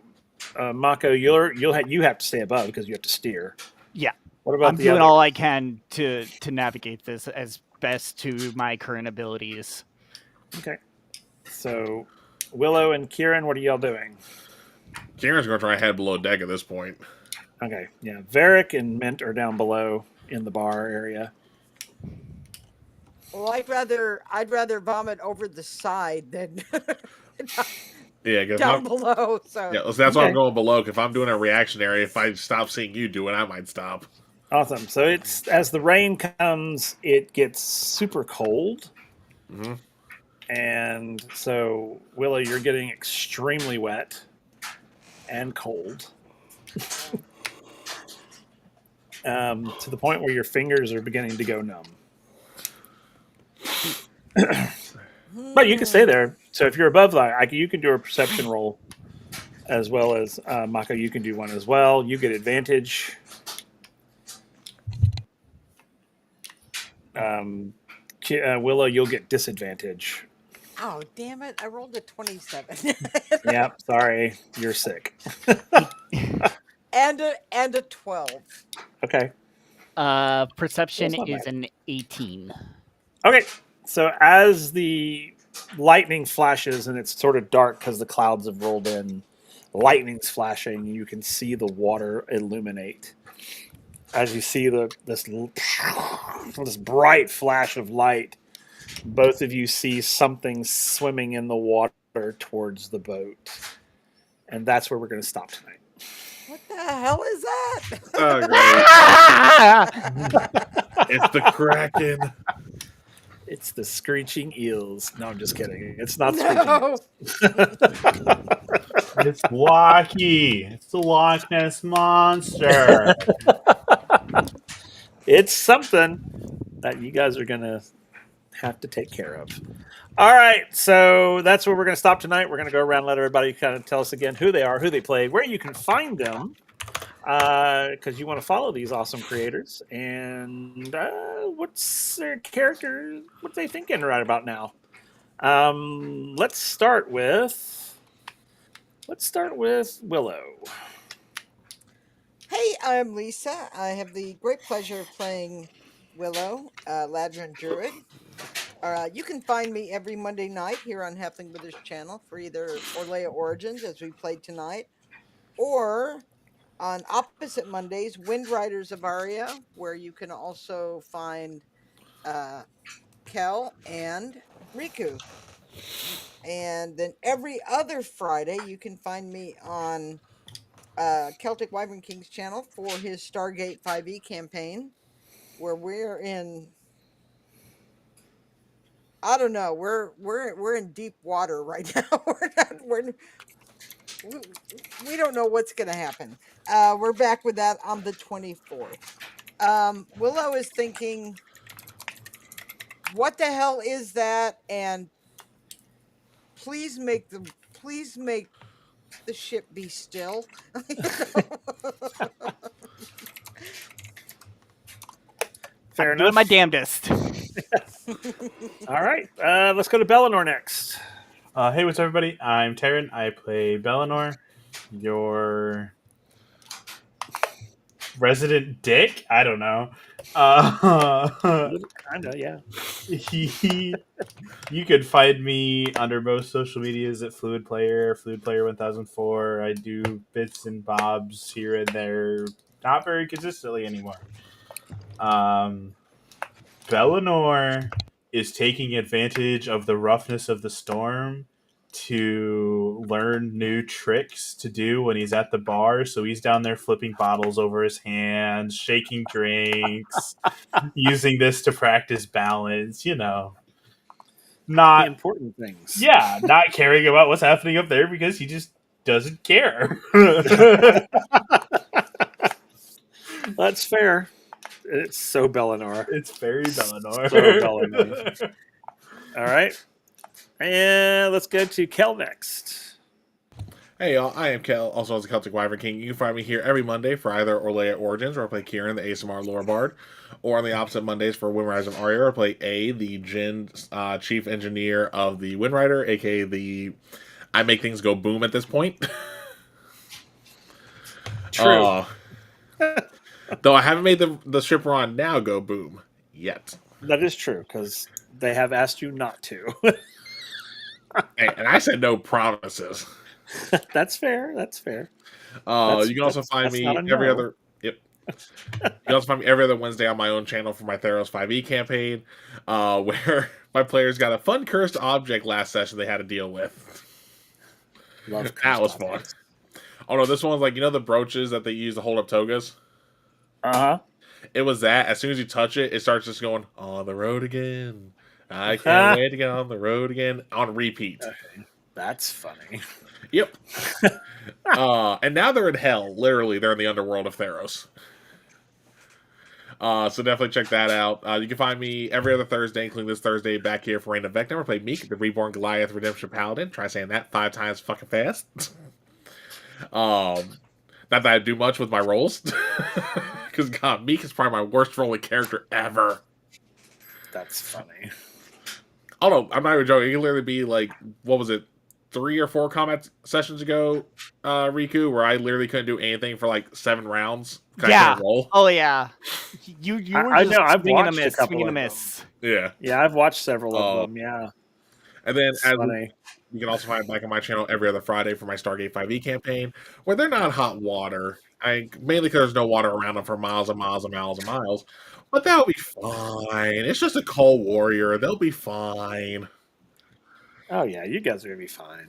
Mako, you have to stay above because you have to steer. Yeah, What about I'm the doing other? all I can to navigate this as best to my current abilities. Okay. So, Willow and Kieran, what are y'all doing? Kieran's going to try to head below deck at this point. Okay. Yeah. Varric and Mint are down below in the bar area. Well, I'd rather vomit over the side than Yeah, because down below. So yeah, so that's why I'm Okay. going below. If I'm doing a reactionary, if I stop seeing you do it, I might stop. Awesome. So it's as the rain comes, it gets super cold. Mm-hmm. And so, Willow, you're getting extremely wet and cold, to the point where your fingers are beginning to go numb. But you can stay there. So if you're above that, you can do a perception roll, as well as Mako. You can do one as well. You get advantage. Um, Willow, you'll get disadvantage. oh damn it! I rolled a 27 Yeah, sorry, you're sick. and a 12. Okay. Perception That's not is bad. an 18. Okay, so as the lightning flashes and it's sort of dark because the clouds have rolled in, lightning's flashing. You can see the water illuminate as you see this bright flash of light. Both of you see something swimming in the water towards the boat, and that's where we're going to stop tonight. What the hell is that? Oh, great. It's the Kraken. It's the screeching eels. No, I'm just kidding. It's not screeching No. eels. It's Wacky. It's the Loch Ness monster. It's something that you guys are going to have to take care of. All right, so that's where we're going to stop tonight. We're going to go around and let everybody kind of tell us again who they are, who they play, where you can find them, because you want to follow these awesome creators, and what's their character, what they thinking right about now. Let's start with Willow. Hey, I'm Lisa. I have the great pleasure of playing Willow, Ladrin Druid. You can find me every Monday night here on Halfling Withers channel for either Orlea Origins, as we played tonight, or on opposite Mondays, Wind Riders of Aria, where you can also find Kel and Riku. And then every other Friday, you can find me on Celtic Wyvern King's channel for his Stargate 5e campaign, where we're in. I don't know. We're in deep water right now. We don't know what's gonna happen. We're back with that on the 24th. Willow is thinking, what the hell is that? And please make the ship be still. Fair I'm enough. doing my damnedest. All right, let's go to Bellinor next. Hey, what's up, everybody? I'm Taryn. I play Bellinor, your resident dick. I don't know. Kinda, yeah. You could find me under most social medias at Fluid Player 1004. I do bits and bobs here and there, not very consistently anymore. Bellinor is taking advantage of the roughness of the storm to learn new tricks to do when he's at the bar. So he's down there flipping bottles over his hands, shaking drinks, using this to practice balance, The Not important things. not caring about what's happening up there because he just doesn't care. That's fair. It's so Bellinor. It's very Bellinor. So Bellinor. All right. And let's go to Kel next. Hey y'all, I am Kel, also as a Celtic Wyvern King. You can find me here every Monday for either Orlea Origins, where I play Kieran, the ASMR Lore Bard, or on the opposite Mondays for Windriders of Arya, where I play A, the Jin Chief Engineer of the Windrider, aka the I make things go boom at this point. True. Though I haven't made the stripper on now go boom yet. That is true, because they have asked you not to. And I said no promises. That's fair. That's fair. You can also find that's me not a every no. other. Yep. You can also find me every other Wednesday on my own channel for my Theros 5e campaign, where my players got a fun cursed object last session they had to deal with. Love That was fun. Oh no, this one's like, the brooches that they use to hold up togas? Uh-huh. It was that. As soon as you touch it, it starts just going, on the road again. I can't wait to get on the road again. On repeat. That's funny. Yep. And now they're in hell. Literally, they're in the underworld of Theros. So definitely check that out. You can find me every other Thursday, including this Thursday, back here for Reign of Vecna. I play Meek, the Reborn Goliath Redemption Paladin. Try saying that 5 times fucking fast. Not that I do much with my rolls. Because, God, Meek is probably my worst rolling character ever. That's funny. Oh, no, I'm not even joking. It can literally be like, what was it, 3 or 4 combat sessions ago, Riku, where I literally couldn't do anything for like 7 rounds. I couldn't roll. Oh, yeah. You were I just know, I've swinging a watched a miss, couple swinging a of them. miss. Yeah. Yeah, I've watched several of them, yeah. And then, It's as funny. you can also find it back on my channel every other Friday for my Stargate 5e campaign, where they're not hot water. Mainly because there's no water around them for miles and miles and miles and miles. But they'll be fine. It's just a cold warrior. They'll be fine. Oh, yeah, you guys are going to be fine.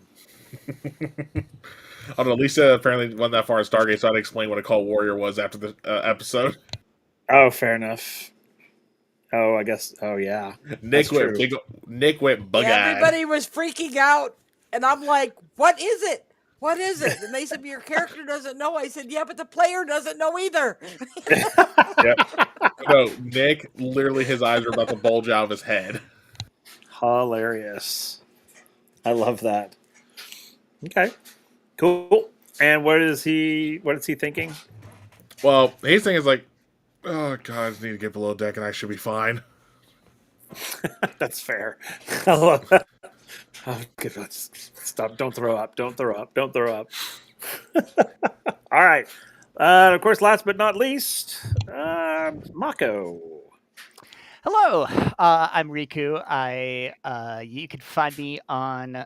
I don't know, Lisa apparently went that far in Stargate, so I'd explain what a cold warrior was after the episode. Oh, fair enough. Oh, I guess. Oh, yeah. Nick true. went bug-eyed. Everybody was freaking out, and I'm like, "What is it? What is it?" And they said, "Your character doesn't know." I said, "Yeah, but the player doesn't know either." Yep. No, Nick, literally his eyes were about to bulge out of his head. Hilarious. I love that. Okay. Cool. And what is he thinking? Well, his thing is like, oh god, I just need to get below deck and I should be fine. That's fair. I love that. Oh, good. Stop. Don't throw up. Don't throw up. Don't throw up. All right. Of course, last but not least, Mako. Hello, I'm Riku. You can find me on.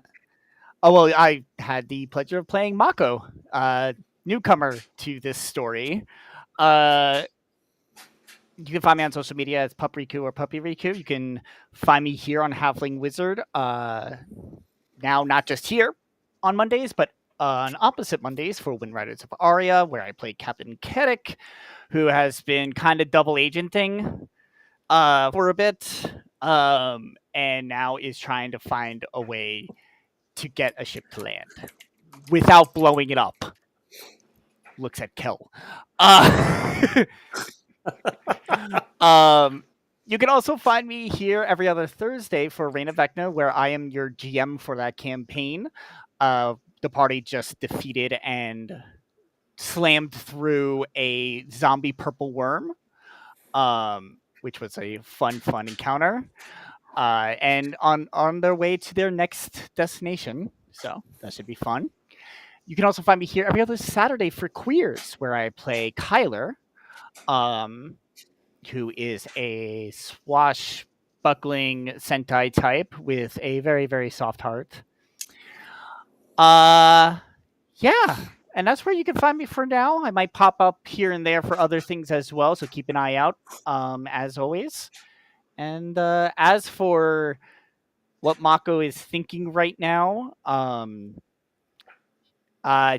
Oh well, I had the pleasure of playing Mako, newcomer to this story. You can find me on social media as Pup Riku or Puppy Riku. You can find me here on Halfling Wizard. Now, not just here on Mondays, but on opposite Mondays for Windriders of Arya, where I play Captain Kedek, who has been kind of double agenting for a bit, and now is trying to find a way to get a ship to land without blowing it up. Looks at Kel. You can also find me here every other Thursday for Reign of Vecna, where I am your GM for that campaign. The party just defeated and slammed through a zombie purple worm, which was a fun encounter. And on their way to their next destination, so that should be fun. You can also find me here every other Saturday for Queers, where I play Kyler, who is a swashbuckling Sentai type with a very, very soft heart. Yeah, and that's where you can find me for now. I might pop up here and there for other things as well, so keep an eye out, as always. And as for what Mako is thinking right now,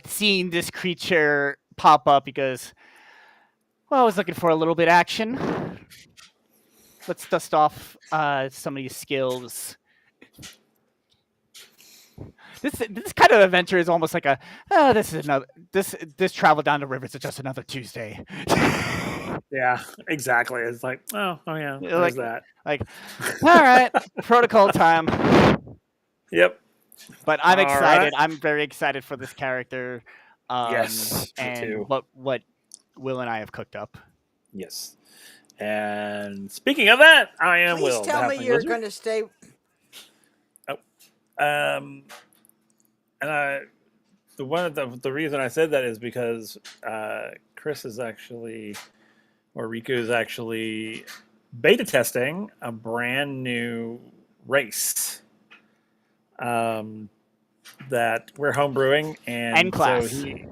seeing this creature pop up because, well, I was looking for a little bit of action. Let's dust off some of these skills. This kind of adventure is almost like this travel down the river is just another Tuesday. Yeah, exactly. It's like, oh yeah, there's that. Like, all right, protocol time. Yep. But I'm All excited. right. I'm very excited for this character. Yes, me And too. what Will and I have cooked up. Yes. And speaking of that, I am Please Will, the tell me Halfling you're Wizard. going to stay. Oh, um, and the reason I said that is because Chris is actually, or Riku is actually beta testing a brand new race um, that we're homebrewing, And and so class. he,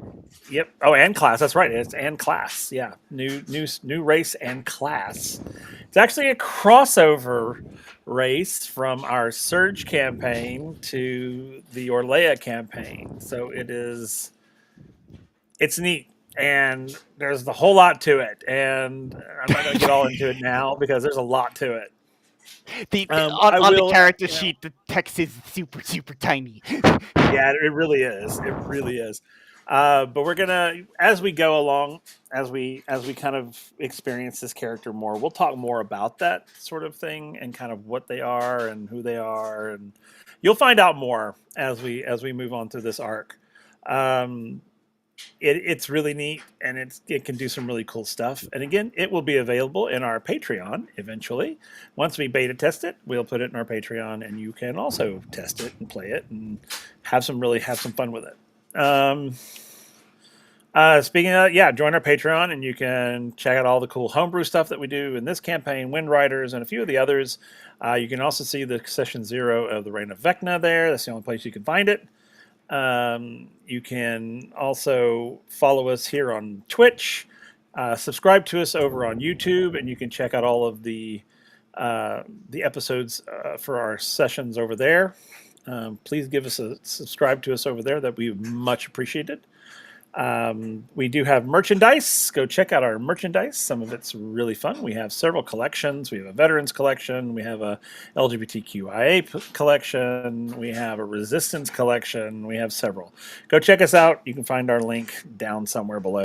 yep. Oh, and class. That's right. It's and class. Yeah, new race and class. It's actually a crossover race from our Surge campaign to the Orlea campaign. So it's neat. And there's a whole lot to it. And I'm not going to get all into it now because there's a lot to it. I On the will, character sheet, the text is super tiny. yeah, it really is. It really is. But we're gonna, as we go along, as we kind of experience this character more, we'll talk more about that sort of thing and kind of what they are and who they are, and you'll find out more as we move on through this arc. Um, it's really neat, and it can do some really cool stuff. And again, it will be available in our Patreon eventually. Once we beta test it, we'll put it in our Patreon, and you can also test it and play it and have some fun with it. Speaking of, yeah, join our Patreon, and you can check out all the cool homebrew stuff that we do in this campaign, Wind Riders, and a few of the others. You can also see the session 0 of the Reign of Vecna there. That's the only place you can find it. You can also follow us here on Twitch, subscribe to us over on YouTube, and you can check out all of the episodes for our sessions over there. Please give us a subscribe to us over there. That'd be much appreciated. We do have merchandise. Go check out our merchandise. Some of it's really fun. We have several collections. We have a veterans collection. We have a LGBTQIA collection. We have a resistance collection. We have several. Go check us out. You can find our link down somewhere below.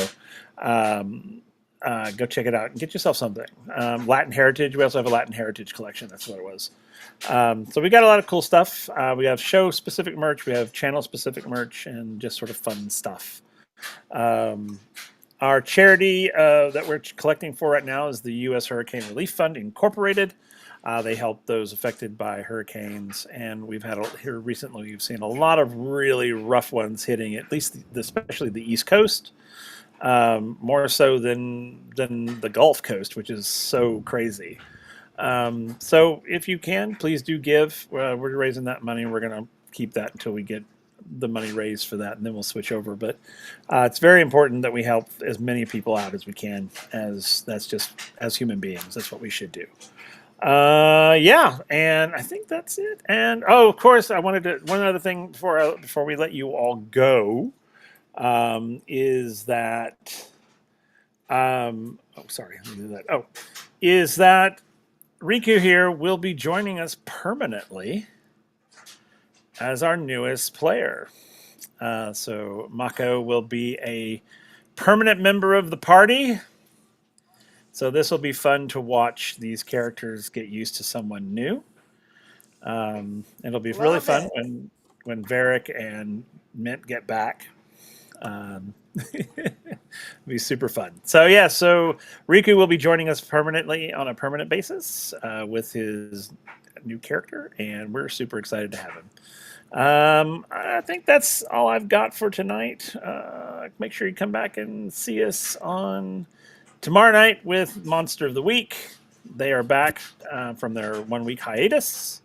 Go check it out and get yourself something. Latin Heritage. We also have a Latin Heritage collection. That's what it was. So we got a lot of cool stuff. We have show-specific merch. We have channel-specific merch and just sort of fun stuff. Our charity that we're collecting for right now is the U.S. Hurricane Relief Fund Incorporated. They help those affected by hurricanes, and we've had here recently. We've seen a lot of really rough ones hitting, at least especially the East Coast, more so than the Gulf Coast, which is so crazy. So if you can, please do give. We're raising that money, and we're going to keep that until we get the money raised for that, and then we'll switch over. But it's very important that we help as many people out as we can, as human beings. That's what we should do. Yeah, and I think that's it. And of course, I wanted to one other thing before we let you all go is that sorry, let me do that. Is that Riku here will be joining us permanently as our newest player. So Mako will be a permanent member of the party. So this will be fun to watch these characters get used to someone new. It'll be really fun when Varric and Mint get back. It'll be super fun. So yeah, so Riku will be joining us permanently on a permanent basis with his new character, and we're super excited to have him. I think that's all I've got for tonight. Make sure you come back and see us on tomorrow night with Monster of the Week. They are back from their 1 week hiatus.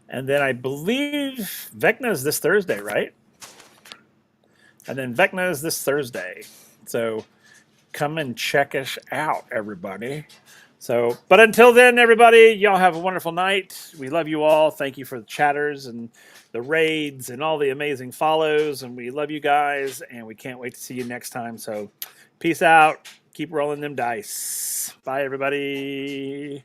And then I believe Vecna is this Thursday, right? And then Vecna is this Thursday. So come and check us out, everybody. So, but until then, everybody, y'all have a wonderful night. We love you all. Thank you for the chatters and the raids and all the amazing follows. And we love you guys. And we can't wait to see you next time. So peace out. Keep rolling them dice. Bye, everybody.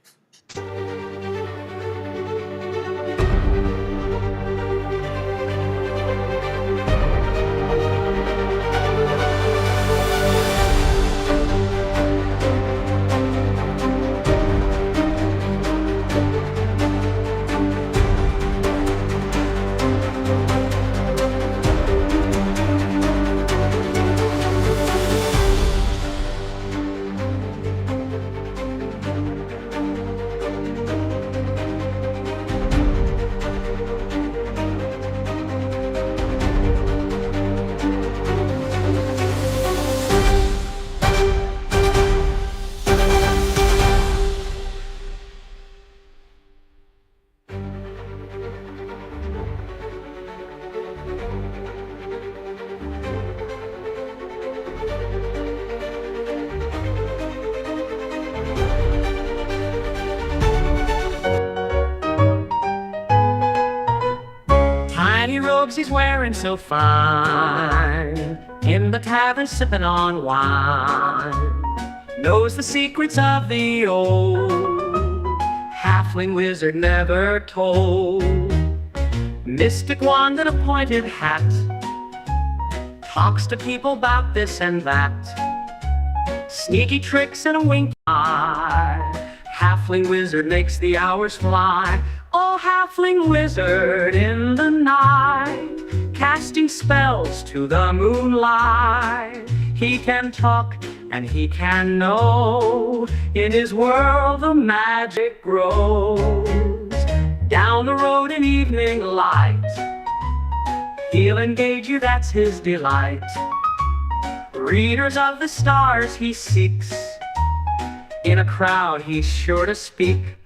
and so fine, in the tavern sipping on wine, knows the secrets of the old halfling wizard never told. Mystic wand and a pointed hat, talks to people about this and that, sneaky tricks and a wink eye. Halfling wizard makes the hours fly. Oh, halfling wizard in the night, casting spells to the moonlight. He can talk and he can know, in his world the magic grows. Down the road in evening light, he'll engage you, that's his delight. Readers of the stars he seeks, in a crowd he's sure to speak.